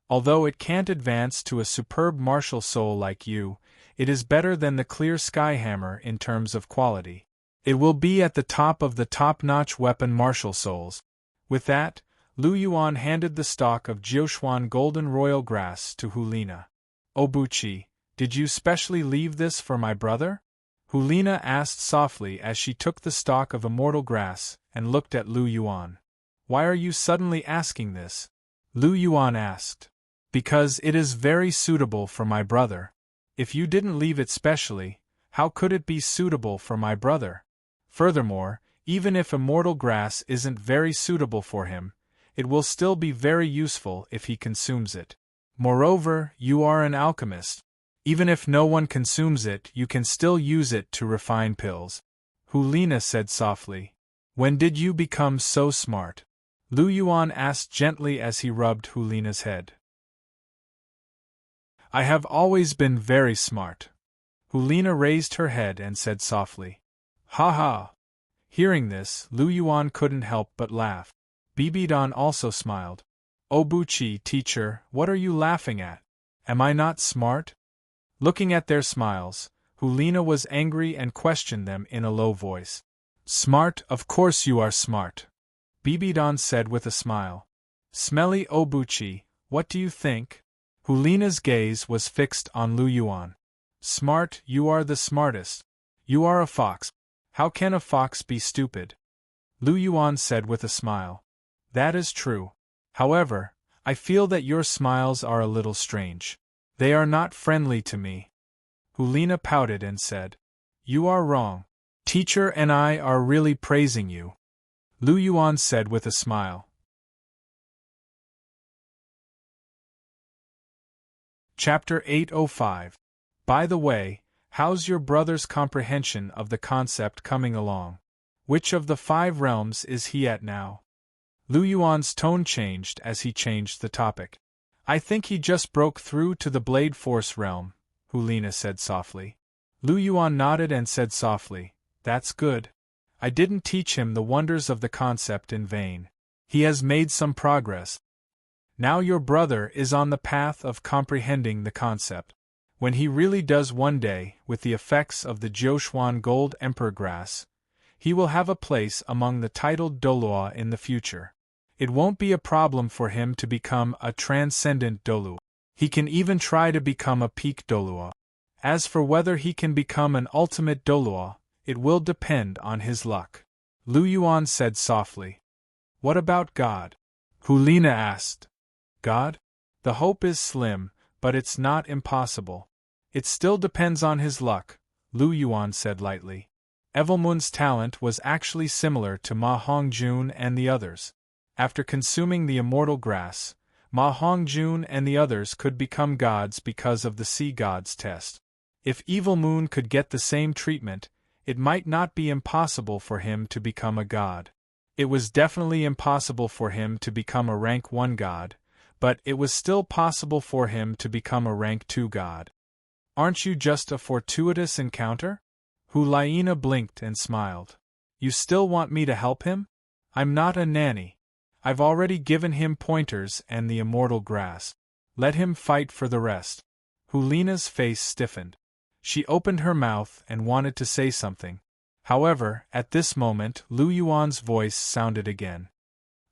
Although it can't advance to a superb martial soul like you, it is better than the clear sky hammer in terms of quality. It will be at the top of the top-notch weapon martial souls. With that, Lu Yuan handed the stalk of Jiuxuan golden royal grass to Hulina. Obuchi, did you specially leave this for my brother? Hulina asked softly as she took the stalk of immortal grass and looked at Lu Yuan. Why are you suddenly asking this? Lu Yuan asked. Because it is very suitable for my brother. If you didn't leave it specially, how could it be suitable for my brother? Furthermore, even if immortal grass isn't very suitable for him, it will still be very useful if he consumes it. Moreover, you are an alchemist. Even if no one consumes it, you can still use it to refine pills. Hulina said softly. When did you become so smart? Lu Yuan asked gently as he rubbed Hulina's head. I have always been very smart. Hulina raised her head and said softly. Ha ha! Hearing this, Lu Yuan couldn't help but laugh. Bibidan also smiled. Obuchi, teacher, what are you laughing at? Am I not smart? Looking at their smiles, Hulina was angry and questioned them in a low voice. Smart, of course you are smart. Bibidan said with a smile. Smelly Obuchi, what do you think? Hulina's gaze was fixed on Lu Yuan. Smart, you are the smartest. You are a fox. How can a fox be stupid? Lu Yuan said with a smile. That is true. However, I feel that your smiles are a little strange. They are not friendly to me. Hulina pouted and said. You are wrong. Teacher and I are really praising you. Lu Yuan said with a smile. Chapter 805. By the way, how's your brother's comprehension of the concept coming along? Which of the 5 realms is he at now? Lu Yuan's tone changed as he changed the topic. I think he just broke through to the Blade Force realm, Hulina said softly. Lu Yuan nodded and said softly, That's good. I didn't teach him the wonders of the concept in vain. He has made some progress. Now your brother is on the path of comprehending the concept. When he really does one day, with the effects of the Jiuxuan Gold Emperor Grass, he will have a place among the titled Douluo in the future. It won't be a problem for him to become a transcendent Douluo. He can even try to become a peak Douluo. As for whether he can become an ultimate Douluo, it will depend on his luck. Lu Yuan said softly. What about God? Hulina asked. God? The hope is slim, but it's not impossible. It still depends on his luck, Lu Yuan said lightly. Evelmun's talent was actually similar to Ma Hongjun and the others. After consuming the immortal grass, Ma Hongjun and the others could become gods because of the Sea God's test. If Evil Moon could get the same treatment, it might not be impossible for him to become a god. It was definitely impossible for him to become a rank 1 god, but it was still possible for him to become a rank 2 god. Aren't you just a fortuitous encounter? Hulina blinked and smiled. You still want me to help him? I'm not a nanny. I've already given him pointers and the immortal grass. Let him fight for the rest. Hulina's face stiffened. She opened her mouth and wanted to say something. However, at this moment Lu Yuan's voice sounded again.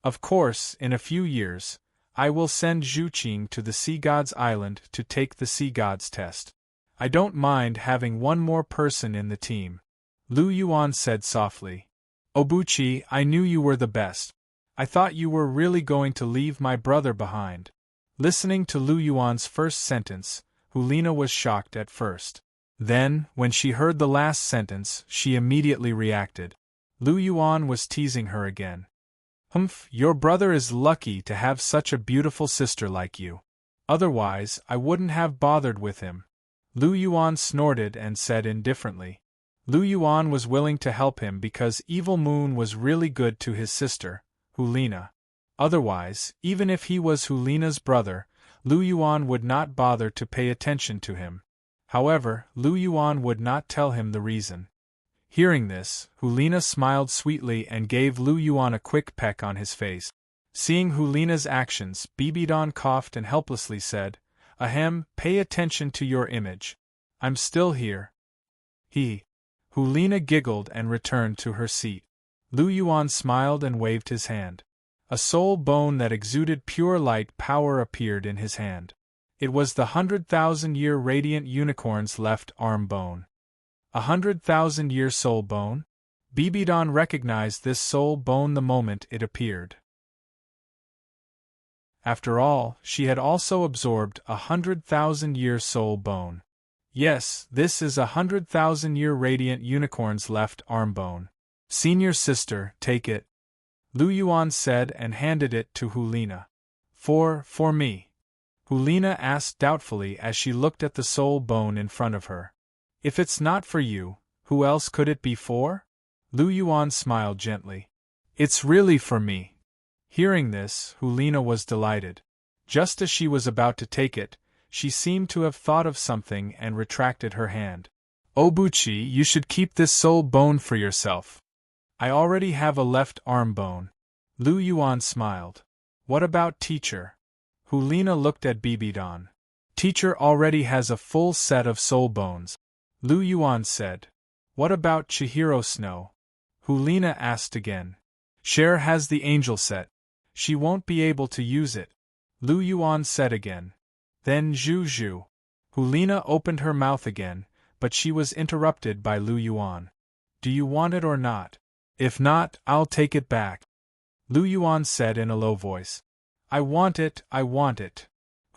Of course, in a few years, I will send Zhu Qing to the Sea God's Island to take the Sea God's test. I don't mind having one more person in the team. Lu Yuan said softly. Obuchi, I knew you were the best. I thought you were really going to leave my brother behind. Listening to Lu Yuan's first sentence, Hulina was shocked at first. Then, when she heard the last sentence, she immediately reacted. Lu Yuan was teasing her again. Humph, your brother is lucky to have such a beautiful sister like you. Otherwise, I wouldn't have bothered with him. Lu Yuan snorted and said indifferently. Lu Yuan was willing to help him because Evil Moon was really good to his sister, Hulina. Otherwise, even if he was Hulina's brother, Lu Yuan would not bother to pay attention to him. However, Lu Yuan would not tell him the reason. Hearing this, Hulina smiled sweetly and gave Lu Yuan a quick peck on his face. Seeing Hulina's actions, Bibidon coughed and helplessly said, "Ahem, pay attention to your image. I'm still here." Hulina giggled and returned to her seat. Lu Yuan smiled and waved his hand. A soul bone that exuded pure light power appeared in his hand. It was the 100,000-year radiant unicorn's left arm bone. 100,000-year soul bone? Bibidon recognized this soul bone the moment it appeared. After all, she had also absorbed 100,000-year soul bone. Yes, this is 100,000-year radiant unicorn's left arm bone. Senior sister, take it. Lu Yuan said and handed it to Hulina. For me? Hulina asked doubtfully as she looked at the soul bone in front of her. If it's not for you, who else could it be for? Lu Yuan smiled gently. It's really for me. Hearing this, Hulina was delighted. Just as she was about to take it, she seemed to have thought of something and retracted her hand. Obuchi, you should keep this soul bone for yourself. I already have a left arm bone. Lu Yuan smiled. What about teacher? Hulina looked at Bibidon. Teacher already has a full set of soul bones. Lu Yuan said. What about Chihiro Snow? Hulina asked again. Cher has the angel set. She won't be able to use it. Lu Yuan said again. Then Zhu. Hulina opened her mouth again, but she was interrupted by Lu Yuan. Do you want it or not? If not, I'll take it back. Lu Yuan said in a low voice. I want it.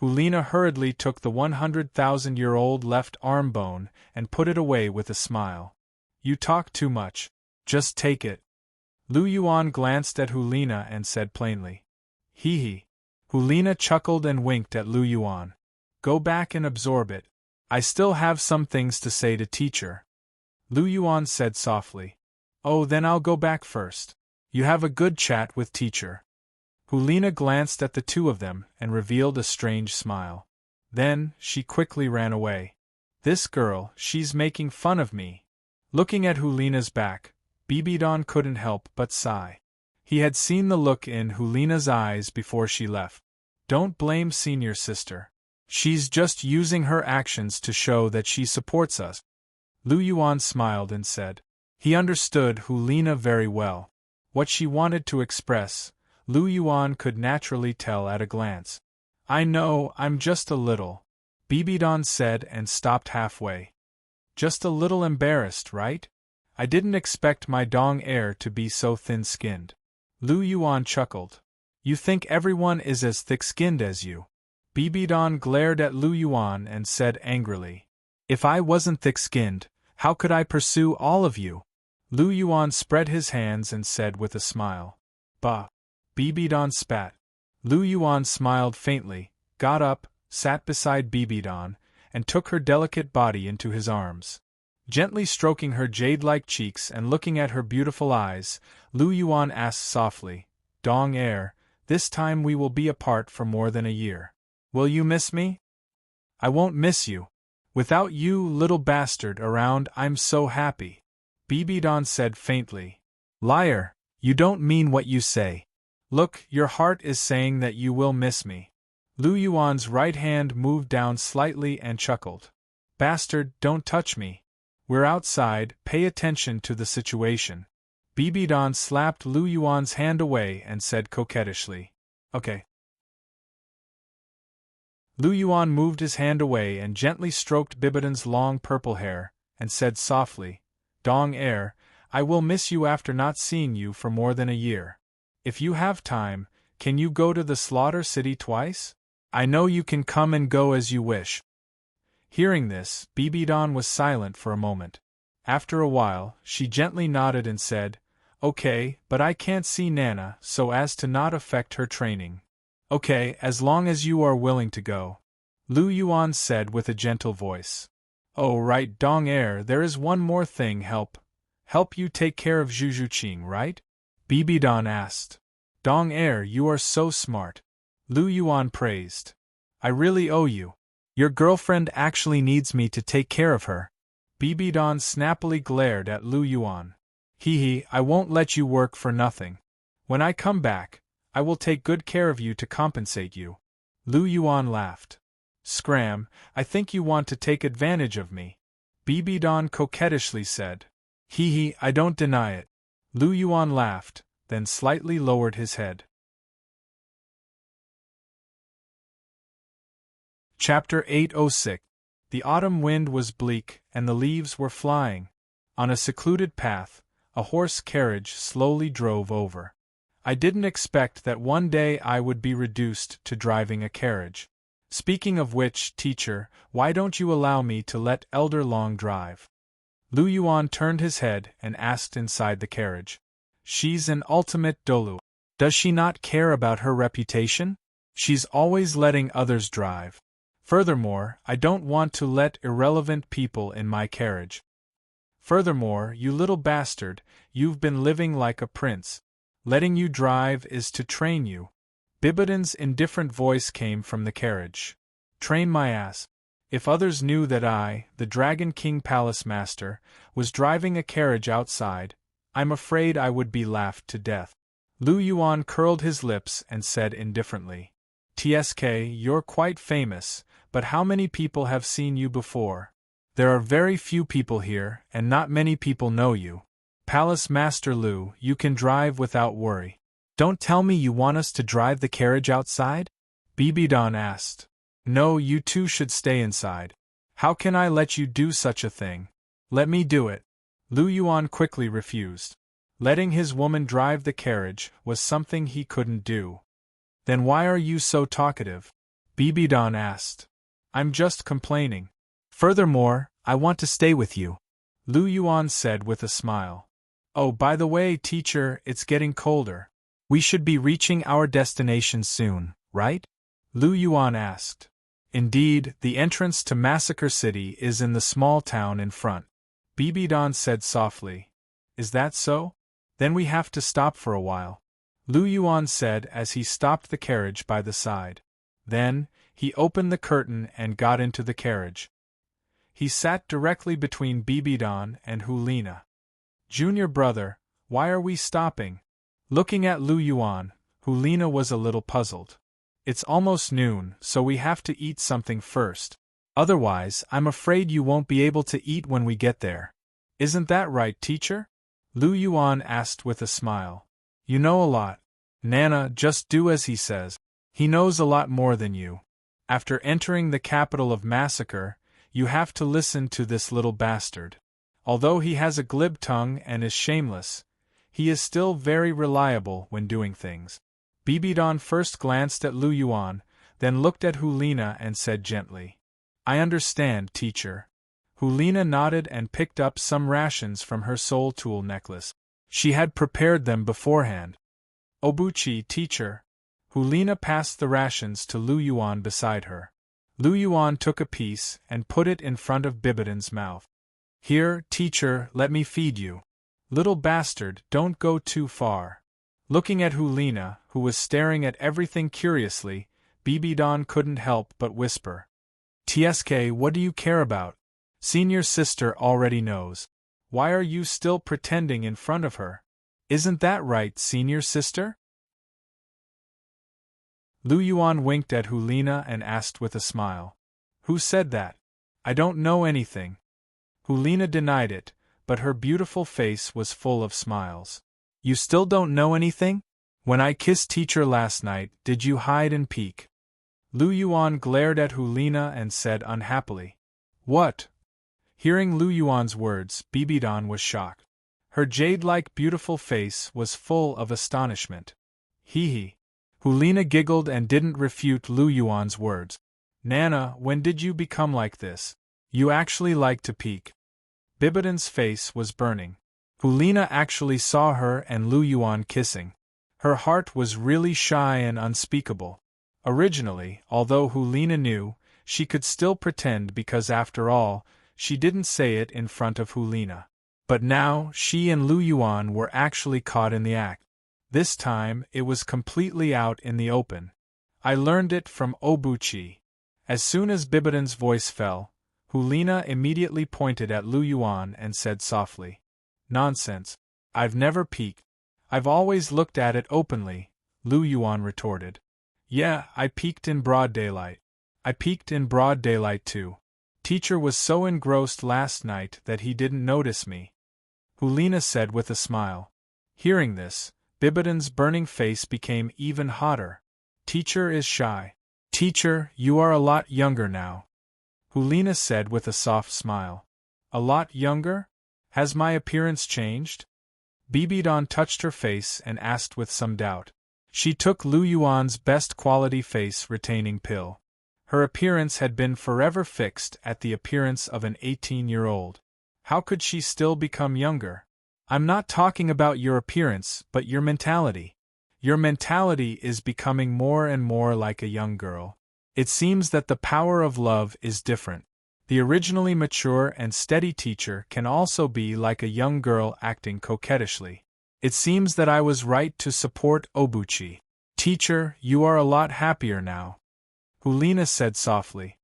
Hulina hurriedly took the 100,000-year-old left arm bone and put it away with a smile. You talk too much. Just take it. Lu Yuan glanced at Hulina and said plainly. Hee. Hulina chuckled and winked at Lu Yuan. Go back and absorb it. I still have some things to say to teacher. Lu Yuan said softly. Oh, then I'll go back first. You have a good chat with teacher. Hulina glanced at the two of them and revealed a strange smile. Then, she quickly ran away. This girl, she's making fun of me. Looking at Hulina's back, Bibidon couldn't help but sigh. He had seen the look in Hulina's eyes before she left. Don't blame senior sister. She's just using her actions to show that she supports us. Lu Yuan smiled and said. He understood Hulina very well. What she wanted to express, Lu Yuan could naturally tell at a glance. I know, I'm just a little, Bibidon said and stopped halfway. Just a little embarrassed, right? I didn't expect my Dong heir to be so thin-skinned. Lu Yuan chuckled. You think everyone is as thick-skinned as you? Bibidon glared at Lu Yuan and said angrily. If I wasn't thick-skinned, how could I pursue all of you? Lu Yuan spread his hands and said with a smile. Bah! Bibidon spat. Lu Yuan smiled faintly, got up, sat beside Bibidon, and took her delicate body into his arms. Gently stroking her jade-like cheeks and looking at her beautiful eyes, Lu Yuan asked softly, Dong heir, this time we will be apart for more than a year. Will you miss me? I won't miss you. Without you, little bastard, around, I'm so happy. Bibidon said faintly. Liar, you don't mean what you say. Look, your heart is saying that you will miss me. Lu Yuan's right hand moved down slightly and chuckled. Bastard, don't touch me. We're outside, pay attention to the situation. Bibidon slapped Lu Yuan's hand away and said coquettishly. Okay. Lu Yuan moved his hand away and gently stroked Bibidon's long purple hair, and said softly, Dong heir, I will miss you after not seeing you for more than a year. If you have time, can you go to the Slaughter City twice? I know you can come and go as you wish. Hearing this, Bibidon was silent for a moment. After a while, she gently nodded and said, Okay, but I can't see Nana so as to not affect her training. Okay, as long as you are willing to go. Lu Yuan said with a gentle voice. Oh right, Dong heir, there is one more thing. Help you take care of Zhujuqing, right? Bibidon asked. Dong heir, you are so smart. Lu Yuan praised. I really owe you. Your girlfriend actually needs me to take care of her. Bibidon snappily glared at Lu Yuan. Hee, I won't let you work for nothing. When I come back, I will take good care of you to compensate you. Lu Yuan laughed. Scram, I think you want to take advantage of me. Bibidon coquettishly said. Hee, I don't deny it. Lu Yuan laughed, then slightly lowered his head. Chapter 806. The autumn wind was bleak, and the leaves were flying. On a secluded path, a horse carriage slowly drove over. I didn't expect that one day I would be reduced to driving a carriage. Speaking of which, teacher, why don't you allow me to let Elder Long drive? Lu Yuan turned his head and asked inside the carriage. She's an ultimate Douluo. Does she not care about her reputation? She's always letting others drive. Furthermore, I don't want to let irrelevant people in my carriage. Furthermore, you little bastard, you've been living like a prince. Letting you drive is to train you. Bibidon's indifferent voice came from the carriage. Train my ass. If others knew that I, the Dragon King Palace Master, was driving a carriage outside, I'm afraid I would be laughed to death. Lu Yuan curled his lips and said indifferently. TSK, you're quite famous, but how many people have seen you before? There are very few people here, and not many people know you. Palace Master Lu, you can drive without worry. Don't tell me you want us to drive the carriage outside? Bibidon asked. No, you two should stay inside. How can I let you do such a thing? Let me do it. Lu Yuan quickly refused. Letting his woman drive the carriage was something he couldn't do. Then why are you so talkative? Bibidon asked. I'm just complaining. Furthermore, I want to stay with you, Lu Yuan said with a smile. Oh, by the way, teacher, it's getting colder. We should be reaching our destination soon, right? Lu Yuan asked. Indeed, the entrance to Massacre City is in the small town in front. Bibidon said softly. Is that so? Then we have to stop for a while, Lu Yuan said as he stopped the carriage by the side. Then, he opened the curtain and got into the carriage. He sat directly between Bibidon and Hulina. Junior brother, why are we stopping? Looking at Lu Yuan, Hulina was a little puzzled. It's almost noon, so we have to eat something first. Otherwise, I'm afraid you won't be able to eat when we get there. Isn't that right, teacher? Lu Yuan asked with a smile. You know a lot. Nana, just do as he says. He knows a lot more than you. After entering the capital of Massacre, you have to listen to this little bastard. Although he has a glib tongue and is shameless, he is still very reliable when doing things. Bibidon first glanced at Lu Yuan, then looked at Hulina and said gently, I understand, teacher. Hulina nodded and picked up some rations from her soul tool necklace. She had prepared them beforehand. Obuchi, teacher. Hulina passed the rations to Lu Yuan beside her. Lu Yuan took a piece and put it in front of Bibidon's mouth. Here, teacher, let me feed you. Little bastard, don't go too far. Looking at Hulina, who was staring at everything curiously, Bibidon couldn't help but whisper. TSK, what do you care about? Senior sister already knows. Why are you still pretending in front of her? Isn't that right, senior sister? Lu Yuan winked at Hulina and asked with a smile. Who said that? I don't know anything. Hulina denied it, but her beautiful face was full of smiles. You still don't know anything? When I kissed teacher last night, did you hide and peek? Lu Yuan glared at Hulina and said unhappily. What? Hearing Lu Yuan's words, Bibidon was shocked. Her jade-like beautiful face was full of astonishment. Hee. Hulina giggled and didn't refute Lu Yuan's words. Nana, when did you become like this? You actually like to peek. Bibidon's face was burning. Hulina actually saw her and Lu Yuan kissing. Her heart was really shy and unspeakable. Originally, although Hulina knew, she could still pretend because after all, she didn't say it in front of Hulina. But now, she and Lu Yuan were actually caught in the act. This time, it was completely out in the open. I learned it from Obuchi. As soon as Bibidon's voice fell, Hulina immediately pointed at Lu Yuan and said softly. Nonsense. I've never peeked. I've always looked at it openly, Lu Yuan retorted. Yeah, I peeked in broad daylight. I peeked in broad daylight too. Teacher was so engrossed last night that he didn't notice me, Hulina said with a smile. Hearing this, Bibidan's burning face became even hotter. Teacher is shy. Teacher, you are a lot younger now, Hulina said with a soft smile. A lot younger? Has my appearance changed? Bibidan touched her face and asked with some doubt. She took Lu Yuan's best quality face retaining pill. Her appearance had been forever fixed at the appearance of an 18-year-old. How could she still become younger? I'm not talking about your appearance, but your mentality. Your mentality is becoming more and more like a young girl. It seems that the power of love is different. The originally mature and steady teacher can also be like a young girl acting coquettishly. It seems that I was right to support Obuchi. Teacher, you are a lot happier now, Hulina said softly.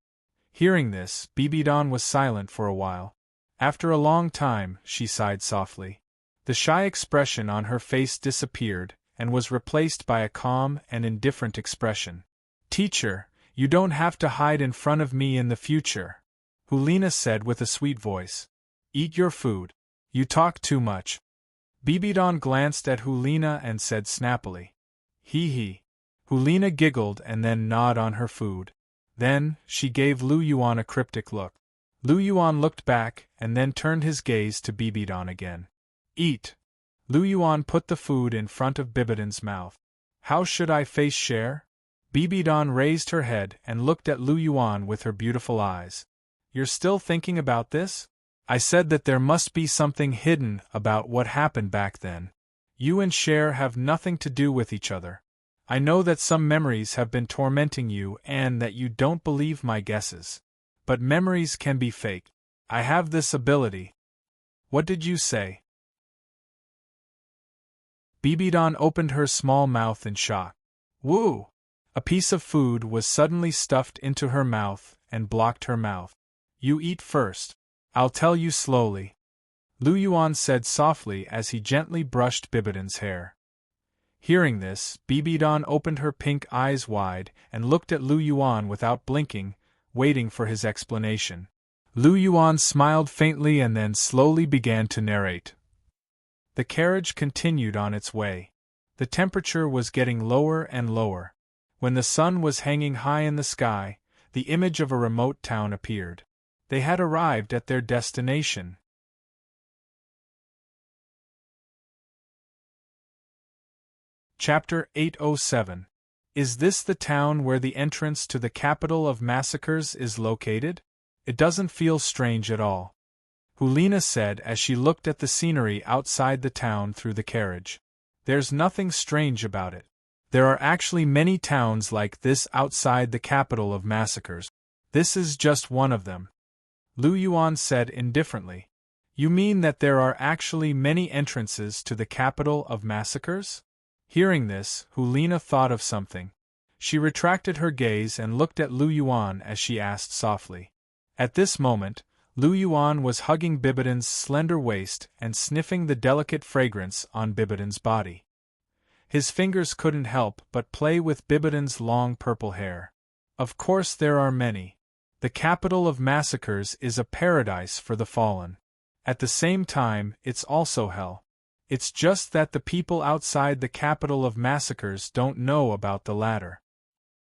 Hearing this, Bibidan was silent for a while. After a long time, she sighed softly. The shy expression on her face disappeared and was replaced by a calm and indifferent expression. Teacher, you don't have to hide in front of me in the future, Hulina said with a sweet voice. Eat your food. You talk too much. Bibidan glanced at Hulina and said snappily. Hee. Hulina giggled and then gnawed on her food. Then, she gave Lu Yuan a cryptic look. Lu Yuan looked back and then turned his gaze to Bibidan again. Eat. Lu Yuan put the food in front of Bibidan's mouth. How should I face share? Bibidan raised her head and looked at Lu Yuan with her beautiful eyes. You're still thinking about this? I said that there must be something hidden about what happened back then. You and Cher have nothing to do with each other. I know that some memories have been tormenting you and that you don't believe my guesses. But memories can be fake. I have this ability. What did you say? Bibidan opened her small mouth in shock. Woo! A piece of food was suddenly stuffed into her mouth and blocked her mouth. You eat first. I'll tell you slowly, Lu Yuan said softly as he gently brushed Bibidan's hair. Hearing this, Bibidan opened her pink eyes wide and looked at Lu Yuan without blinking, waiting for his explanation. Lu Yuan smiled faintly and then slowly began to narrate. The carriage continued on its way. The temperature was getting lower and lower. When the sun was hanging high in the sky, the image of a remote town appeared. They had arrived at their destination. Chapter 807. Is this the town where the entrance to the capital of massacres is located? It doesn't feel strange at all, Hulina said as she looked at the scenery outside the town through the carriage. There's nothing strange about it. There are actually many towns like this outside the capital of massacres. This is just one of them, Lu Yuan said indifferently. You mean that there are actually many entrances to the capital of massacres? Hearing this, Hulina thought of something. She retracted her gaze and looked at Lu Yuan as she asked softly. At this moment, Lu Yuan was hugging Bibidan's slender waist and sniffing the delicate fragrance on Bibidan's body. His fingers couldn't help but play with Bibidan's long purple hair. Of course there are many. The capital of massacres is a paradise for the fallen. At the same time, it's also hell. It's just that the people outside the capital of massacres don't know about the latter.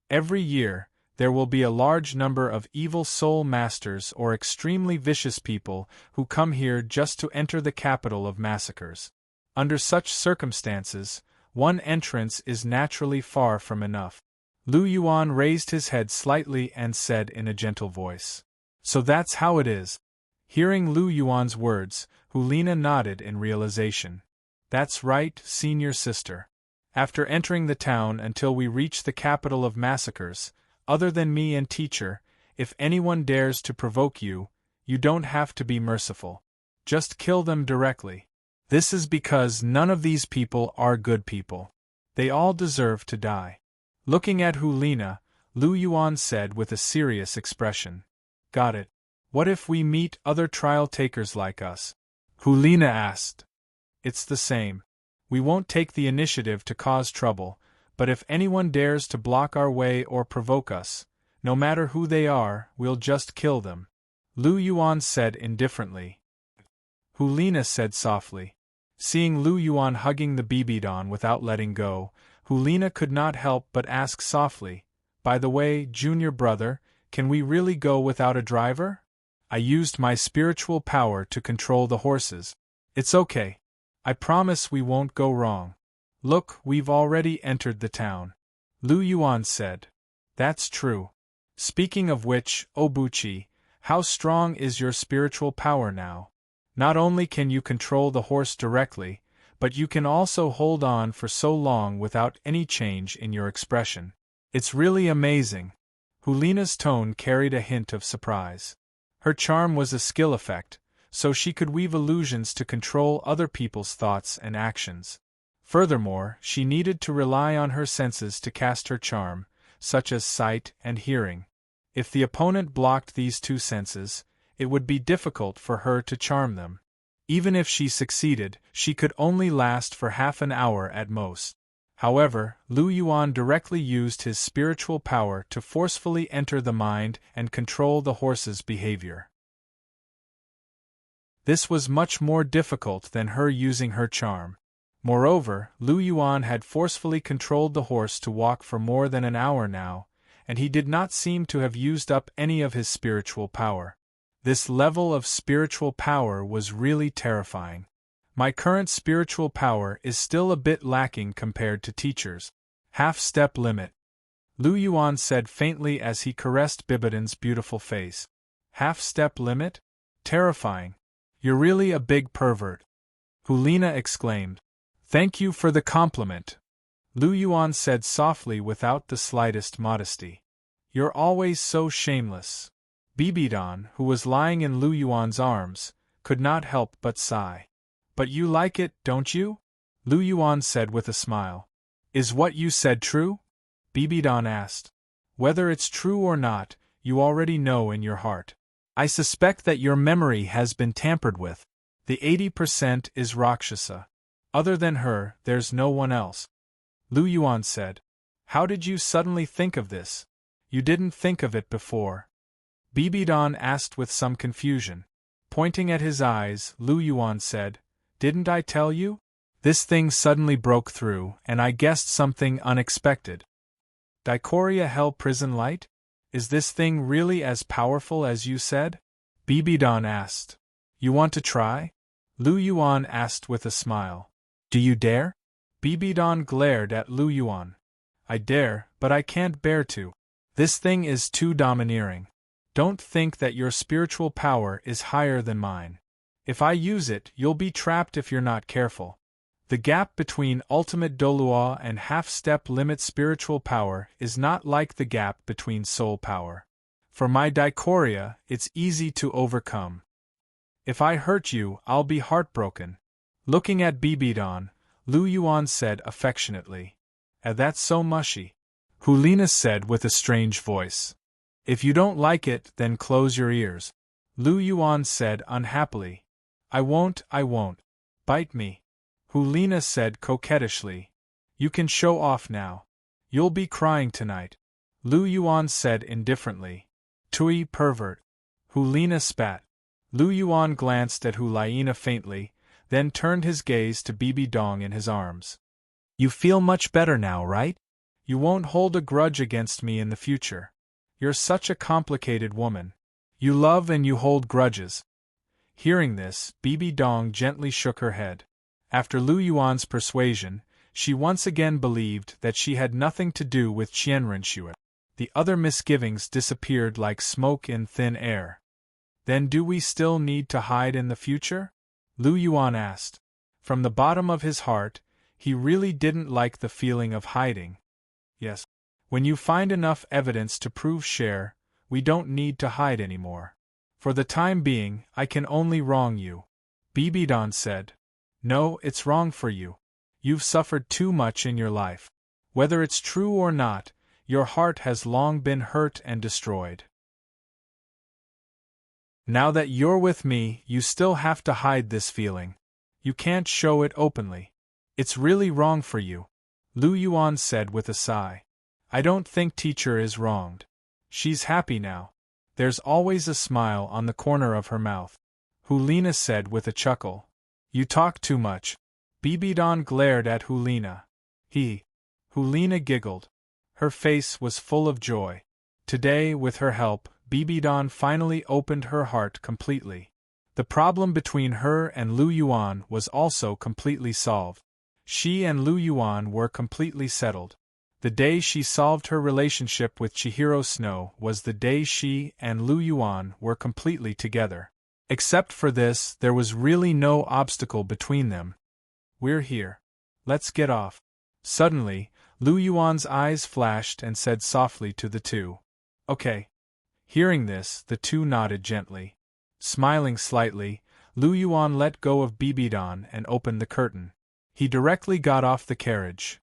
Every year, there will be a large number of evil soul masters or extremely vicious people who come here just to enter the capital of massacres. Under such circumstances, one entrance is naturally far from enough. Lu Yuan raised his head slightly and said in a gentle voice. So that's how it is. Hearing Lu Yuan's words, Hulina nodded in realization. That's right, senior sister. After entering the town until we reach the capital of massacres, other than me and teacher, if anyone dares to provoke you, you don't have to be merciful. Just kill them directly. This is because none of these people are good people. They all deserve to die. Looking at Hulina, Lu Yuan said with a serious expression. Got it. What if we meet other trial takers like us? Hulina asked. It's the same. We won't take the initiative to cause trouble, but if anyone dares to block our way or provoke us, no matter who they are, we'll just kill them. Lu Yuan said indifferently. Hulina said softly. Seeing Lu Yuan hugging the Bibidon without letting go, Hulina could not help but ask softly, by the way, junior brother, can we really go without a driver? I used my spiritual power to control the horses. It's okay. I promise we won't go wrong. Look, we've already entered the town. Lu Yuan said. That's true. Speaking of which, Obuchi, how strong is your spiritual power now? Not only can you control the horse directly, but you can also hold on for so long without any change in your expression. It's really amazing. Hulina's tone carried a hint of surprise. Her charm was a skill effect, so she could weave illusions to control other people's thoughts and actions. Furthermore, she needed to rely on her senses to cast her charm, such as sight and hearing. If the opponent blocked these two senses, it would be difficult for her to charm them. Even if she succeeded, she could only last for half an hour at most. However, Lu Yuan directly used his spiritual power to forcefully enter the mind and control the horse's behavior. This was much more difficult than her using her charm. Moreover, Lu Yuan had forcefully controlled the horse to walk for more than an hour now, and he did not seem to have used up any of his spiritual power. This level of spiritual power was really terrifying. My current spiritual power is still a bit lacking compared to teachers. Half-step limit. Lu Yuan said faintly as he caressed Bibidon's beautiful face. Half-step limit? Terrifying. You're really a big pervert. Hulina exclaimed. Thank you for the compliment. Lu Yuan said softly without the slightest modesty. You're always so shameless. Bibidon, who was lying in Lu Yuan's arms, could not help but sigh. But you like it, don't you? Lu Yuan said with a smile. Is what you said true? Bibidon asked. Whether it's true or not, you already know in your heart. I suspect that your memory has been tampered with. The 80% is Rakshasa. Other than her, there's no one else. Lu Yuan said. How did you suddenly think of this? You didn't think of it before. Bibidon asked with some confusion. Pointing at his eyes, Lu Yuan said, Didn't I tell you? This thing suddenly broke through, and I guessed something unexpected. Dichoria Hell Prison Light? Is this thing really as powerful as you said? Bibidon asked. You want to try? Lu Yuan asked with a smile. Do you dare? Bibidon glared at Lu Yuan. I dare, but I can't bear to. This thing is too domineering. Don't think that your spiritual power is higher than mine. If I use it, you'll be trapped if you're not careful. The gap between ultimate Douluo and half-step limit spiritual power is not like the gap between soul power. For my Dichoria, it's easy to overcome. If I hurt you, I'll be heartbroken. Looking at Bibidon, Lu Yuan said affectionately. That's so mushy. Hulina said with a strange voice. If you don't like it, then close your ears. Lu Yuan said unhappily. I won't. Bite me. Hulina said coquettishly. You can show off now. You'll be crying tonight. Lu Yuan said indifferently. Tui pervert. Hulina spat. Lu Yuan glanced at Hulina faintly, then turned his gaze to Bibidon in his arms. You feel much better now, right? You won't hold a grudge against me in the future. You're such a complicated woman. You love and you hold grudges. Hearing this, Bibidon gently shook her head. After Lu Yuan's persuasion, she once again believed that she had nothing to do with Qianrenshui. The other misgivings disappeared like smoke in thin air. Then do we still need to hide in the future? Lu Yuan asked. From the bottom of his heart, he really didn't like the feeling of hiding. Yes. When you find enough evidence to prove share, we don't need to hide anymore. For the time being, I can only wrong you. Bibidon said. No, it's wrong for you. You've suffered too much in your life. Whether it's true or not, your heart has long been hurt and destroyed. Now that you're with me, you still have to hide this feeling. You can't show it openly. It's really wrong for you, Lu Yuan said with a sigh. I don't think teacher is wronged. She's happy now. There's always a smile on the corner of her mouth. Hulina said with a chuckle. You talk too much. Bibidon glared at Hulina. Hulina giggled. Her face was full of joy. Today, with her help, Bibidon finally opened her heart completely. The problem between her and Lu Yuan was also completely solved. She and Lu Yuan were completely settled. The day she solved her relationship with Chihiro Snow was the day she and Lu Yuan were completely together. Except for this, there was really no obstacle between them. We're here. Let's get off. Suddenly, Lu Yuan's eyes flashed and said softly to the two. Okay. Hearing this, the two nodded gently. Smiling slightly, Lu Yuan let go of Bibidon and opened the curtain. He directly got off the carriage.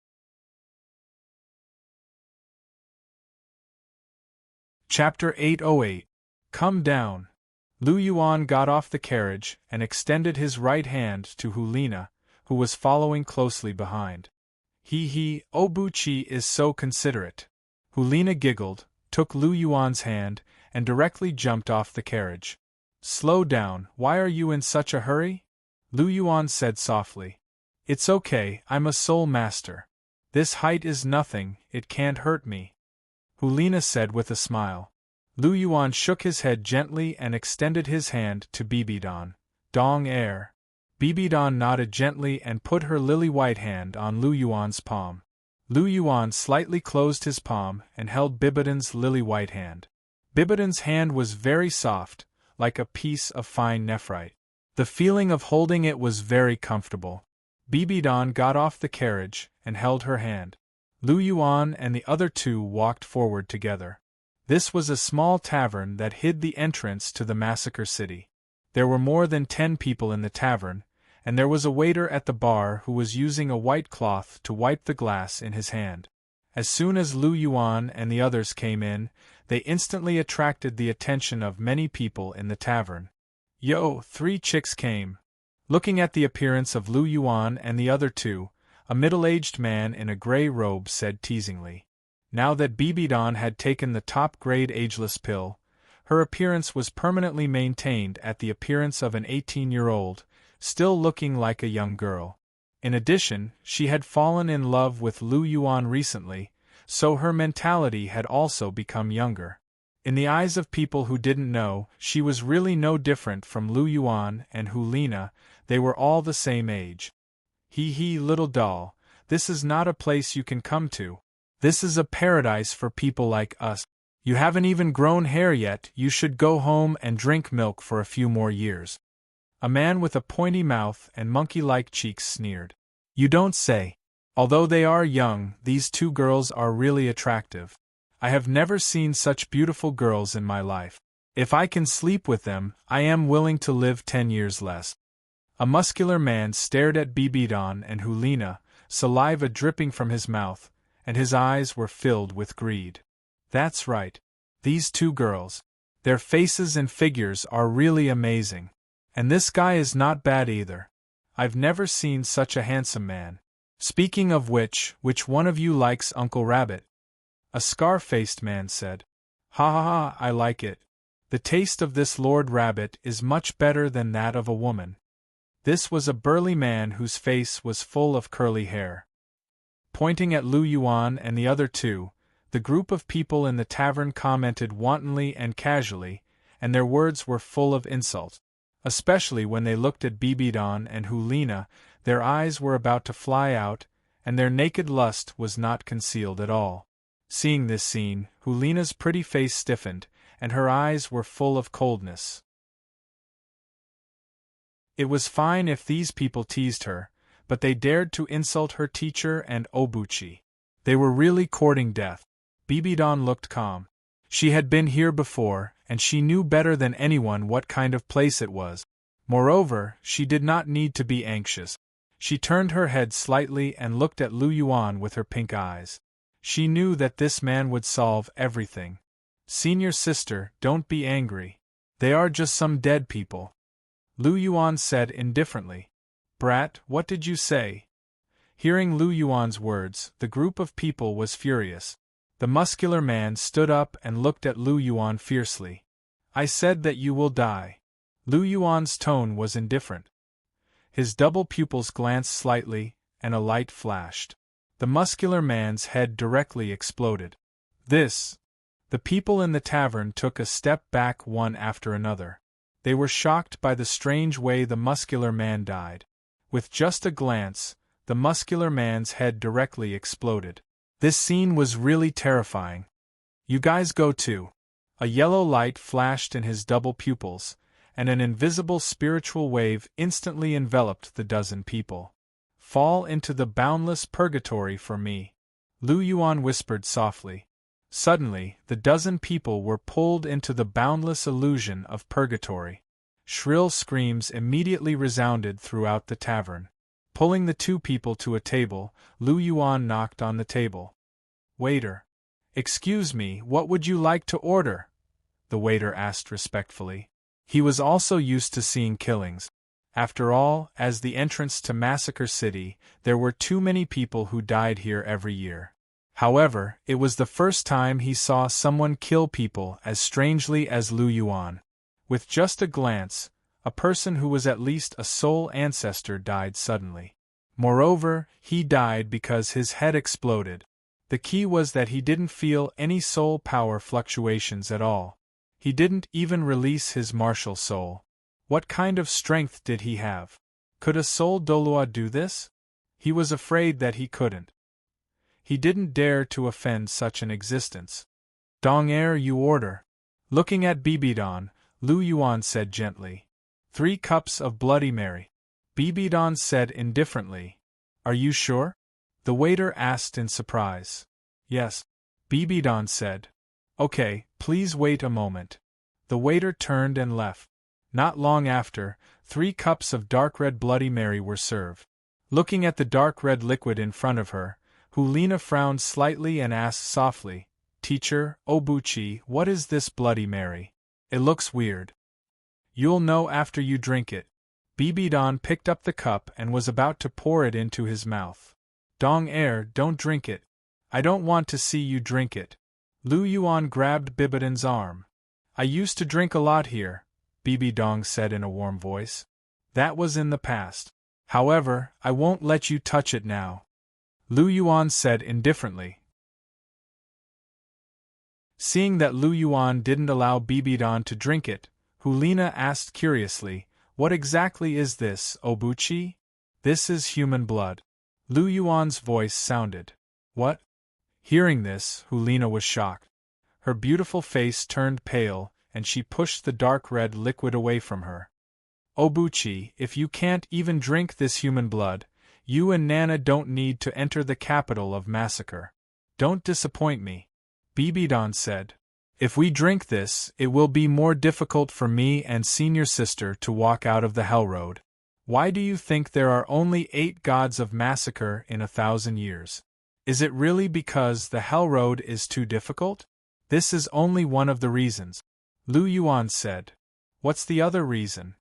Chapter 808. Come down. Lu Yuan got off the carriage and extended his right hand to Hulina, who was following closely behind. Obuchi is so considerate. Hulina giggled, took Lu Yuan's hand, and directly jumped off the carriage. Slow down, why are you in such a hurry? Lu Yuan said softly. It's okay, I'm a soul master. This height is nothing, it can't hurt me. Hulina said with a smile. Lu Yuan shook his head gently and extended his hand to Bibidon. Dong air. Bibidon nodded gently and put her lily-white hand on Lu Yuan's palm. Lu Yuan slightly closed his palm and held Bibidon's lily-white hand. Bibidon's hand was very soft, like a piece of fine nephrite. The feeling of holding it was very comfortable. Bibidon got off the carriage and held her hand. Lu Yuan and the other two walked forward together. This was a small tavern that hid the entrance to the massacre city. There were more than 10 people in the tavern, and there was a waiter at the bar who was using a white cloth to wipe the glass in his hand. As soon as Lu Yuan and the others came in, they instantly attracted the attention of many people in the tavern. Yo, 3 chicks came. Looking at the appearance of Lu Yuan and the other two, a middle-aged man in a gray robe said teasingly. Now that Bibidon had taken the top-grade ageless pill, her appearance was permanently maintained at the appearance of an 18-year-old, still looking like a young girl. In addition, she had fallen in love with Lu Yuan recently, so her mentality had also become younger. In the eyes of people who didn't know, she was really no different from Lu Yuan and Hulina, they were all the same age. Little doll, this is not a place you can come to. This is a paradise for people like us. You haven't even grown hair yet, you should go home and drink milk for a few more years. A man with a pointy mouth and monkey-like cheeks sneered. You don't say. Although they are young, these 2 girls are really attractive. I have never seen such beautiful girls in my life. If I can sleep with them, I am willing to live 10 years less. A muscular man stared at Bibidon and Hulina, saliva dripping from his mouth, and his eyes were filled with greed. That's right. These 2 girls. Their faces and figures are really amazing. And this guy is not bad either. I've never seen such a handsome man. Speaking of which one of you likes Uncle Rabbit? A scar-faced man said. Ha, I like it. The taste of this Lord Rabbit is much better than that of a woman. This was a burly man whose face was full of curly hair. Pointing at Lu Yuan and the other two, the group of people in the tavern commented wantonly and casually, and their words were full of insult. Especially when they looked at Bibidon and Hulina, their eyes were about to fly out, and their naked lust was not concealed at all. Seeing this scene, Hulina's pretty face stiffened, and her eyes were full of coldness. It was fine if these people teased her, but they dared to insult her teacher and Obuchi. They were really courting death. Bibidon looked calm. She had been here before, and she knew better than anyone what kind of place it was. Moreover, she did not need to be anxious. She turned her head slightly and looked at Lu Yuan with her pink eyes. She knew that this man would solve everything. Senior sister, don't be angry. They are just some dead people. Lu Yuan said indifferently. Brat, what did you say? Hearing Lu Yuan's words, the group of people was furious. The muscular man stood up and looked at Lu Yuan fiercely. I said that you will die. Lu Yuan's tone was indifferent. His double pupils glanced slightly, and a light flashed. The muscular man's head directly exploded. This! The people in the tavern took a step back one after another. They were shocked by the strange way the muscular man died. With just a glance, the muscular man's head directly exploded. This scene was really terrifying. You guys go too. A yellow light flashed in his double pupils, and an invisible spiritual wave instantly enveloped the dozen people. Fall into the boundless purgatory for me, Lu Yuan whispered softly. Suddenly, the dozen people were pulled into the boundless illusion of purgatory. Shrill screams immediately resounded throughout the tavern. Pulling the two people to a table, Lu Yuan knocked on the table. Waiter. Excuse me, what would you like to order? The waiter asked respectfully. He was also used to seeing killings. After all, as the entrance to Massacre City, there were too many people who died here every year. However, it was the first time he saw someone kill people as strangely as Lu Yuan. With just a glance, a person who was at least a soul ancestor died suddenly. Moreover, he died because his head exploded. The key was that he didn't feel any soul power fluctuations at all. He didn't even release his martial soul. What kind of strength did he have? Could a soul Douluo do this? He was afraid that he couldn't. He didn't dare to offend such an existence. Dong-er, you order. Looking at Bibidon, Lu Yuan said gently. 3 cups of Bloody Mary. Bibidon said indifferently. Are you sure? The waiter asked in surprise. Yes. Bibidon said. Okay, please wait a moment. The waiter turned and left. Not long after, 3 cups of dark red Bloody Mary were served. Looking at the dark red liquid in front of her, Hulina frowned slightly and asked softly, Teacher, Obuchi, what is this Bloody Mary? It looks weird. You'll know after you drink it. Bibidon picked up the cup and was about to pour it into his mouth. Dong-er, don't drink it. I don't want to see you drink it. Lu Yuan grabbed Bibidon's arm. I used to drink a lot here, Bibidong said in a warm voice. That was in the past. However, I won't let you touch it now. Lu Yuan said indifferently. Seeing that Lu Yuan didn't allow Bibidon to drink it, Hulina asked curiously, What exactly is this, Obuchi? This is human blood. Lu Yuan's voice sounded. What? Hearing this, Hulina was shocked. Her beautiful face turned pale, and she pushed the dark red liquid away from her. Obuchi, if you can't even drink this human blood, you and Nana don't need to enter the capital of Massacre. Don't disappoint me, Bibidon said. If we drink this, it will be more difficult for me and senior sister to walk out of the Hell Road. Why do you think there are only 8 gods of Massacre in 1,000 years? Is it really because the Hell Road is too difficult? This is only one of the reasons, Lu Yuan said. What's the other reason?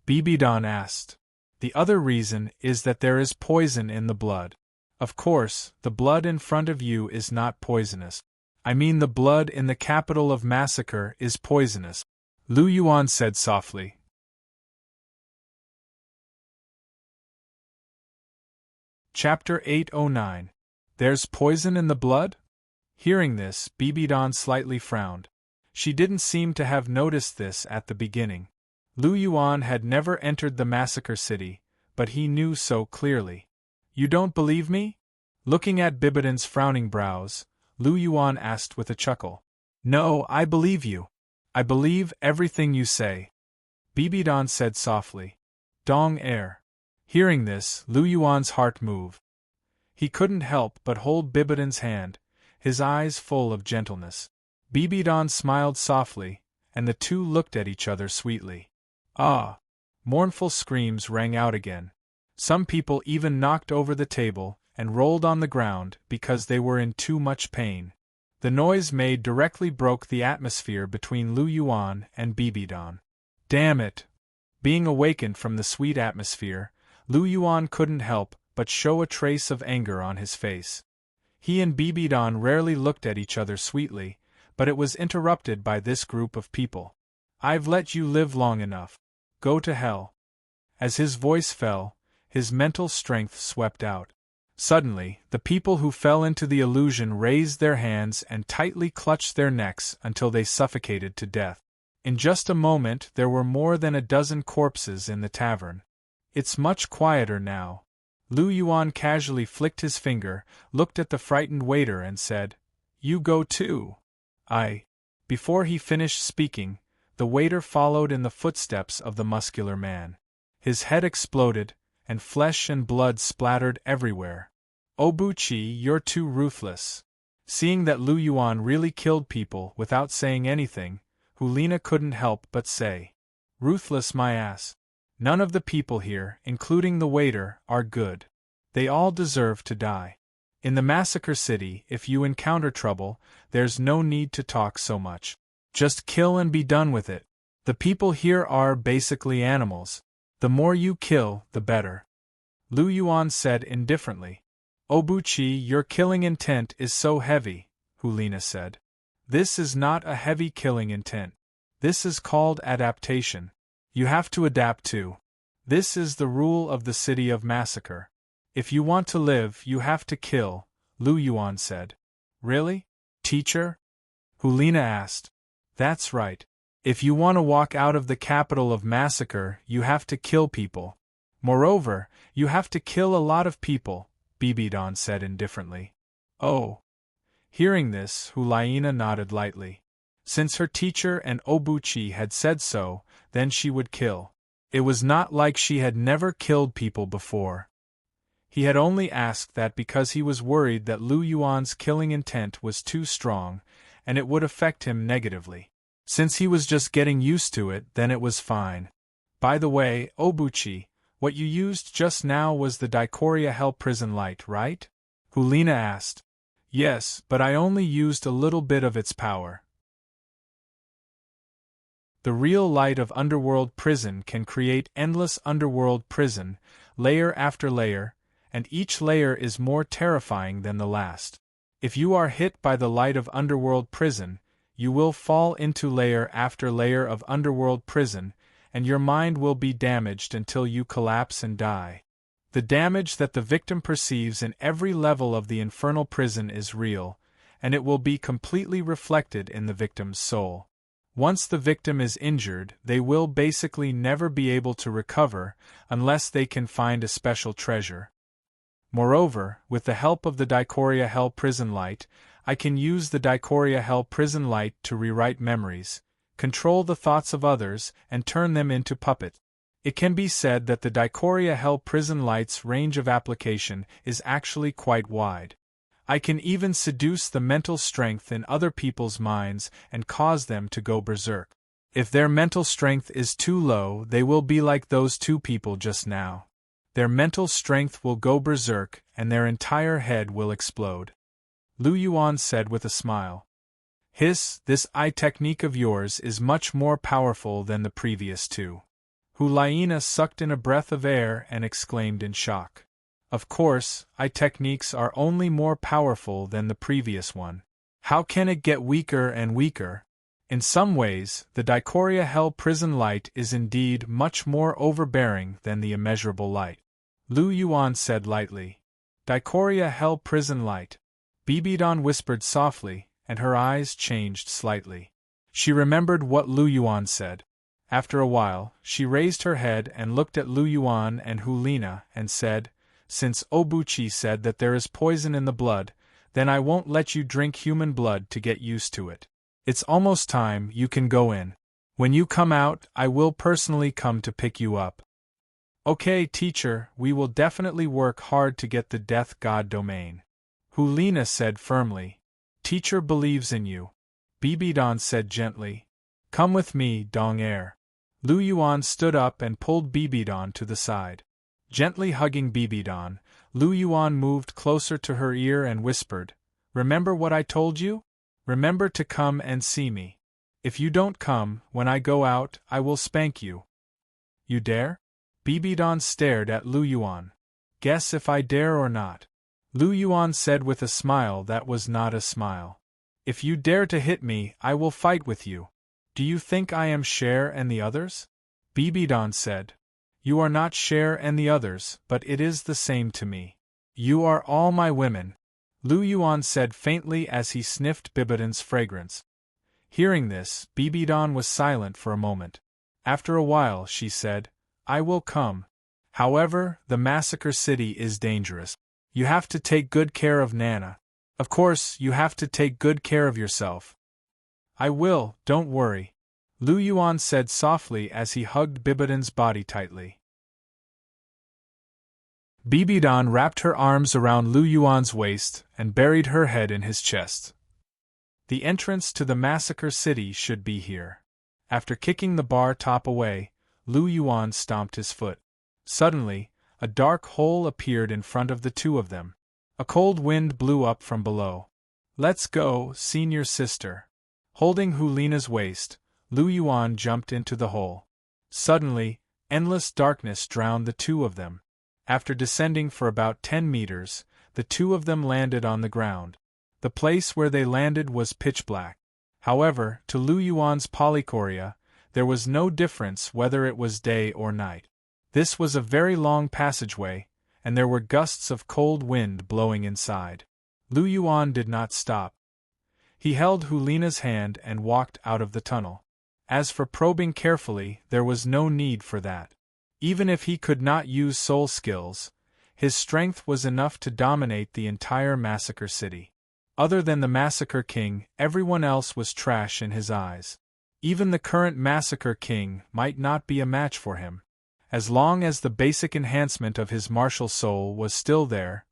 Bibidon asked. The other reason is that there is poison in the blood. Of course, the blood in front of you is not poisonous. I mean the blood in the capital of Massacre is poisonous, Lu Yuan said softly. Chapter 809. There's poison in the blood? Hearing this, Bibidon slightly frowned. She didn't seem to have noticed this at the beginning. Lu Yuan had never entered the Massacre City, but he knew so clearly. You don't believe me? Looking at Bibidon's frowning brows, Lu Yuan asked with a chuckle. No, I believe you. I believe everything you say. Bibidon said softly. Dong-er. Hearing this, Lu Yuan's heart moved. He couldn't help but hold Bibidon's hand, his eyes full of gentleness. Bibidon smiled softly, and the two looked at each other sweetly. Ah! Mournful screams rang out again. Some people even knocked over the table and rolled on the ground because they were in too much pain. The noise made directly broke the atmosphere between Lu Yuan and Bibidon. Damn it! Being awakened from the sweet atmosphere, Lu Yuan couldn't help but show a trace of anger on his face. He and Bibidon rarely looked at each other sweetly, but it was interrupted by this group of people. I've let you live long enough. Go to hell. As his voice fell, his mental strength swept out. Suddenly, the people who fell into the illusion raised their hands and tightly clutched their necks until they suffocated to death. In just a moment there were more than a dozen corpses in the tavern. It's much quieter now. Lu Yuan casually flicked his finger, looked at the frightened waiter and said, You go too. Before he finished speaking, the waiter followed in the footsteps of the muscular man. His head exploded, and flesh and blood splattered everywhere. Obuchi, you're too ruthless. Seeing that Lu Yuan really killed people without saying anything, Hulina couldn't help but say, Ruthless my ass. None of the people here, including the waiter, are good. They all deserve to die. In the massacre city, if you encounter trouble, there's no need to talk so much. Just kill and be done with it. The people here are basically animals. The more you kill, the better. Lu Yuan said indifferently. Obuchi, your killing intent is so heavy, Hulina said. This is not a heavy killing intent. This is called adaptation. You have to adapt to. This is the rule of the city of massacre. If you want to live, you have to kill, Lu Yuan said. Really? Teacher? Hulina asked. That's right. If you want to walk out of the capital of massacre, you have to kill people. Moreover, you have to kill a lot of people, Bibidon said indifferently. Oh. Hearing this, Hulina nodded lightly. Since her teacher and Obuchi had said so, then she would kill. It was not like she had never killed people before. He had only asked that because he was worried that Lu Yuan's killing intent was too strong, and it would affect him negatively. Since he was just getting used to it, then it was fine. By the way, Obuchi, what you used just now was the Dikoria Hell Prison Light, right? Hulina asked. Yes, but I only used a little bit of its power. The real light of Underworld Prison can create endless Underworld Prison, layer after layer, and each layer is more terrifying than the last. If you are hit by the light of Underworld Prison, you will fall into layer after layer of Underworld Prison, and your mind will be damaged until you collapse and die. The damage that the victim perceives in every level of the infernal prison is real, and it will be completely reflected in the victim's soul. Once the victim is injured, they will basically never be able to recover unless they can find a special treasure. Moreover, with the help of the Dikoria Hell Prison Light, I can use the Dikoria Hell Prison Light to rewrite memories, control the thoughts of others, and turn them into puppets. It can be said that the Dikoria Hell Prison Light's range of application is actually quite wide. I can even seduce the mental strength in other people's minds and cause them to go berserk. If their mental strength is too low, they will be like those two people just now. Their mental strength will go berserk and their entire head will explode. Lu Yuan said with a smile. This eye technique of yours is much more powerful than the previous two. Hulina sucked in a breath of air and exclaimed in shock. Of course, eye techniques are only more powerful than the previous one. How can it get weaker and weaker? In some ways, the Dikoria Hell Prison Light is indeed much more overbearing than the immeasurable light. Lu Yuan said lightly. Dikoria Hell Prison Light. Bibidon whispered softly, and her eyes changed slightly. She remembered what Lu Yuan said. After a while, she raised her head and looked at Lu Yuan and Hulina and said, Since Obuchi said that there is poison in the blood, then I won't let you drink human blood to get used to it. It's almost time, you can go in. When you come out, I will personally come to pick you up. Okay, teacher, we will definitely work hard to get the Death God domain. Hulina said firmly. Teacher believes in you. Bibidon said gently. Come with me, Dong Air. Lu Yuan stood up and pulled Bibidon to the side. Gently hugging Bibidon, Lu Yuan moved closer to her ear and whispered, Remember what I told you? Remember to come and see me. If you don't come, when I go out, I will spank you. You dare? Bibidon stared at Lu Yuan. Guess if I dare or not. Lu Yuan said with a smile that was not a smile. If you dare to hit me, I will fight with you. Do you think I am Cher and the others? Bibidon said. You are not Cher and the others, but it is the same to me. You are all my women, Lu Yuan said faintly as he sniffed Bibidon's fragrance. Hearing this, Bibidon was silent for a moment. After a while she said, I will come. However, the massacre city is dangerous. You have to take good care of Nana. Of course, you have to take good care of yourself. I will, don't worry, Lu Yuan said softly as he hugged Bibidon's body tightly. Bibidon wrapped her arms around Lu Yuan's waist and buried her head in his chest. The entrance to the massacre city should be here. After kicking the bar top away, Lu Yuan stomped his foot. Suddenly, a dark hole appeared in front of the two of them. A cold wind blew up from below. Let's go, senior sister. Holding Hulina's waist, Lu Yuan jumped into the hole. Suddenly, endless darkness drowned the two of them. After descending for about 10 meters, the two of them landed on the ground. The place where they landed was pitch black. However, to Lu Yuan's polychoria, there was no difference whether it was day or night. This was a very long passageway, and there were gusts of cold wind blowing inside. Lu Yuan did not stop. He held Hulina's hand and walked out of the tunnel. As for probing carefully, there was no need for that. Even if he could not use soul skills, his strength was enough to dominate the entire massacre city. Other than the massacre king, everyone else was trash in his eyes. Even the current massacre king might not be a match for him. As long as the basic enhancement of his martial soul was still there,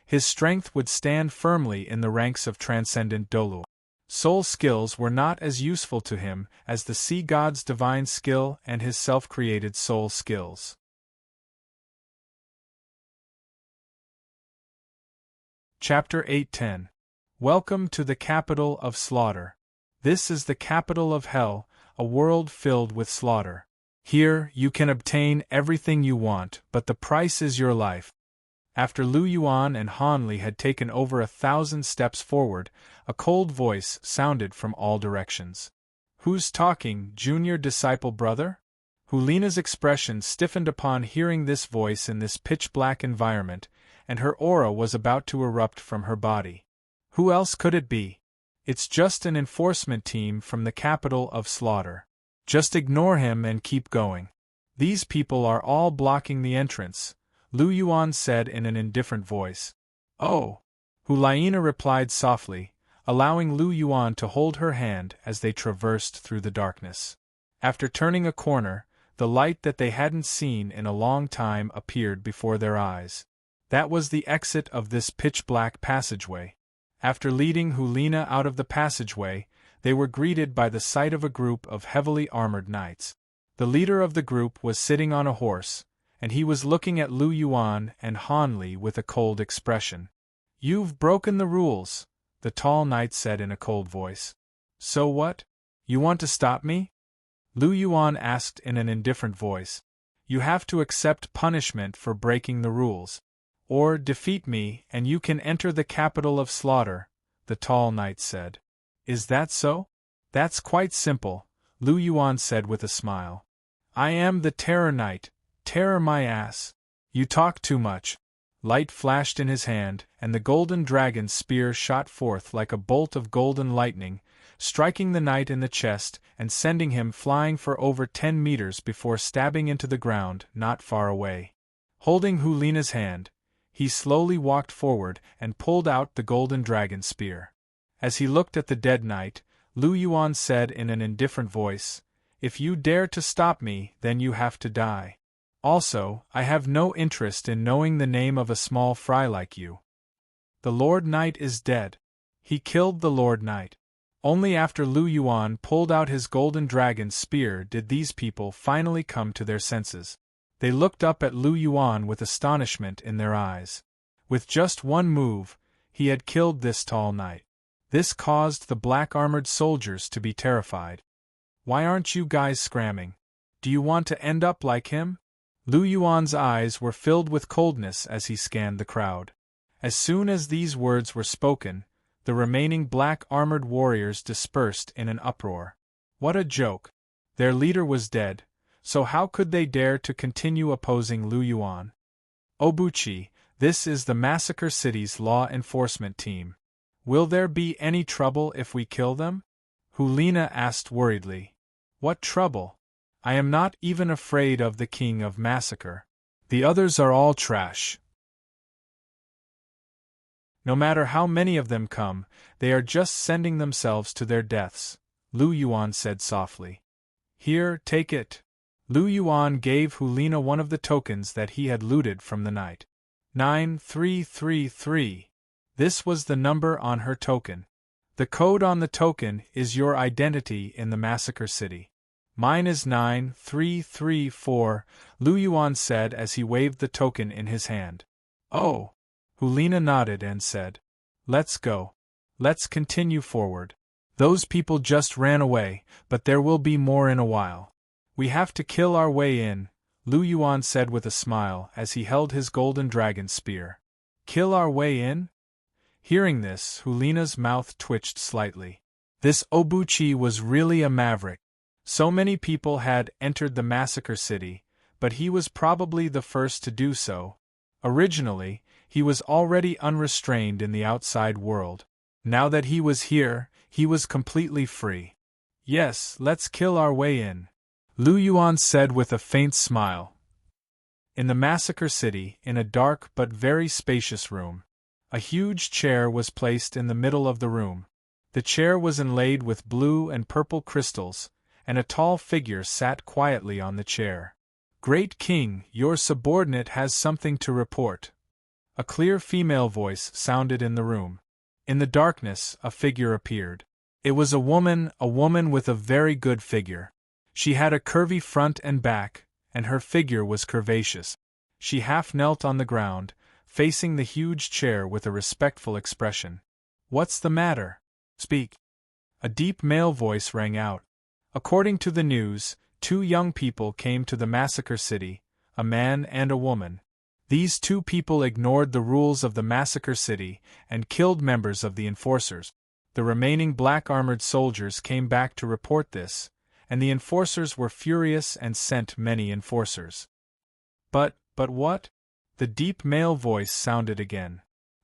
his strength would stand firmly in the ranks of transcendent Douluo. Soul skills were not as useful to him as the sea god's divine skill and his self-created soul skills. Chapter 8:10. Welcome to the capital of slaughter. This is the capital of hell, a world filled with slaughter. Here, you can obtain everything you want, but the price is your life. After Lu Yuan and Han Li had taken over 1,000 steps forward, a cold voice sounded from all directions. Who's talking, junior disciple brother? Hulina's expression stiffened upon hearing this voice in this pitch-black environment, and her aura was about to erupt from her body. Who else could it be? It's just an enforcement team from the capital of slaughter. Just ignore him and keep going. These people are all blocking the entrance, Lu Yuan said in an indifferent voice. Oh! Hulina replied softly, allowing Lu Yuan to hold her hand as they traversed through the darkness. After turning a corner, the light that they hadn't seen in a long time appeared before their eyes. That was the exit of this pitch-black passageway. After leading Hulina out of the passageway, they were greeted by the sight of a group of heavily armored knights. The leader of the group was sitting on a horse, and he was looking at Lu Yuan and Han Li with a cold expression. You've broken the rules, the tall knight said in a cold voice. So what? You want to stop me? Lu Yuan asked in an indifferent voice. You have to accept punishment for breaking the rules. Or defeat me and you can enter the capital of slaughter, the tall knight said. Is that so? That's quite simple, Lu Yuan said with a smile. I am the Terror Knight, terror my ass. You talk too much. Light flashed in his hand, and the golden dragon spear shot forth like a bolt of golden lightning, striking the knight in the chest and sending him flying for over 10 meters before stabbing into the ground not far away. Holding Hulina's hand, he slowly walked forward and pulled out the golden dragon spear. As he looked at the dead knight, Lu Yuan said in an indifferent voice, If you dare to stop me, then you have to die. Also, I have no interest in knowing the name of a small fry like you. The Lord Knight is dead. He killed the Lord Knight. Only after Lu Yuan pulled out his golden dragon spear did these people finally come to their senses. They looked up at Lu Yuan with astonishment in their eyes. With just one move, he had killed this tall knight. This caused the black-armored soldiers to be terrified. Why aren't you guys scramming? Do you want to end up like him? Lu Yuan's eyes were filled with coldness as he scanned the crowd. As soon as these words were spoken, the remaining black armored warriors dispersed in an uproar. What a joke! Their leader was dead, so how could they dare to continue opposing Lu Yuan? Obuchi, this is the Massacre City's law enforcement team. Will there be any trouble if we kill them? Hulina asked worriedly. What trouble? I am not even afraid of the King of Massacre. The others are all trash. No matter how many of them come, they are just sending themselves to their deaths, Lu Yuan said softly. Here, take it. Lu Yuan gave Hulina one of the tokens that he had looted from the night. 9333. This was the number on her token. The code on the token is your identity in the Massacre City. Mine is 9334, Lu Yuan said as he waved the token in his hand. Oh! Hulina nodded and said, Let's go. Let's continue forward. Those people just ran away, but there will be more in a while. We have to kill our way in, Lu Yuan said with a smile as he held his golden dragon spear. Kill our way in? Hearing this, Hulina's mouth twitched slightly. This Obuchi was really a maverick. So many people had entered the Massacre City, but he was probably the first to do so. Originally, he was already unrestrained in the outside world. Now that he was here, he was completely free. Yes, let's kill our way in, Lu Yuan said with a faint smile. In the Massacre City, in a dark but very spacious room, a huge chair was placed in the middle of the room. The chair was inlaid with blue and purple crystals, and a tall figure sat quietly on the chair. Great King, your subordinate has something to report. A clear female voice sounded in the room. In the darkness, a figure appeared. It was a woman with a very good figure. She had a curvy front and back, and her figure was curvaceous. She half knelt on the ground, facing the huge chair with a respectful expression. What's the matter? Speak. A deep male voice rang out. According to the news, 2 young people came to the Massacre City, a man and a woman. These 2 people ignored the rules of the Massacre City and killed members of the enforcers. The remaining black-armored soldiers came back to report this, and the enforcers were furious and sent many enforcers. But what? The deep male voice sounded again.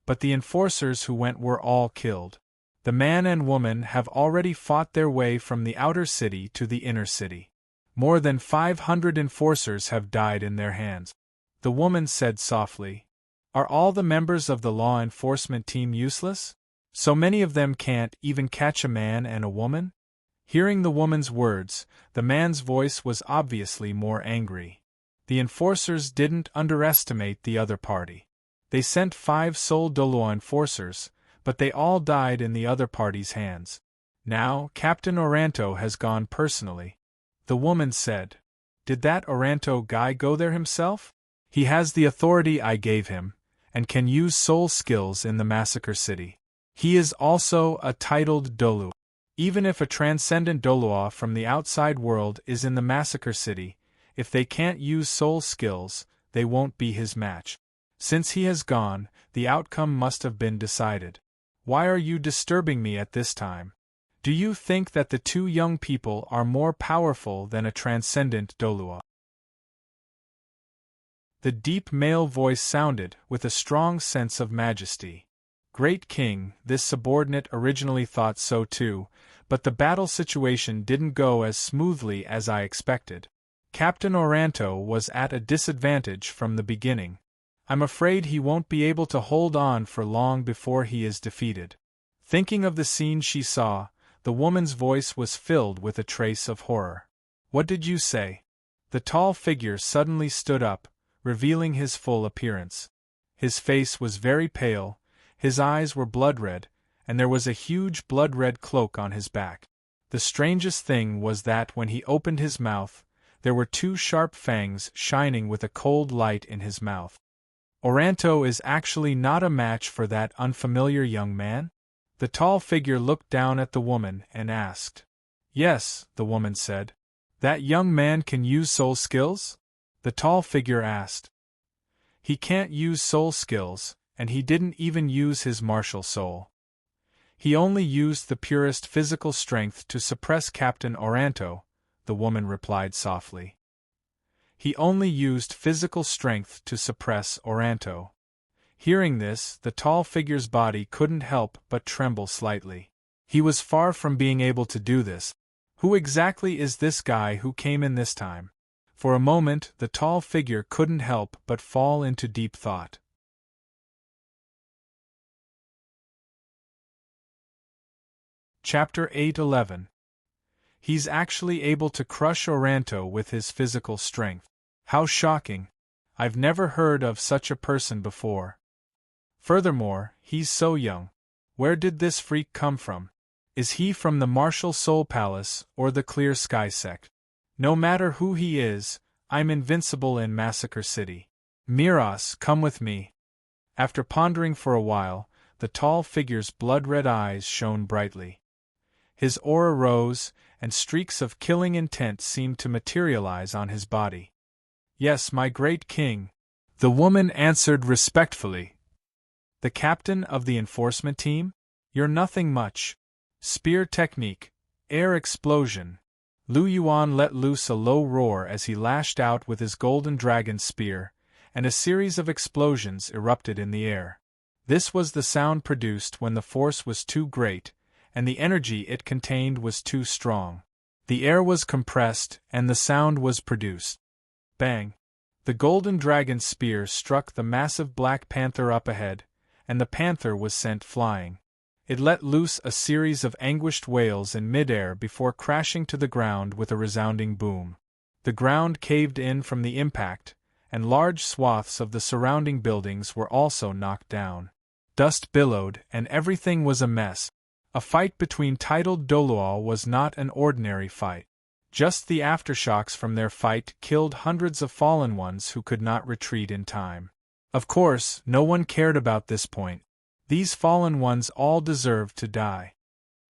But the enforcers who went were all killed. The man and woman have already fought their way from the outer city to the inner city. More than 500 enforcers have died in their hands. The woman said softly, Are all the members of the law enforcement team useless? So many of them can't even catch a man and a woman? Hearing the woman's words, the man's voice was obviously more angry. The enforcers didn't underestimate the other party. They sent 5 Seoul Douluo enforcers, but they all died in the other party's hands. Now, Captain Oranto has gone personally. The woman said. Did that Oranto guy go there himself? He has the authority I gave him, and can use soul skills in the Massacre City. He is also a titled Douluo. Even if a transcendent Douluo from the outside world is in the Massacre City, if they can't use soul skills, they won't be his match. Since he has gone, the outcome must have been decided. Why are you disturbing me at this time? Do you think that the 2 young people are more powerful than a transcendent Douluo? The deep male voice sounded, with a strong sense of majesty. Great King, this subordinate originally thought so too, but the battle situation didn't go as smoothly as I expected. Captain Oranto was at a disadvantage from the beginning. I'm afraid he won't be able to hold on for long before he is defeated. Thinking of the scene she saw, the woman's voice was filled with a trace of horror. What did you say? The tall figure suddenly stood up, revealing his full appearance. His face was very pale, his eyes were blood-red, and there was a huge blood-red cloak on his back. The strangest thing was that when he opened his mouth, there were 2 sharp fangs shining with a cold light in his mouth. Oranto is actually not a match for that unfamiliar young man? The tall figure looked down at the woman and asked. Yes, the woman said. That young man can use soul skills? The tall figure asked. He can't use soul skills, and he didn't even use his martial soul. He only used the purest physical strength to suppress Captain Oranto, the woman replied softly. He only used physical strength to suppress Oranto. Hearing this, the tall figure's body couldn't help but tremble slightly. He was far from being able to do this. Who exactly is this guy who came in this time? For a moment, the tall figure couldn't help but fall into deep thought. Chapter 8:11. He's actually able to crush Oranto with his physical strength. How shocking! I've never heard of such a person before. Furthermore, he's so young. Where did this freak come from? Is he from the Martial Soul Palace or the Clear Sky sect? No matter who he is, I'm invincible in Massacre City. Miras, come with me. After pondering for a while, the tall figure's blood-red eyes shone brightly. His aura rose, and streaks of killing intent seemed to materialize on his body. Yes, my great king, the woman answered respectfully. The captain of the enforcement team? You're nothing much. Spear technique, air explosion. Lu Yuan let loose a low roar as he lashed out with his golden dragon spear, and a series of explosions erupted in the air. This was the sound produced when the force was too great, and the energy it contained was too strong. The air was compressed, and the sound was produced. Bang! The golden dragon spear struck the massive black panther up ahead, and the panther was sent flying. It let loose a series of anguished wails in midair before crashing to the ground with a resounding boom. The ground caved in from the impact, and large swaths of the surrounding buildings were also knocked down. Dust billowed, and everything was a mess. A fight between titled Douluo was not an ordinary fight. Just the aftershocks from their fight killed hundreds of fallen ones who could not retreat in time. Of course, no one cared about this point. These fallen ones all deserved to die.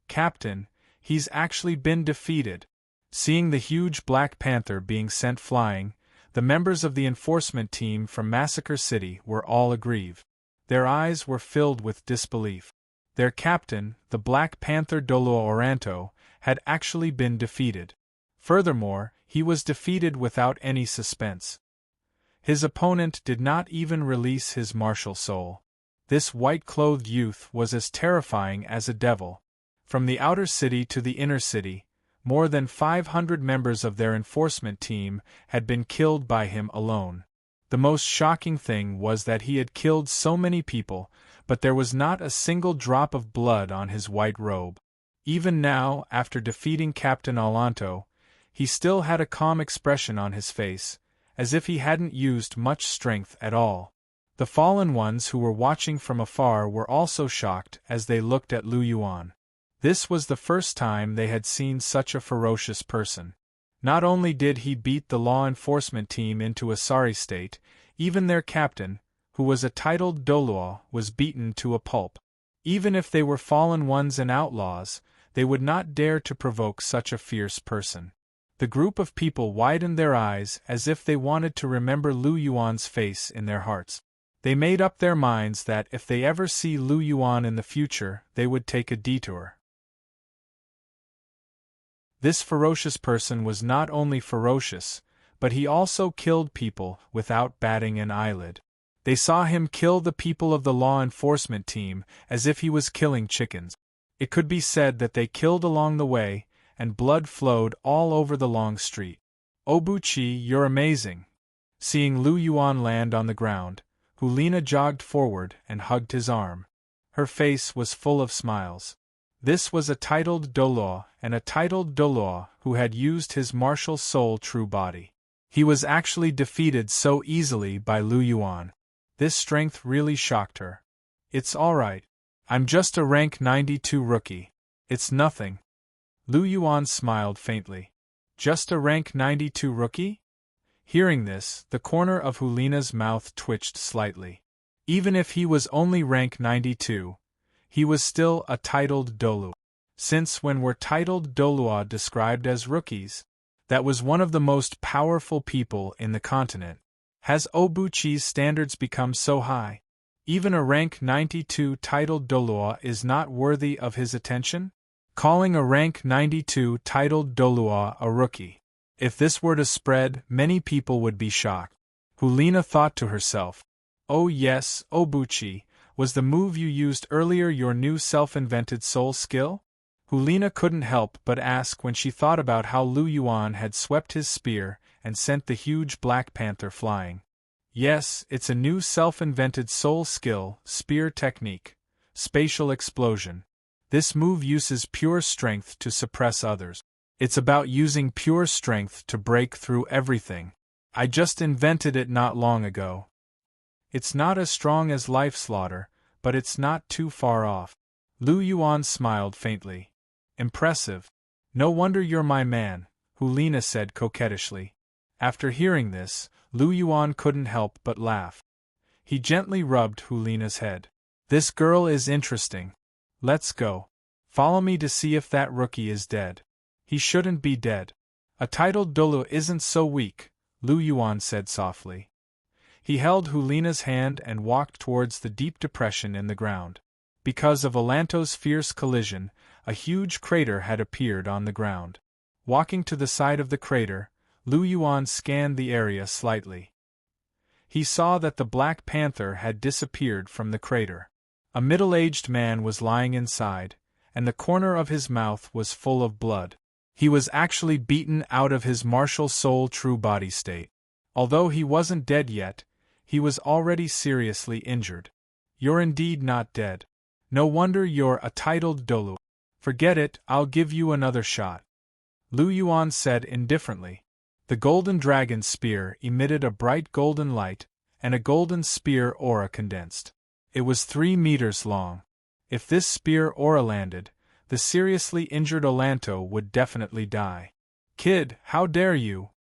Captain, he's actually been defeated. Seeing the huge Black Panther being sent flying, the members of the enforcement team from Massacre City were all aggrieved. Their eyes were filled with disbelief. Their captain, the Black Panther Douluo Oranto, had actually been defeated. Furthermore, he was defeated without any suspense. His opponent did not even release his martial soul. This white-clothed youth was as terrifying as a devil. From the outer city to the inner city, more than 500 members of their enforcement team had been killed by him alone. The most shocking thing was that he had killed so many people, but there was not a single drop of blood on his white robe. Even now, after defeating Captain Oranto, he still had a calm expression on his face, as if he hadn't used much strength at all. The fallen ones who were watching from afar were also shocked as they looked at Lu Yuan. This was the first time they had seen such a ferocious person. Not only did he beat the law enforcement team into a sorry state, even their captain, who was a titled Douluo, was beaten to a pulp. Even if they were fallen ones and outlaws, they would not dare to provoke such a fierce person. The group of people widened their eyes as if they wanted to remember Lu Yuan's face in their hearts. They made up their minds that if they ever see Lu Yuan in the future, they would take a detour. This ferocious person was not only ferocious, but he also killed people without batting an eyelid. They saw him kill the people of the law enforcement team as if he was killing chickens. It could be said that they killed along the way, and blood flowed all over the long street. Obuchi, you're amazing. Seeing Lu Yuan land on the ground, Hulina jogged forward and hugged his arm. Her face was full of smiles. This was a titled Douluo, and a titled Douluo who had used his martial soul true body. He was actually defeated so easily by Lu Yuan. This strength really shocked her. It's alright. I'm just a rank 92 rookie. It's nothing. Lu Yuan smiled faintly. Just a rank 92 rookie? Hearing this, the corner of Hulina's mouth twitched slightly. Even if he was only rank 92, he was still a titled Douluo. Since when were titled Douluo described as rookies? That was one of the most powerful people in the continent. Has Obuchi's standards become so high? Even a rank 92 titled Douluo is not worthy of his attention? Calling a rank 92 titled Douluo a rookie. If this were to spread, many people would be shocked. Hulina thought to herself. Oh yes, Obuchi, was the move you used earlier your new self-invented soul skill? Hulina couldn't help but ask when she thought about how Lu Yuan had swept his spear and sent the huge Black Panther flying. Yes, it's a new self-invented soul skill, spear technique, spatial explosion. This move uses pure strength to suppress others. It's about using pure strength to break through everything. I just invented it not long ago. It's not as strong as Life Slaughter, but it's not too far off. Lu Yuan smiled faintly. Impressive. No wonder you're my man, Hulina said coquettishly. After hearing this, Lu Yuan couldn't help but laugh. He gently rubbed Hulina's head. This girl is interesting. Let's go. Follow me to see if that rookie is dead. He shouldn't be dead. A titled Douluo isn't so weak, Lu Yuan said softly. He held Hulina's hand and walked towards the deep depression in the ground. Because of Alanto's fierce collision, a huge crater had appeared on the ground. Walking to the side of the crater, Lu Yuan scanned the area slightly. He saw that the Black Panther had disappeared from the crater. A middle-aged man was lying inside, and the corner of his mouth was full of blood. He was actually beaten out of his martial soul true body state. Although he wasn't dead yet, he was already seriously injured. You're indeed not dead. No wonder you're a titled Douluo. Forget it, I'll give you another shot. Lu Yuan said indifferently. The golden dragon spear emitted a bright golden light, and a golden spear aura condensed. It was 3 meters long. If this spear aura landed, the seriously injured Alanto would definitely die. Kid, how dare you?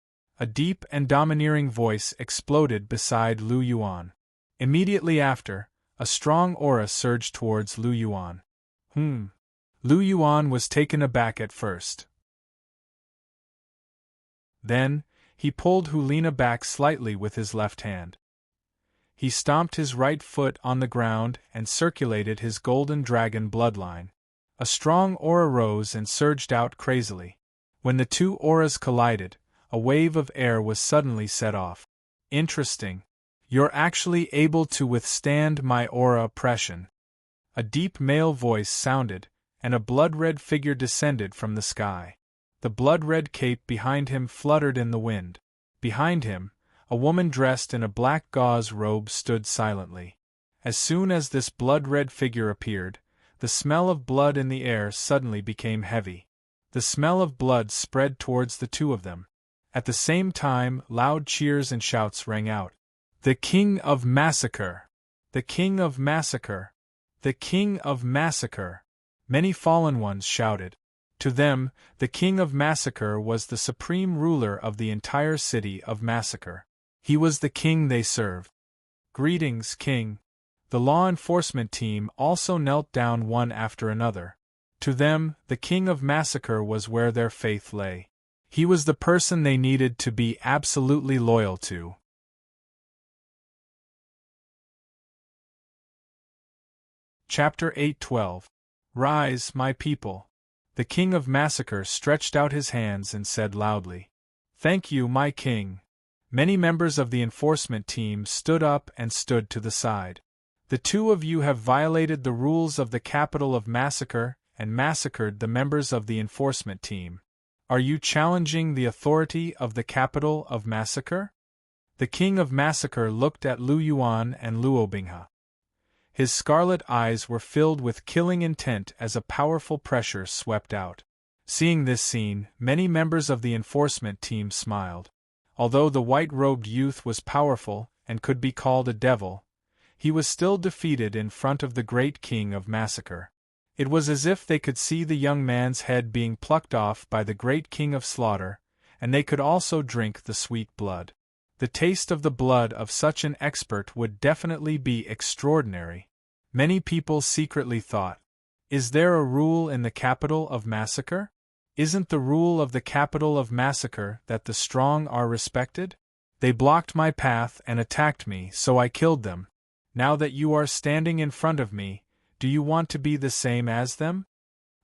A deep and domineering voice exploded beside Lu Yuan. Immediately after, a strong aura surged towards Lu Yuan. Lu Yuan was taken aback at first. Then, he pulled Hulina back slightly with his left hand. He stomped his right foot on the ground and circulated his golden dragon bloodline. A strong aura rose and surged out crazily. When the two auras collided, a wave of air was suddenly set off. Interesting. You're actually able to withstand my aura oppression. A deep male voice sounded, and a blood-red figure descended from the sky. The blood-red cape behind him fluttered in the wind. Behind him, a woman dressed in a black gauze robe stood silently. As soon as this blood-red figure appeared, the smell of blood in the air suddenly became heavy. The smell of blood spread towards the two of them. At the same time, loud cheers and shouts rang out. The King of Massacre! The King of Massacre! The King of Massacre! Many fallen ones shouted. To them, the King of Massacre was the supreme ruler of the entire city of Massacre. He was the king they served. Greetings, King. The law enforcement team also knelt down one after another. To them, the King of Massacre was where their faith lay. He was the person they needed to be absolutely loyal to. Chapter 8:12. Rise, my people. The King of Massacre stretched out his hands and said loudly, Thank you, my king. Many members of the enforcement team stood up and stood to the side. The two of you have violated the rules of the capital of Massacre and massacred the members of the enforcement team. Are you challenging the authority of the capital of Massacre? The King of Massacre looked at Lu Yuan and Luobinghe. His scarlet eyes were filled with killing intent as a powerful pressure swept out. Seeing this scene, many members of the enforcement team smiled. Although the white-robed youth was powerful and could be called a devil, he was still defeated in front of the great King of Massacre. It was as if they could see the young man's head being plucked off by the great King of Slaughter, and they could also drink the sweet blood. The taste of the blood of such an expert would definitely be extraordinary. Many people secretly thought, Is there a rule in the capital of massacre? Isn't the rule of the capital of massacre that the strong are respected? They blocked my path and attacked me, so I killed them. Now that you are standing in front of me, do you want to be the same as them?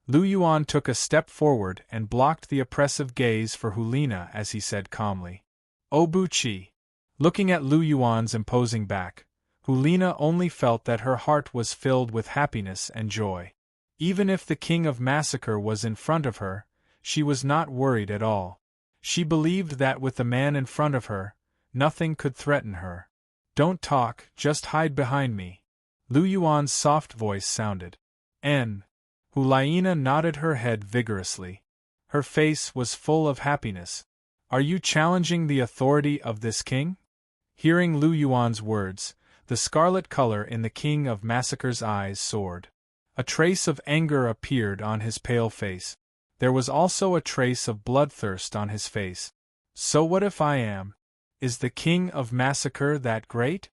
Lu Yuan took a step forward and blocked the oppressive gaze for Hulina as he said calmly. "Oh Buqi." Looking at Lu Yuan's imposing back, Hulina only felt that her heart was filled with happiness and joy. Even if the king of massacre was in front of her, she was not worried at all. She believed that with the man in front of her, nothing could threaten her. "Don't talk, just hide behind me." Lu Yuan's soft voice sounded. Hulina nodded her head vigorously. Her face was full of happiness. "Are you challenging the authority of this king?" Hearing Lu Yuan's words, the scarlet color in the king of massacre's eyes soared. A trace of anger appeared on his pale face. There was also a trace of bloodthirst on his face. "So what if I am? Is the king of massacre that great?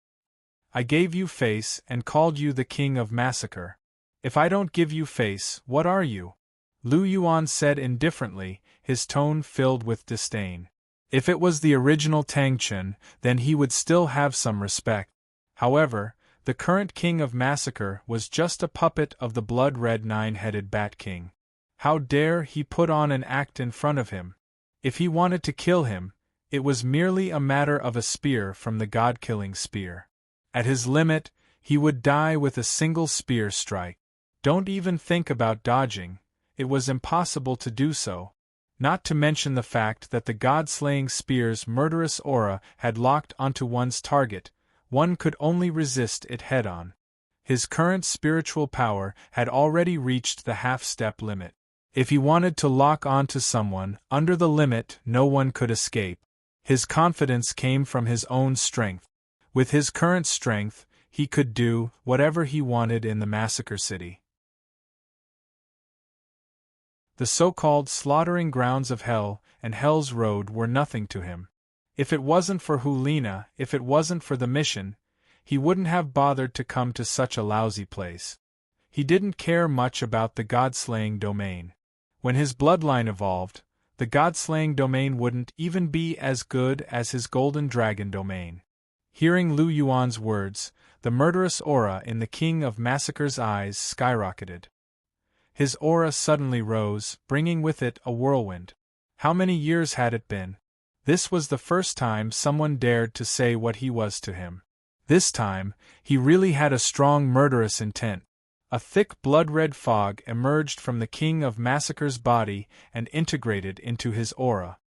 I gave you face and called you the king of massacre. If I don't give you face, what are you?" Lu Yuan said indifferently, his tone filled with disdain. If it was the original Tang Chen, then he would still have some respect. However, the current king of massacre was just a puppet of the blood-red nine-headed Bat King. How dare he put on an act in front of him? If he wanted to kill him, it was merely a matter of a spear from the god-killing spear. At his limit, he would die with a single spear strike. Don't even think about dodging, it was impossible to do so. Not to mention the fact that the god-slaying spear's murderous aura had locked onto one's target, one could only resist it head-on. His current spiritual power had already reached the half-step limit. If he wanted to lock onto someone under the limit, no one could escape. His confidence came from his own strength. With his current strength, he could do whatever he wanted in the massacre city. The so-called slaughtering grounds of hell and Hell's Road were nothing to him. If it wasn't for Hulina, if it wasn't for the mission, he wouldn't have bothered to come to such a lousy place. He didn't care much about the god-slaying domain. When his bloodline evolved, the god-slaying domain wouldn't even be as good as his golden dragon domain. Hearing Lu Yuan's words, the murderous aura in the king of massacre's eyes skyrocketed. His aura suddenly rose, bringing with it a whirlwind. How many years had it been? This was the first time someone dared to say what he was to him. This time, he really had a strong murderous intent. A thick blood-red fog emerged from the king of massacre's body and integrated into his aura.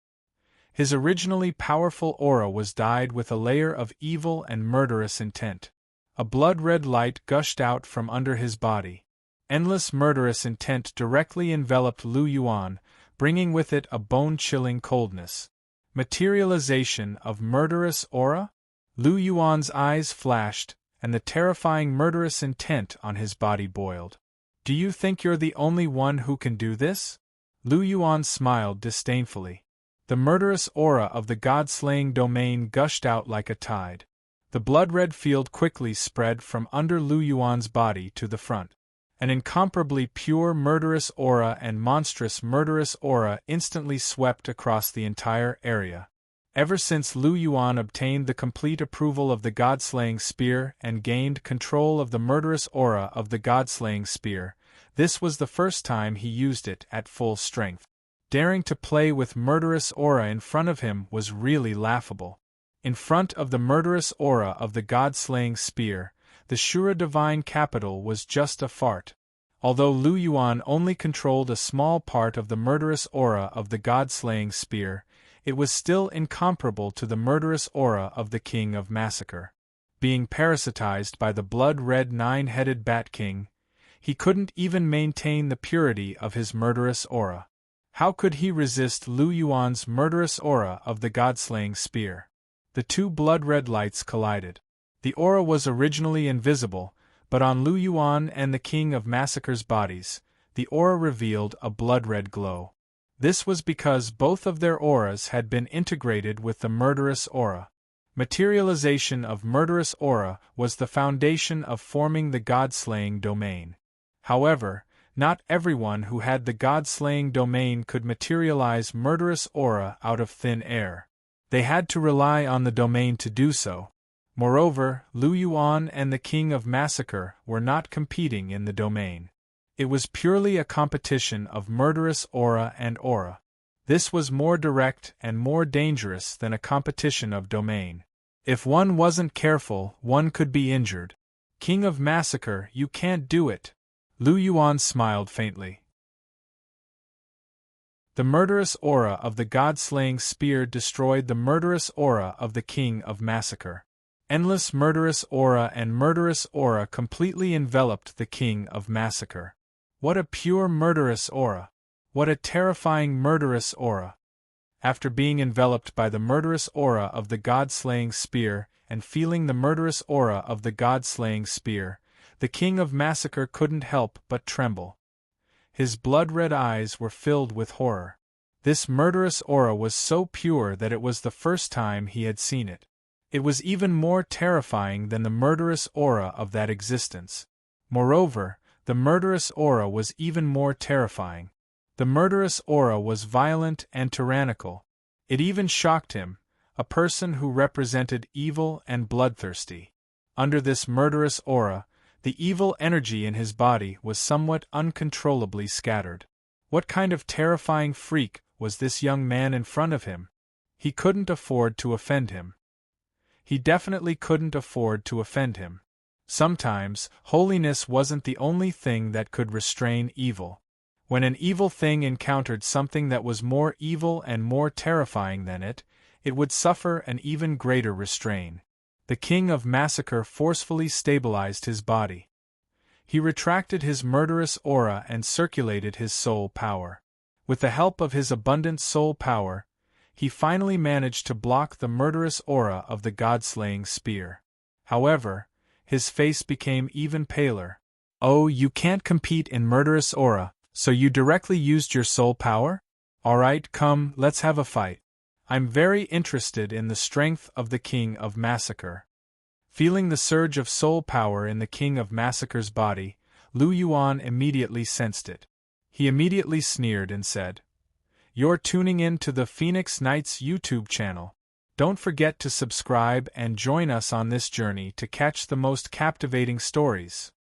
His originally powerful aura was dyed with a layer of evil and murderous intent. A blood-red light gushed out from under his body. Endless murderous intent directly enveloped Lu Yuan, bringing with it a bone-chilling coldness. Materialization of murderous aura? Lu Yuan's eyes flashed, and the terrifying murderous intent on his body boiled. "Do you think you're the only one who can do this?" Lu Yuan smiled disdainfully. The murderous aura of the god-slaying domain gushed out like a tide. The blood-red field quickly spread from under Lu Yuan's body to the front. An incomparably pure murderous aura and monstrous murderous aura instantly swept across the entire area. Ever since Lu Yuan obtained the complete approval of the god-slaying spear and gained control of the murderous aura of the god-slaying spear, this was the first time he used it at full strength. Daring to play with murderous aura in front of him was really laughable. In front of the murderous aura of the god-slaying spear, the Shura divine capital was just a fart. Although Lu Yuan only controlled a small part of the murderous aura of the god-slaying spear, it was still incomparable to the murderous aura of the king of massacre. Being parasitized by the blood-red nine-headed Bat King, he couldn't even maintain the purity of his murderous aura. How could he resist Lu Yuan's murderous aura of the god-slaying spear? The two blood-red lights collided. The aura was originally invisible, but on Lu Yuan and the king of massacre's bodies, the aura revealed a blood-red glow. This was because both of their auras had been integrated with the murderous aura. Materialization of murderous aura was the foundation of forming the god-slaying domain. However, Not everyone who had the god-slaying domain could materialize murderous aura out of thin air. They had to rely on the domain to do so. Moreover, Lu Yuan and the King of Massacre were not competing in the domain. It was purely a competition of murderous aura and aura. This was more direct and more dangerous than a competition of domain. If one wasn't careful, one could be injured. King of Massacre, you can't do it. Lu Yuan smiled faintly. The murderous aura of the god-slaying spear destroyed the murderous aura of the King of Massacre. Endless murderous aura completely enveloped the King of Massacre. What a pure murderous aura! What a terrifying murderous aura! After being enveloped by the murderous aura of the god-slaying spear and feeling the murderous aura of the god-slaying spear, the King of Massacre couldn't help but tremble. His blood-red eyes were filled with horror. This murderous aura was so pure that it was the first time he had seen it. It was even more terrifying than the murderous aura of that existence. Moreover, the murderous aura was even more terrifying. The murderous aura was violent and tyrannical. It even shocked him, a person who represented evil and bloodthirsty. Under this murderous aura, the evil energy in his body was somewhat uncontrollably scattered. What kind of terrifying freak was this young man in front of him? He couldn't afford to offend him. He definitely couldn't afford to offend him. Sometimes, holiness wasn't the only thing that could restrain evil. When an evil thing encountered something that was more evil and more terrifying than it would suffer an even greater restraint. The King of Massacre forcefully stabilized his body. He retracted his murderous aura and circulated his soul power. With the help of his abundant soul power, he finally managed to block the murderous aura of the god-slaying spear. However, his face became even paler. Oh, you can't compete in murderous aura, so you directly used your soul power? Alright, come, let's have a fight. I'm very interested in the strength of the King of Massacre. Feeling the surge of soul power in the King of Massacre's body, Lu Yuan immediately sensed it. He immediately sneered and said, "You're tuning in to the Phoenix Knights YouTube channel. Don't forget to subscribe and join us on this journey to catch the most captivating stories."